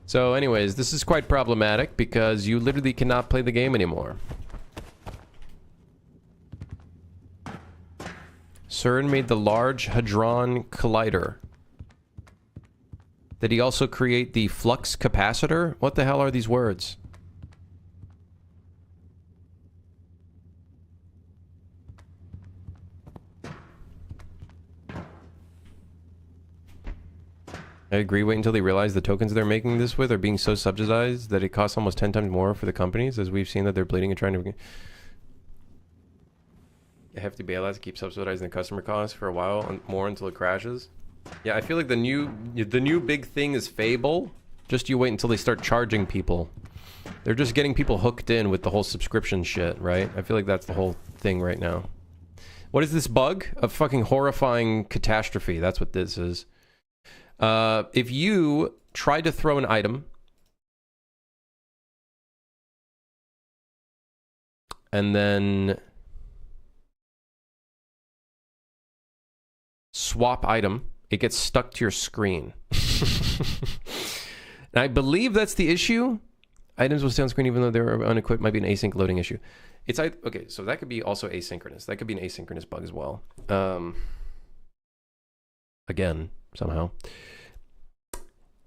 So anyways, this is quite problematic because you literally cannot play the game anymore. CERN made the Large Hadron Collider. Did he also create the flux capacitor? What the hell are these words? I agree. Wait until they realize the tokens they're making this with are being so subsidized that it costs almost 10 times more for the companies, as we've seen that they're bleeding and trying to... A hefty bailout to keep subsidizing the customer costs for a while and more until it crashes. Yeah, I feel like the new big thing is Fable. Just you wait until they start charging people. They're just getting people hooked in with the whole subscription shit, right? I feel like that's the whole thing right now. What is this bug? A fucking horrifying catastrophe. That's what this is. If you try to throw an item and then swap item, it gets stuck to your screen. And I believe that's the issue. Items will stay on screen even though they're unequipped. Might be an async loading issue. It's okay, so that could be also asynchronous. That could be an asynchronous bug as well. Again, somehow.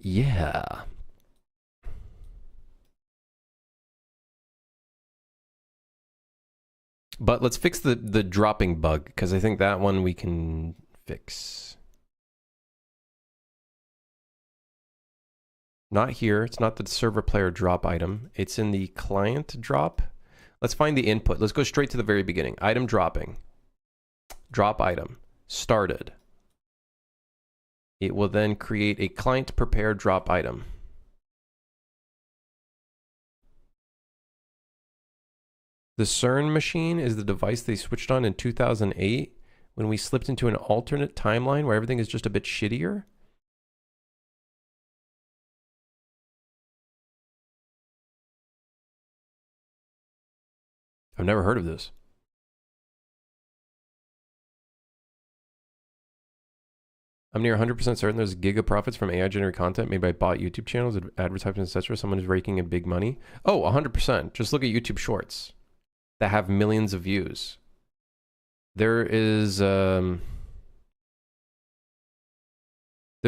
Yeah. But let's fix the dropping bug, because I think that one we can fix. Not here. It's not the server player drop item. It's in the client drop. Let's find the input. Let's go straight to the very beginning. Item dropping. Drop item. Started. It will then create a client prepared drop item. The CERN machine is the device they switched on in 2008 when we slipped into an alternate timeline where everything is just a bit shittier. I've never heard of this. I'm near 100% certain there's giga profits from AI generated content made by bot YouTube channels, advertisements, etc. Someone is raking in big money. Oh, 100%. Just look at YouTube Shorts that have millions of views. There is there's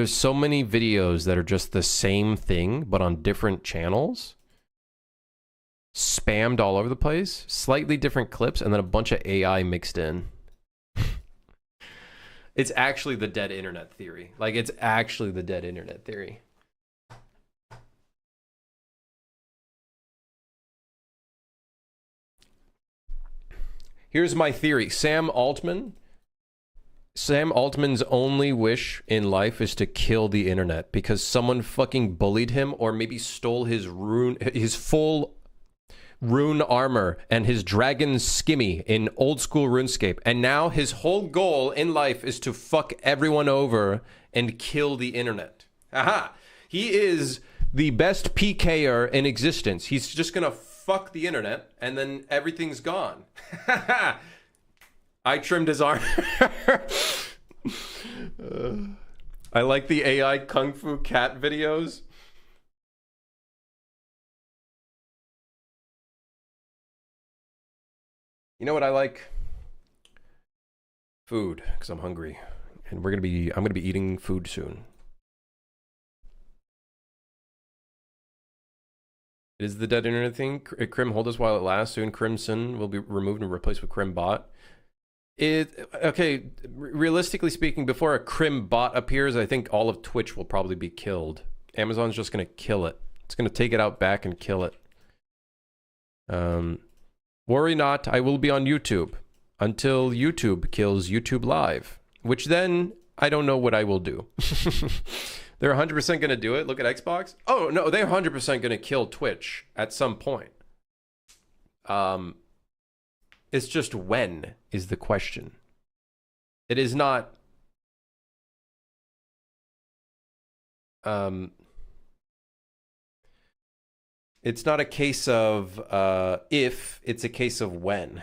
so many videos that are just the same thing but on different channels, spammed all over the place, slightly different clips, and then a bunch of AI mixed in. It's actually the dead internet theory. Like, it's actually the dead internet theory. Here's my theory. Sam Altman's only wish in life is to kill the internet because someone fucking bullied him or maybe stole his full rune armor and his dragon skimmy in old school RuneScape, and now his whole goal in life is to fuck everyone over and kill the internet. Aha! He is the best PKer in existence. He's just gonna fuck the internet and then everything's gone. I trimmed his arm. I like the AI Kung Fu cat videos. You know what I like? Food, because I'm hungry, and I'm gonna be eating food soon. It is the dead internet thing. Crim, hold us while it lasts. Soon, Crimson will be removed and replaced with Crim bot. Okay. Realistically speaking, before a Crim bot appears, I think all of Twitch will probably be killed. Amazon's just gonna kill it. It's gonna take it out back and kill it. Worry not, I will be on YouTube until YouTube kills YouTube Live, which then I don't know what I will do. They're 100% going to do it. Look at Xbox. Oh, no, they're 100% going to kill Twitch at some point. It's just when is the question. It is not... It's not a case of if, it's a case of when.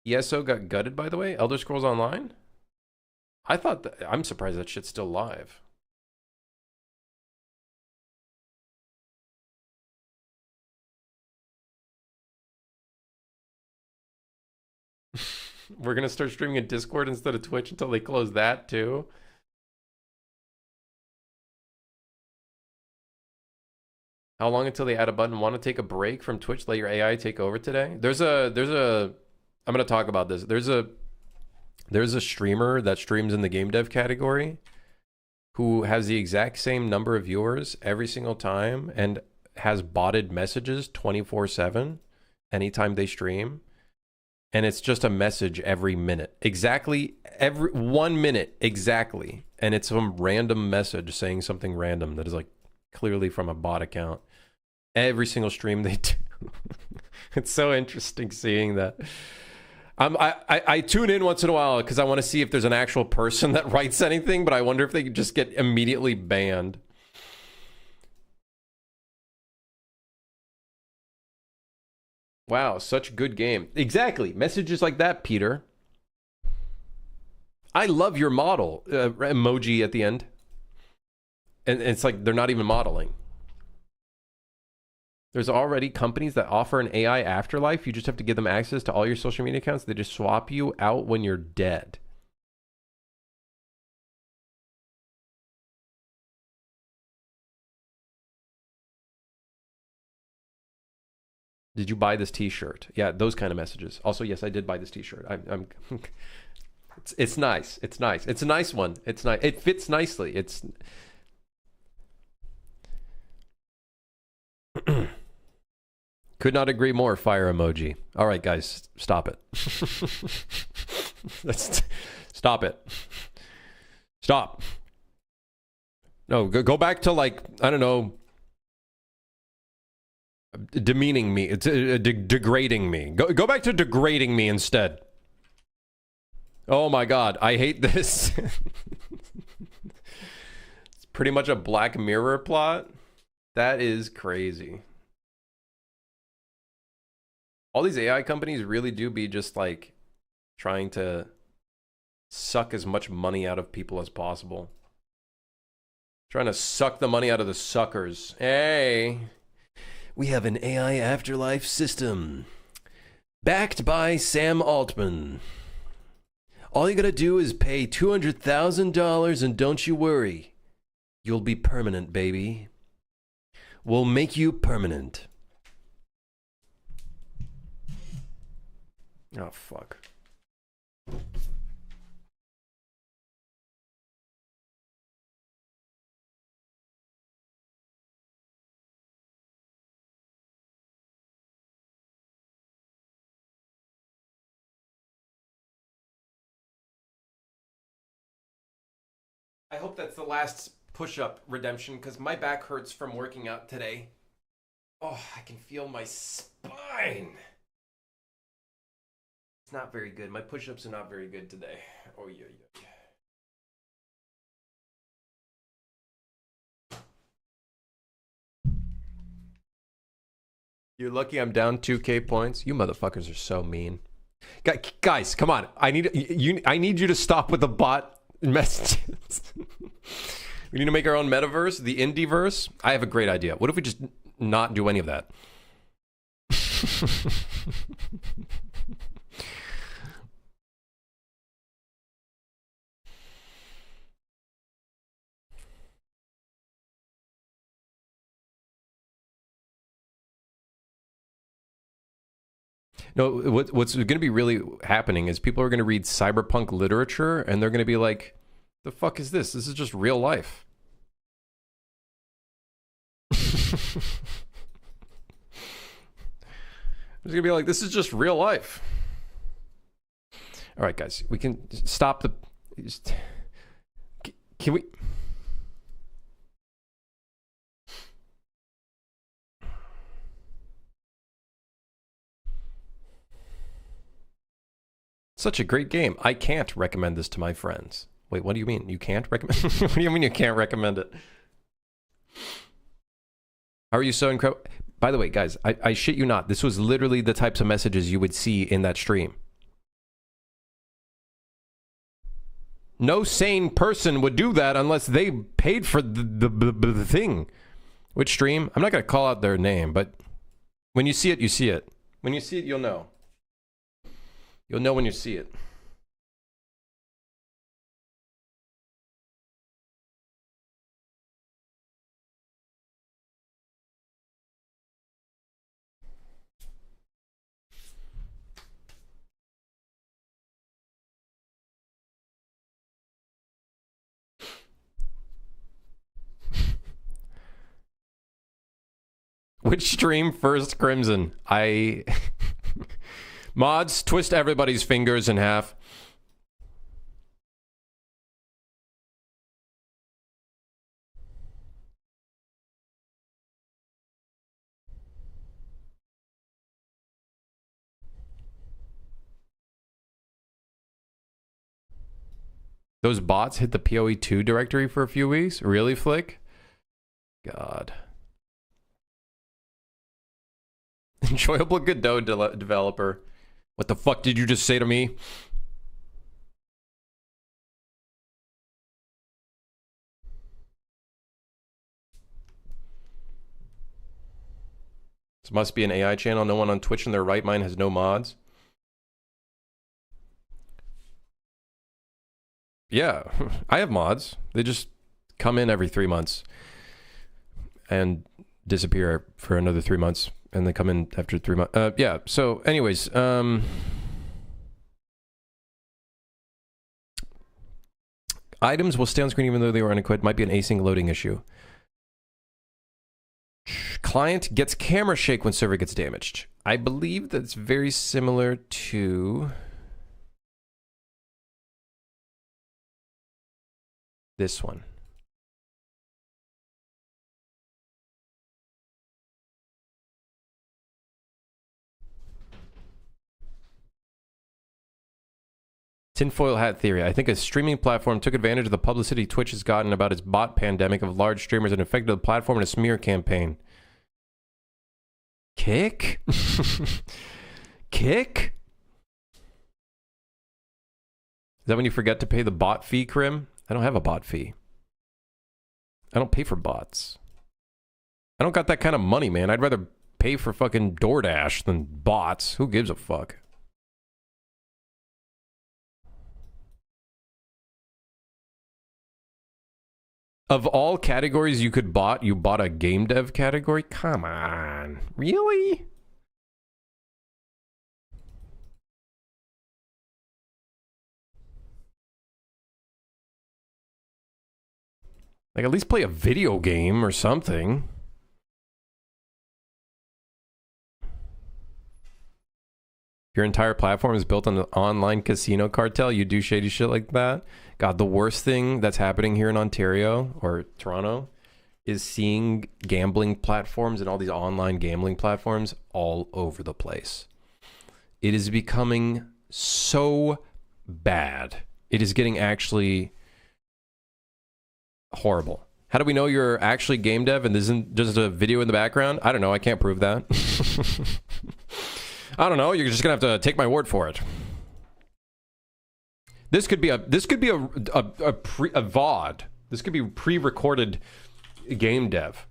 ESO got gutted, by the way. Elder Scrolls Online? I thought that, I'm surprised that shit's still live. We're gonna start streaming in Discord instead of Twitch until they close that too. How long until they add a button? Want to take a break from Twitch? Let your AI take over today. There's a. I'm gonna talk about this. There's a streamer that streams in the game dev category who has the exact same number of viewers every single time and has botted messages 24/7 anytime they stream. And it's just a message every minute. Exactly every 1 minute exactly. And it's some random message saying something random that is like clearly from a bot account. Every single stream they do. It's so interesting seeing that. I tune in once in a while because I want to see if there's an actual person that writes anything, but I wonder if they could just get immediately banned. Wow, such a good game. Exactly. Messages like that, Peter. I love your model. Emoji at the end. And it's like they're not even modeling. There's already companies that offer an AI afterlife. You just have to give them access to all your social media accounts. They just swap you out when you're dead. Did you buy this t-shirt? Yeah, those kind of messages. Also, yes, I did buy this t-shirt. I'm it's nice. It's nice. It's a nice one. It's nice. It fits nicely. It's could not agree more. Fire emoji. All right, guys, stop it. Stop it. Stop. No, go back to like, I don't know, demeaning me, degrading me. Go back to degrading me instead. Oh my god, I hate this. It's pretty much a Black Mirror plot. That is crazy. All these AI companies really do be just like trying to suck as much money out of people as possible. Trying to suck the money out of the suckers. Hey, we have an AI afterlife system backed by Sam Altman. All you gotta do is pay $200,000 and don't you worry. You'll be permanent, baby. We'll make you permanent. Oh, fuck. I hope that's the last push-up redemption because my back hurts from working out today. Oh, I can feel my spine. It's not very good. My push-ups are not very good today. Oh, yeah, yeah. You're lucky I'm down 2K points. You motherfuckers are so mean. Guys, come on. I need you to stop with the bot messages. We need to make our own metaverse, the Indieverse. I have a great idea. What if we just not do any of that? No, what's going to be really happening is people are going to read cyberpunk literature and they're going to be like, the fuck is this? This is just real life. It's going to be like, this is just real life. All right, guys, we can stop the... Can we... Such a great game. I can't recommend this to my friends. Wait, what do you mean? You can't recommend? What do you mean you can't recommend it? How are you so incredible? By the way, guys, I shit you not. This was literally the types of messages you would see in that stream. No sane person would do that unless they paid for the thing. Which stream? I'm not going to call out their name, but when you see it, you see it. When you see it, you'll know. You'll know when you see it. Which stream first, Crimson? Mods, twist everybody's fingers in half. Those bots hit the PoE2 directory for a few weeks? Really, Flick? God. Enjoyable Godot developer. What the fuck did you just say to me? This must be an AI channel. No one on Twitch in their right mind has no mods. Yeah, I have mods. They just come in every 3 months and disappear for another 3 months, and they come in after 3 months. Yeah, so anyways, items will stay on screen even though they were unequipped. Might be an async loading issue. Client gets camera shake when server gets damaged. I believe that's very similar to this one. Tinfoil hat theory. I think a streaming platform took advantage of the publicity Twitch has gotten about its bot pandemic of large streamers and infected the platform in a smear campaign. Kick? Kick? Is that when you forget to pay the bot fee, Krim? I don't have a bot fee. I don't pay for bots. I don't got that kind of money, man. I'd rather pay for fucking DoorDash than bots. Who gives a fuck? Of all categories you could bot, you bought a game dev category? Come on. Really? Like, at least play a video game or something. Your entire platform is built on an online casino cartel. You do shady shit like that. God, the worst thing that's happening here in Ontario or Toronto is seeing gambling platforms and all these online gambling platforms all over the place. It is becoming so bad. It is getting actually horrible. How do we know you're actually game dev and there isn't just a video in the background? I don't know. I can't prove that. I don't know. You're just gonna have to take my word for it. This could be a VOD. This could be pre-recorded game dev.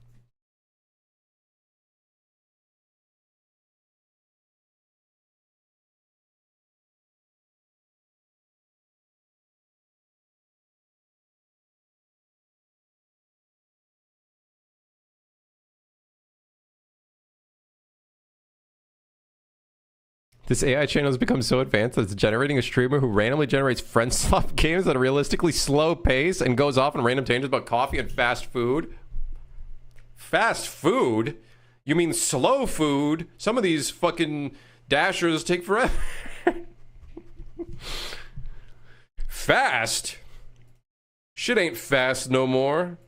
This AI channel has become so advanced that it's generating a streamer who randomly generates friend swap games at a realistically slow pace and goes off on random tangents about coffee and fast food. Fast food? You mean slow food? Some of these fucking dashers take forever. Fast? Shit ain't fast no more.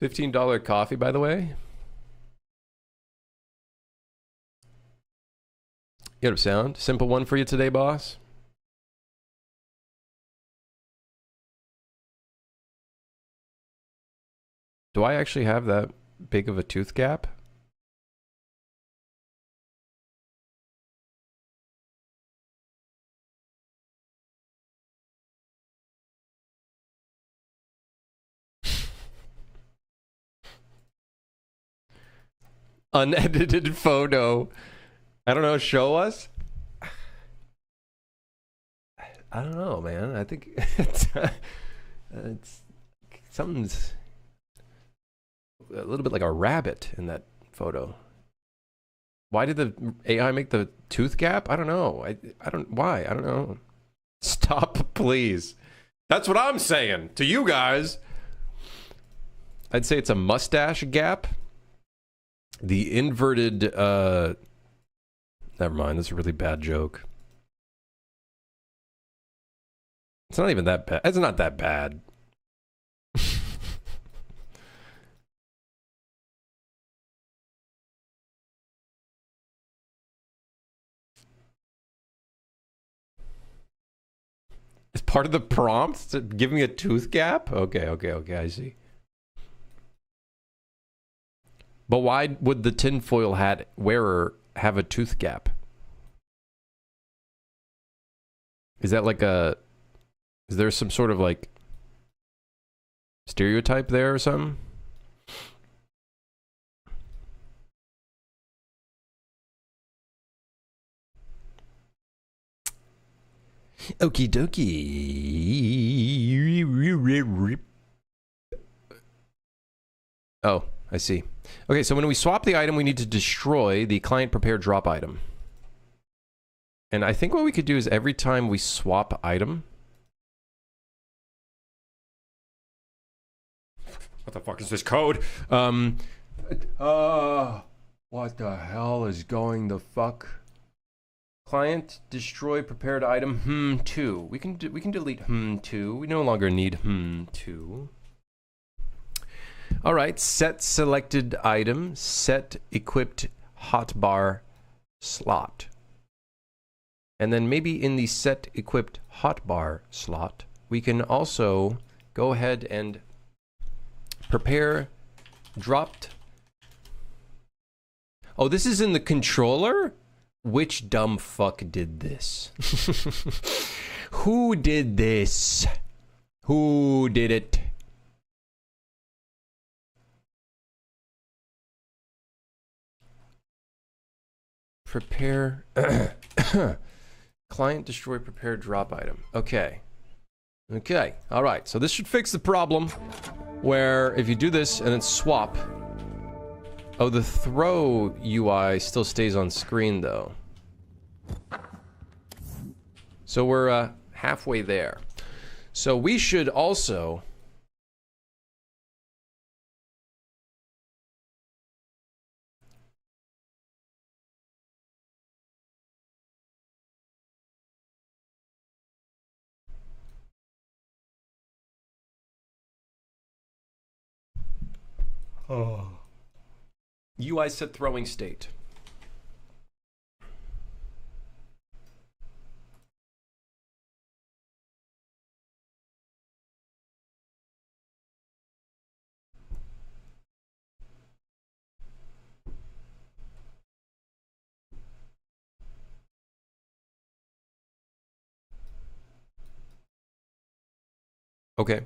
$15 coffee, by the way. Get up, sound. Simple one for you today, boss. Do I actually have that big of a tooth gap? Unedited photo. I don't know, show us? I don't know, man. I think it's something's a little bit like a rabbit in that photo. Why did the AI make the tooth gap? I don't know. I don't why? I don't know. Stop, please. That's what I'm saying to you guys. I'd say it's a mustache gap. The inverted never mind, that's a really bad joke. It's not even that bad. It's not that bad. It's part of the prompt to give me a tooth gap? Okay, I see. But why would the tinfoil hat wearer have a tooth gap? Is that like a... Is there some sort of like stereotype there or something? Okie dokie. Oh, I see. Okay, so when we swap the item, we need to destroy the client prepared drop item. And I think what we could do is every time we swap item... What the fuck is this code? What the hell is going the fuck? Client destroy prepared item 2. We can delete 2. We no longer need 2. All right, set selected item, set equipped hotbar slot. And then maybe in the set equipped hotbar slot, we can also go ahead and prepare dropped. Oh, this is in the controller? Which dumb fuck did this? Who did this? Who did it? Prepare client destroy prepared drop item. Okay. Okay. All right. So this should fix the problem where if you do this and then swap. Oh, the throw UI still stays on screen though. So we're halfway there. So we should also UI set throwing state. Okay.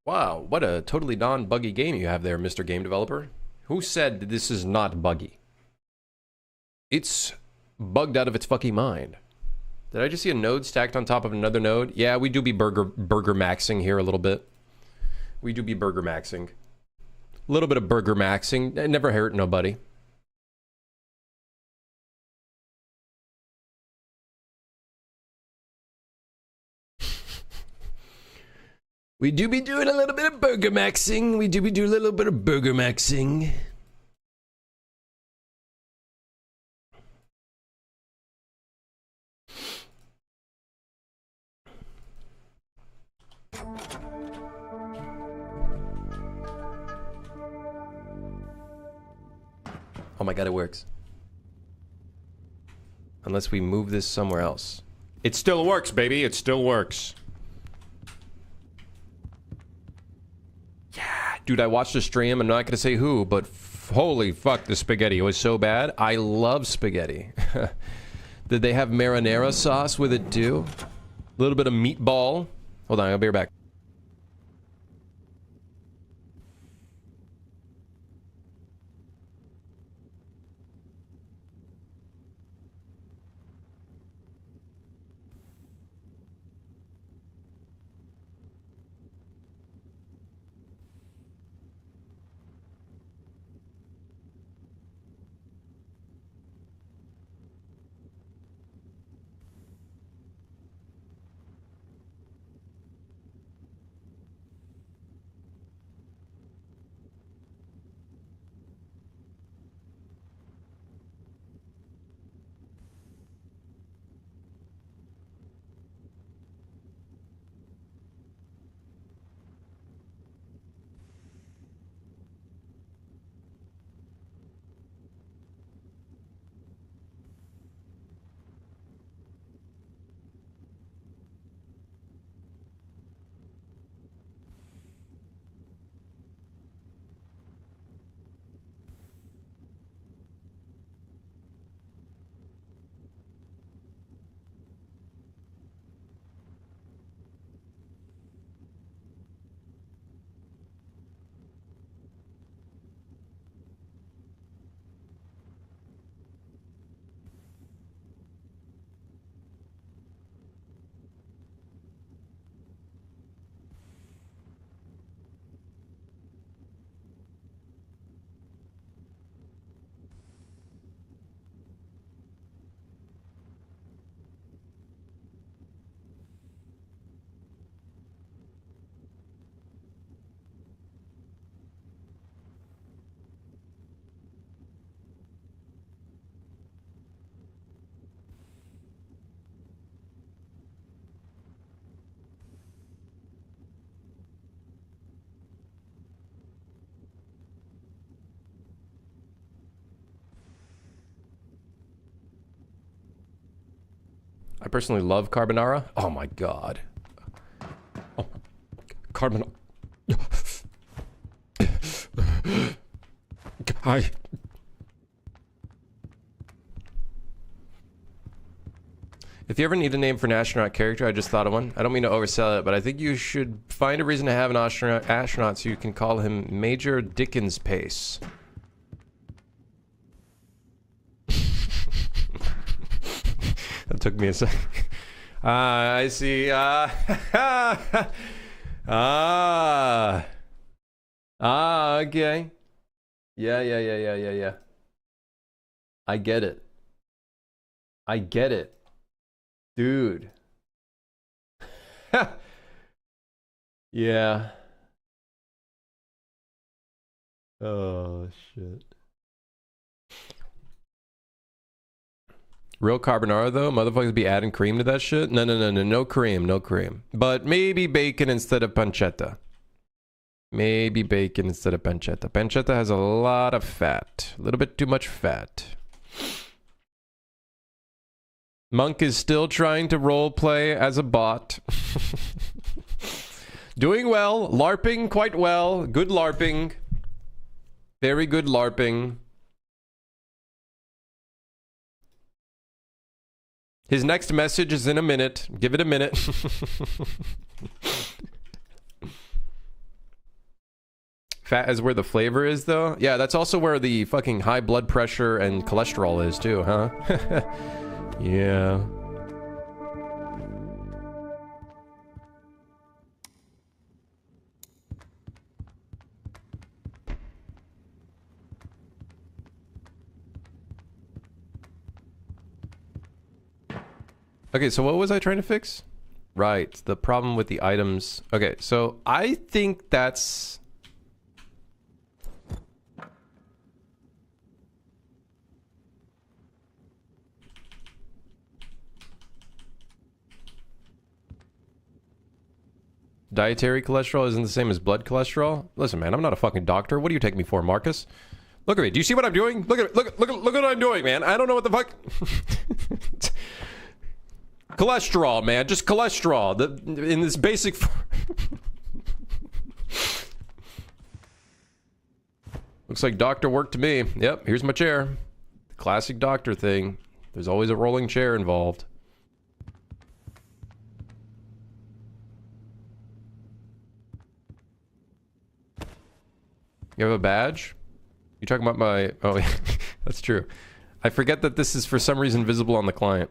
Wow, what a totally non-buggy game you have there, Mr. Game Developer. Who said this is not buggy? It's bugged out of its fucking mind. Did I just see a node stacked on top of another node? Yeah, we do be burger maxing here a little bit. We do be burger maxing. A little bit of burger maxing. It never hurt nobody. We do be doing a little bit of burger maxing. We do be doing a little bit of burger maxing. Oh my god, it works. Unless we move this somewhere else. It still works, baby. It still works. Yeah, dude, I watched a stream. I'm not gonna say who, but holy fuck, the spaghetti was so bad. I love spaghetti. Did they have marinara sauce with it too? A little bit of meatball. Hold on, I'll be right back. I personally love carbonara. Oh my god. Oh, carbonara. I... If you ever need a name for an astronaut character, I just thought of one. I don't mean to oversell it, but I think you should find a reason to have an astronaut so you can call him Major Dickens Pace. That took me a sec. I see. Okay. Yeah. I get it. I get it. Dude. Yeah. Oh, shit. Real carbonara, though? Motherfuckers be adding cream to that shit? No. No cream, no cream. But maybe bacon instead of pancetta. Maybe bacon instead of pancetta. Pancetta has a lot of fat. A little bit too much fat. Monk is still trying to roleplay as a bot. Doing well. LARPing quite well. Good LARPing. Very good LARPing. His next message is in a minute. Give it a minute. Fat is where the flavor is, though? Yeah, that's also where the fucking high blood pressure and cholesterol is, too, huh? Yeah. Okay, so what was I trying to fix? Right, the problem with the items. Okay, so I think that's... Dietary cholesterol isn't the same as blood cholesterol? Listen, man, I'm not a fucking doctor. What do you take me for, Marcus? Look at me. Do you see what I'm doing? Look at look what I'm doing, man. I don't know what the fuck. Cholesterol, man. Just cholesterol. In this basic. Looks like doctor work to me. Yep. Here's my chair. Classic doctor thing. There's always a rolling chair involved. You have a badge? You talking about my... Oh, yeah. That's true. I forget that this is for some reason visible on the client.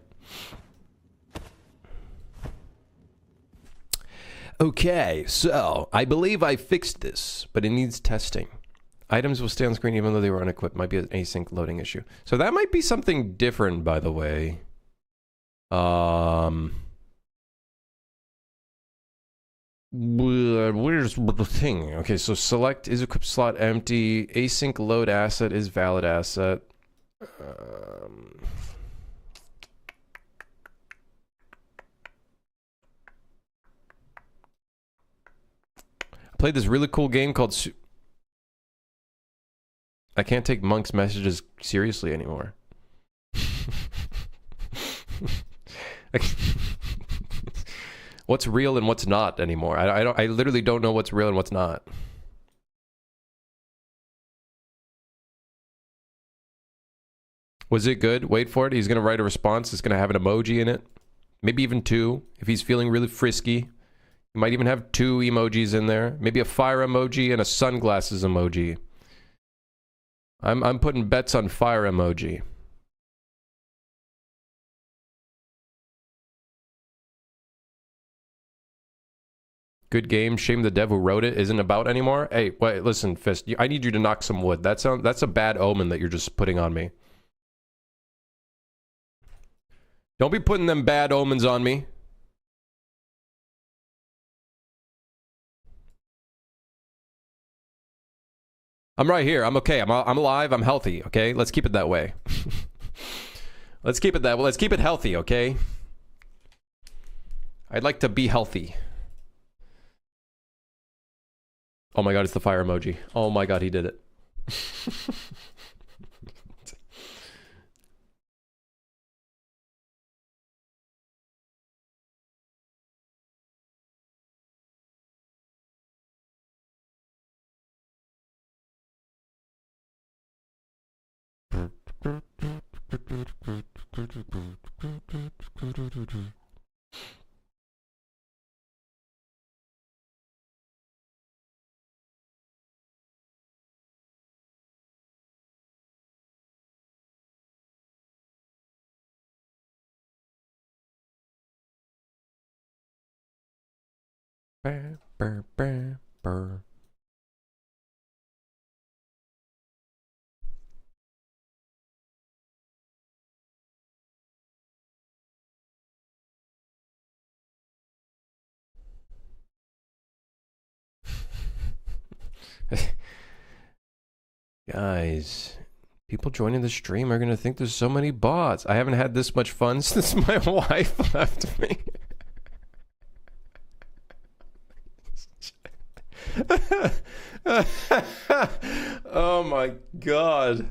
Okay, so I believe I fixed this, but it needs testing. Items will stay on screen even though they were unequipped. Might be an async loading issue. So that might be something different, by the way. Where's the thing? Okay, so select is equipped slot empty. Async load asset is valid asset. I played this really cool game called... I can't take Monk's messages seriously anymore. What's real and what's not anymore? I literally don't know what's real and what's not. Was it good? Wait for it. He's gonna write a response. It's gonna have an emoji in it. Maybe even two if he's feeling really frisky. He might even have two emojis in there. Maybe a fire emoji and a sunglasses emoji. I'm putting bets on fire emoji. Good game. Shame the dev who wrote it isn't about anymore. Hey, wait, listen, Fist. I need you to knock some wood. That's a bad omen that you're just putting on me. Don't be putting them bad omens on me. I'm right here. I'm okay. I'm alive. I'm healthy. Okay, let's keep it that way. Let's keep it that way. Let's keep it healthy. Okay. I'd like to be healthy. Oh my god, it's the fire emoji. Oh my god, he did it. Burr, burr, burr, burr. Guys, people joining the stream are gonna think there's so many bots. I haven't had this much fun since my wife left me. Oh my god.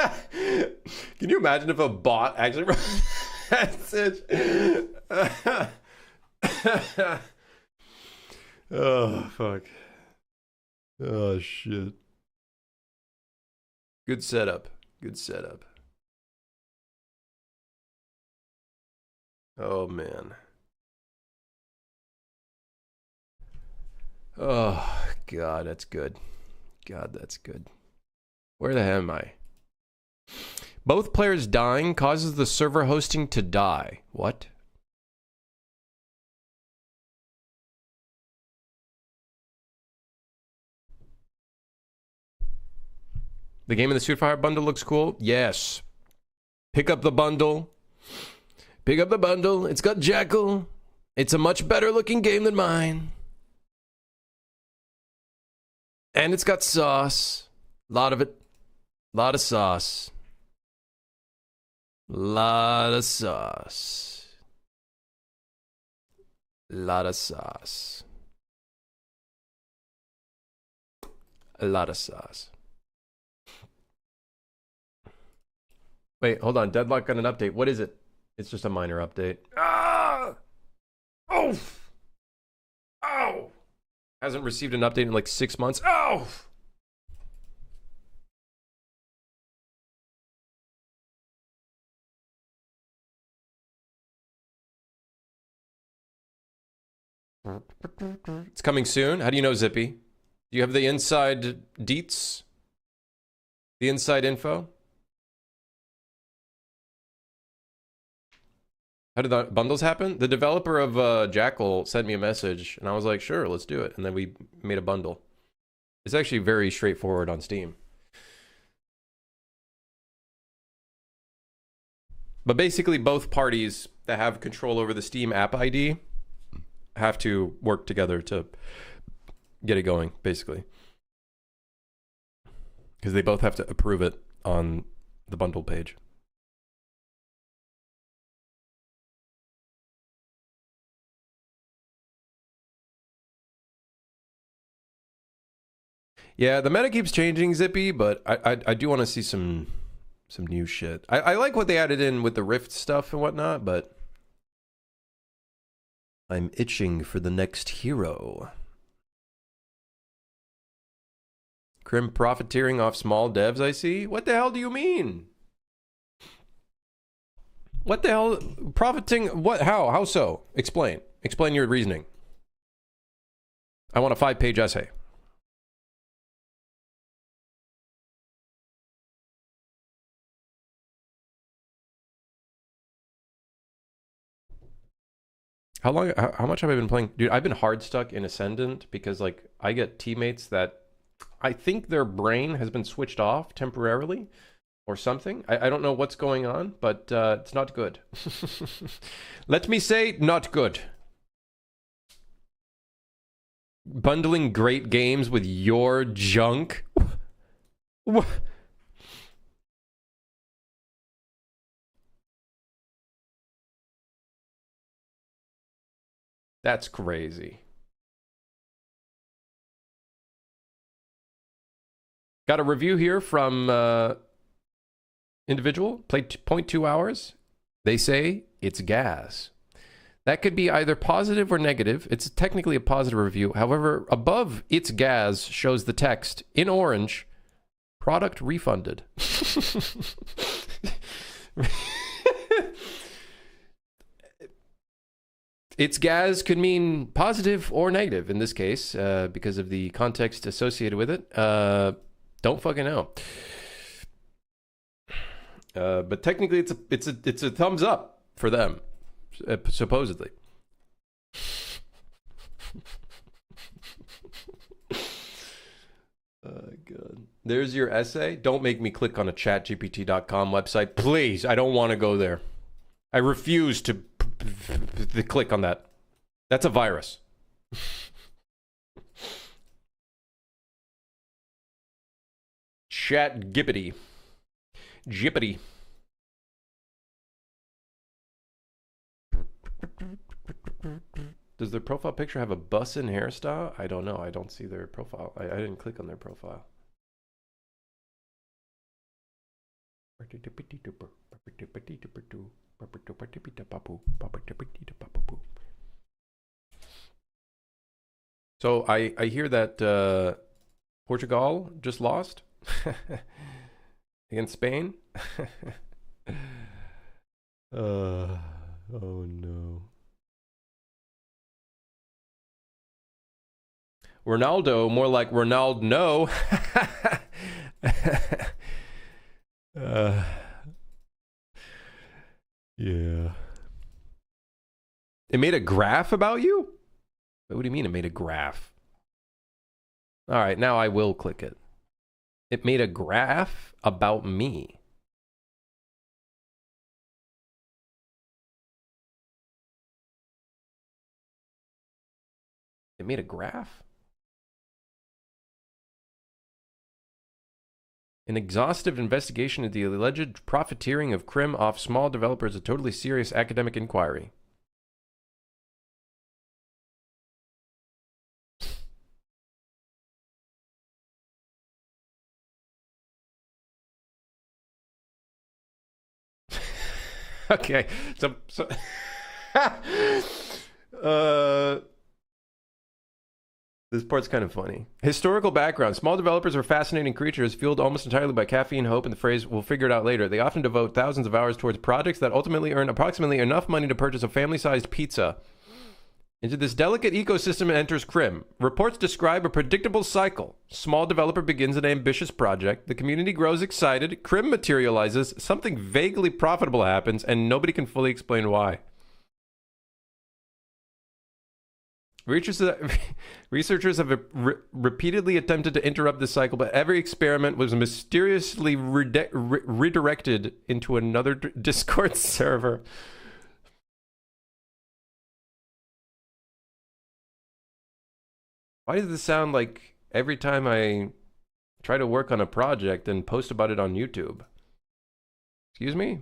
Can you imagine if a bot actually runs message? Oh fuck. Oh shit. Good setup. Good setup. Oh man. Oh god, that's good. God, that's good. Where the hell am I? Both players dying causes the server hosting to die. What? The game in the Street Fighter bundle looks cool? Yes. Pick up the bundle. Pick up the bundle. It's got Jackal. It's a much better looking game than mine. And it's got sauce. Lot of it. Lot of sauce. Lot of sauce. Lot of sauce. A lot of sauce. Wait, hold on. Deadlock got an update. What is it? It's just a minor update. Ah! Oh! Oh! Hasn't received an update in like 6 months. Oh! It's coming soon. How do you know, Zippy? Do you have the inside deets? The inside info? How did the bundles happen? The developer of Jackal sent me a message, and I was like, sure, let's do it. And then we made a bundle. It's actually very straightforward on Steam. But basically, both parties that have control over the Steam app ID have to work together to get it going, basically. Because they both have to approve it on the bundle page. Yeah, the meta keeps changing, Zippy, but I do want to see some new shit. I like what they added in with the Rift stuff and whatnot, but I'm itching for the next hero. Crim profiteering off small devs, I see. What the hell do you mean? What the hell? Profiting? What? How so? Explain. Explain your reasoning. I want a 5-page essay. How much have I been playing? Dude, I've been hard stuck in Ascendant because, like, I get teammates that I think their brain has been switched off temporarily or something. I don't know what's going on, but it's not good. Let me say, not good. Bundling great games with your junk? That's crazy. Got a review here from individual. Played 0.2 hours. They say it's gas. That could be either positive or negative. It's technically a positive review. However, above it's gas shows the text in orange, product refunded. It's gas could mean positive or negative in this case because of the context associated with it. Don't fucking know. But technically, it's a thumbs up for them, supposedly. God. There's your essay. Don't make me click on a chatgpt.com website. Please, I don't want to go there. I refuse to click on that. That's a virus. Chat gippity. Jippity. Does their profile picture have a bussin' hairstyle? I don't know. I don't see their profile. I didn't click on their profile. So I hear that Portugal just lost against Spain. Oh no. Ronaldo, more like Ronaldo. No. Yeah. It made a graph about you? What do you mean it made a graph? All right, now I will click it. It made a graph about me. It made a graph? An exhaustive investigation into the alleged profiteering of Crim off small developers, a totally serious academic inquiry. Okay. Uh, this part's kind of funny. Historical background. Small developers are fascinating creatures fueled almost entirely by caffeine, hope, and the phrase, we'll figure it out later. They often devote thousands of hours towards projects that ultimately earn approximately enough money to purchase a family-sized pizza. Into this delicate ecosystem enters Crim. Reports describe a predictable cycle. Small developer begins an ambitious project. The community grows excited. Crim materializes. Something vaguely profitable happens, and nobody can fully explain why. Researchers have repeatedly attempted to interrupt this cycle, but every experiment was mysteriously redirected into another Discord server. Why does this sound like every time I try to work on a project and post about it on YouTube? Excuse me?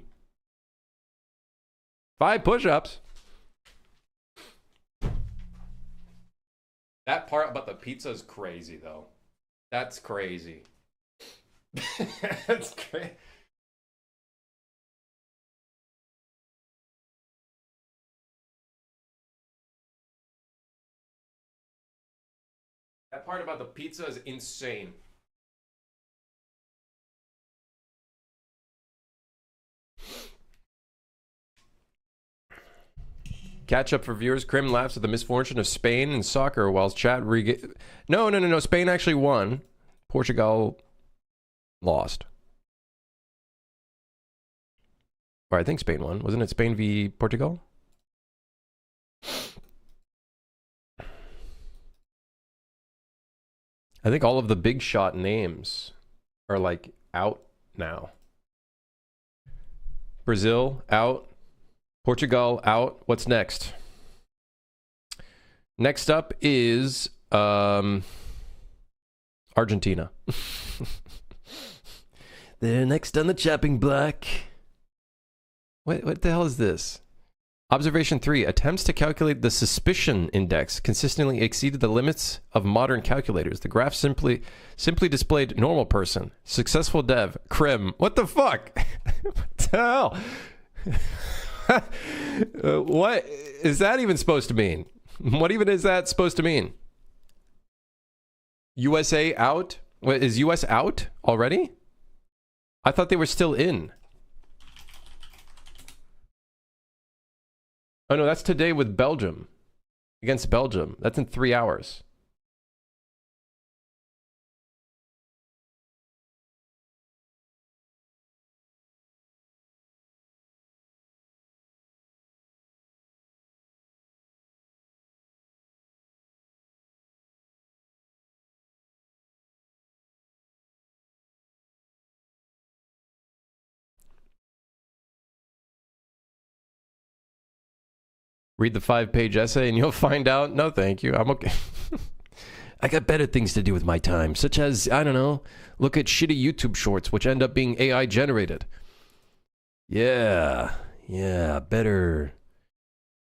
5 push-ups. That part about the pizza is crazy, though. That's crazy. That's crazy. That part about the pizza is insane. Catch up for viewers. Crim laughs at the misfortune of Spain in soccer while chat No. Spain actually won. Portugal lost. Or I think Spain won. Wasn't it Spain v Portugal? I think all of the big shot names are like out now. Brazil out. Portugal out. What's next? Next up is Argentina. They're next on the chopping block. What the hell is this? Observation 3. Attempts to calculate the suspicion index consistently exceeded the limits of modern calculators. The graph simply displayed normal person. Successful dev. Crim. What the fuck? What the hell? What is that even supposed to mean? What even is that supposed to mean? USA out? What, is US out already? I thought they were still in. Oh no, that's today with Belgium. Against Belgium. That's in 3 hours. Read the 5-page essay and you'll find out. No, thank you. I'm okay. I got better things to do with my time, such as, I don't know, look at shitty YouTube shorts, which end up being AI generated. Yeah, better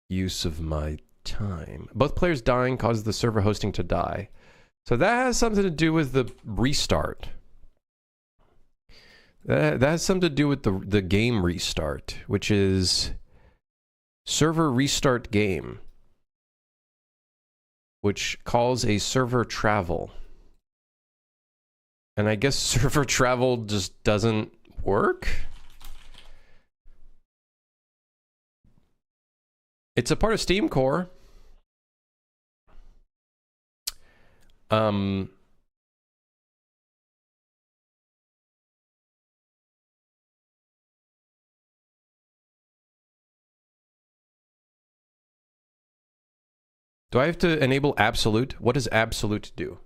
use of my time. Both players dying causes the server hosting to die. So that has something to do with the restart. That has something to do with the game restart, which is server restart game, which calls a server travel. And I guess server travel just doesn't work. It's a part of Steam Core. Do I have to enable absolute? What does absolute do?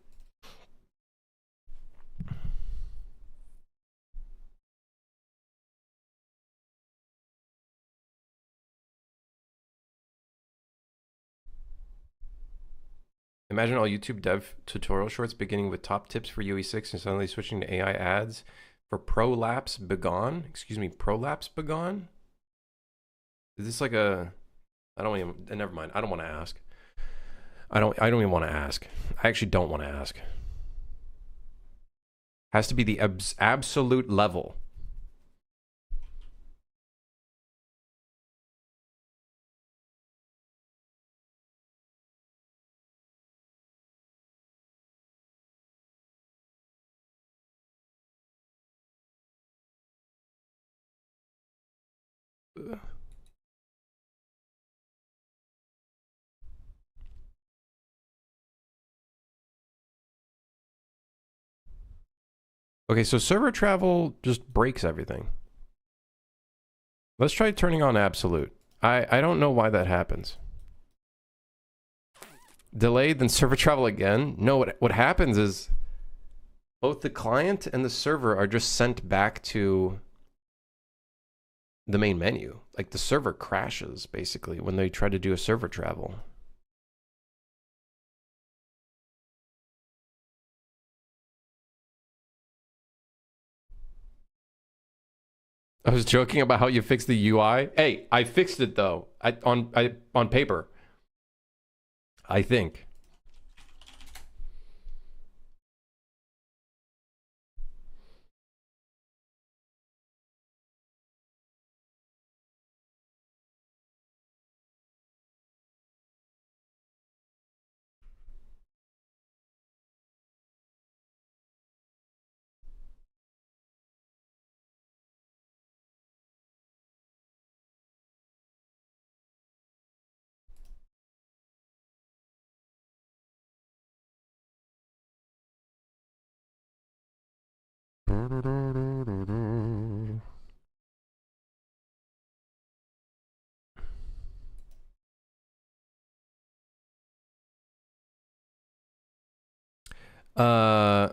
Imagine all YouTube dev tutorial shorts beginning with top tips for UE6 and suddenly switching to AI ads for prolapse begone. Excuse me, prolapse begone? Is this like a... I don't even... Never mind. I don't want to ask. I don't even want to ask. I actually don't want to ask. Has to be the absolute level. Okay, so server travel just breaks everything. Let's try turning on absolute. I don't know why that happens. Delayed, then server travel again? No, what happens is both the client and the server are just sent back to the main menu. Like the server crashes basically when they try to do a server travel. I was joking about how you fixed the UI. Hey, I fixed it though. On paper. I think.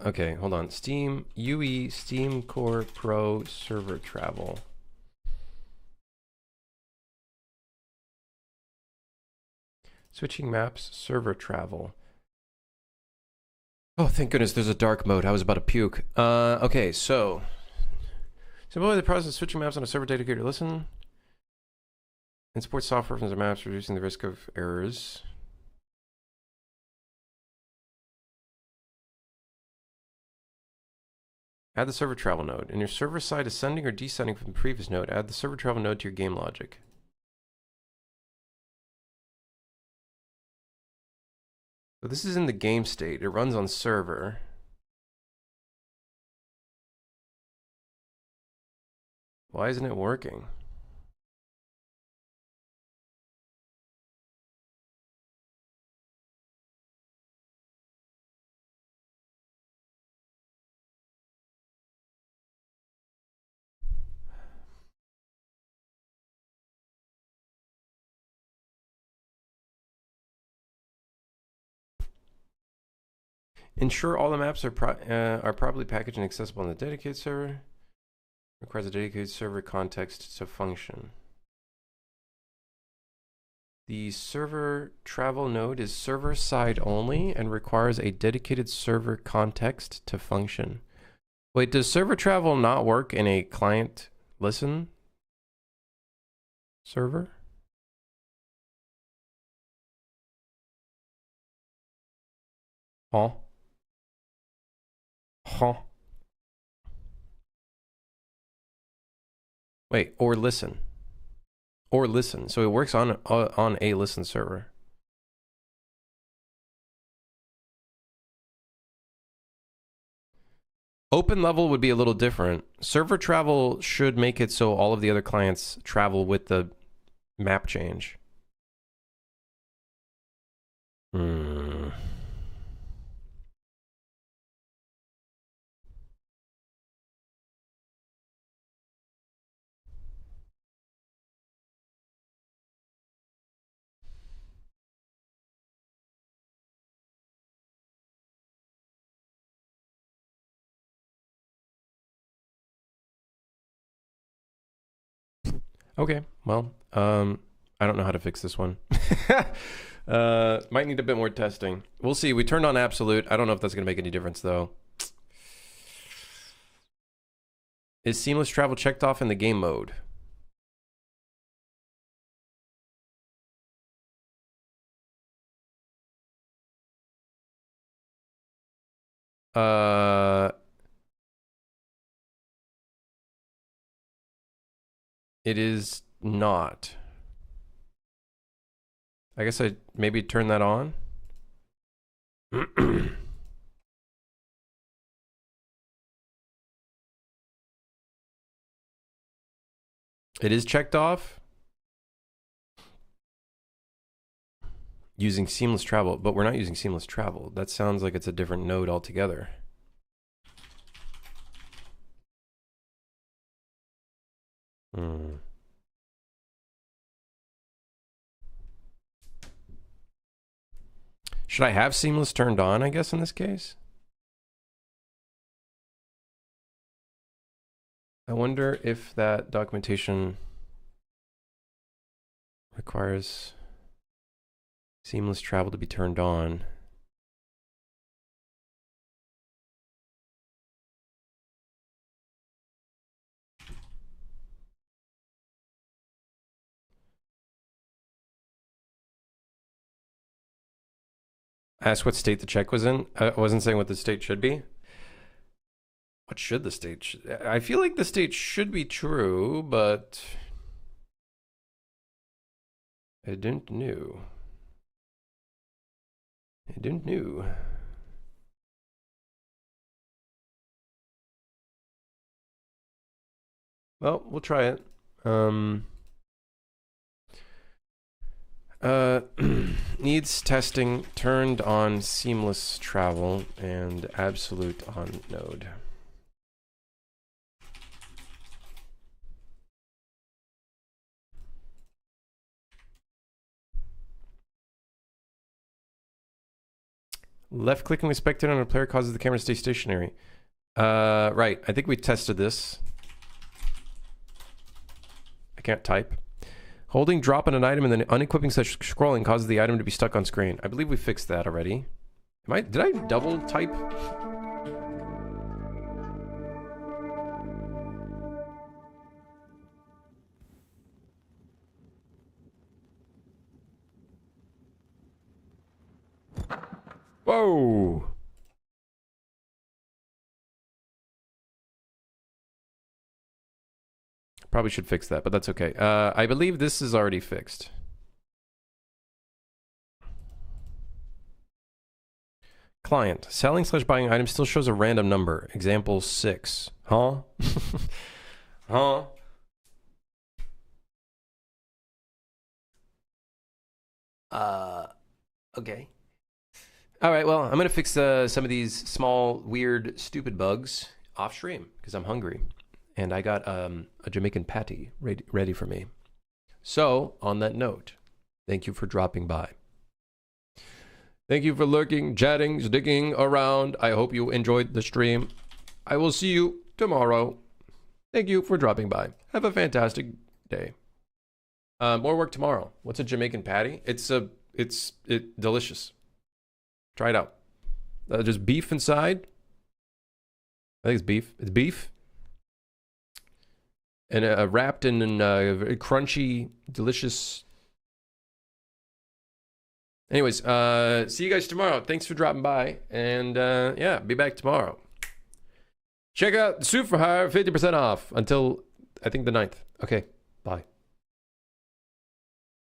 Okay, hold on. Steam UE Steam Core Pro server travel. Switching maps, server travel. Oh, thank goodness there's a dark mode. I was about to puke. Okay, so simplify the process of switching maps on a server dedicated. Listen. And support software from the maps, reducing the risk of errors. Add the server travel node. In your server side ascending or descending from the previous node, add the server travel node to your game logic. So this is in the game state. It runs on server. Why isn't it working? Ensure all the maps are properly packaged and accessible on the dedicated server. Requires a dedicated server context to function. The server travel node is server side only and requires a dedicated server context to function. Wait, does server travel not work in a client listen server? Huh? Huh? Wait, or listen. Or listen. So it works on a listen server. Open level would be a little different. Server travel should make it so all of the other clients travel with the map change. Okay, well, I don't know how to fix this one. Might need a bit more testing. We'll see. We turned on absolute. I don't know if that's going to make any difference, though. Is seamless travel checked off in the game mode? It is not. I guess I maybe turn that on. It is checked off. Using seamless travel, but we're not using seamless travel. That sounds like it's a different node altogether. Should I have seamless turned on, I guess, in this case? I wonder if that documentation requires seamless travel to be turned on. Ask what state the check was in. I wasn't saying what the state should be. What should the state? I feel like the state should be true, but I don't know. I don't know. Well, we'll try it. Needs testing, turned on seamless travel, and absolute on node. Left clicking with spectator on a player causes the camera to stay stationary. Right, I think we tested this. I can't type. Holding drop on an item and then unequipping such scrolling causes the item to be stuck on screen. I believe we fixed that already. Did I double type? Whoa. Probably should fix that, but that's okay. I believe this is already fixed. Client. Selling / buying items still shows a random number. Example 6. Huh? Huh? Okay. All right, well, I'm going to fix some of these small, weird, stupid bugs off stream because I'm hungry. And I got a Jamaican patty ready for me. So, on that note, thank you for dropping by. Thank you for lurking, chatting, sticking around. I hope you enjoyed the stream. I will see you tomorrow. Thank you for dropping by. Have a fantastic day. More work tomorrow. What's a Jamaican patty? It's delicious. Try it out. Just beef inside. I think it's beef. It's beef. And wrapped in very crunchy, delicious. Anyways, see you guys tomorrow. Thanks for dropping by. And yeah, be back tomorrow. Check out the Suit for Hire, 50% off until I think the 9th. Okay, bye.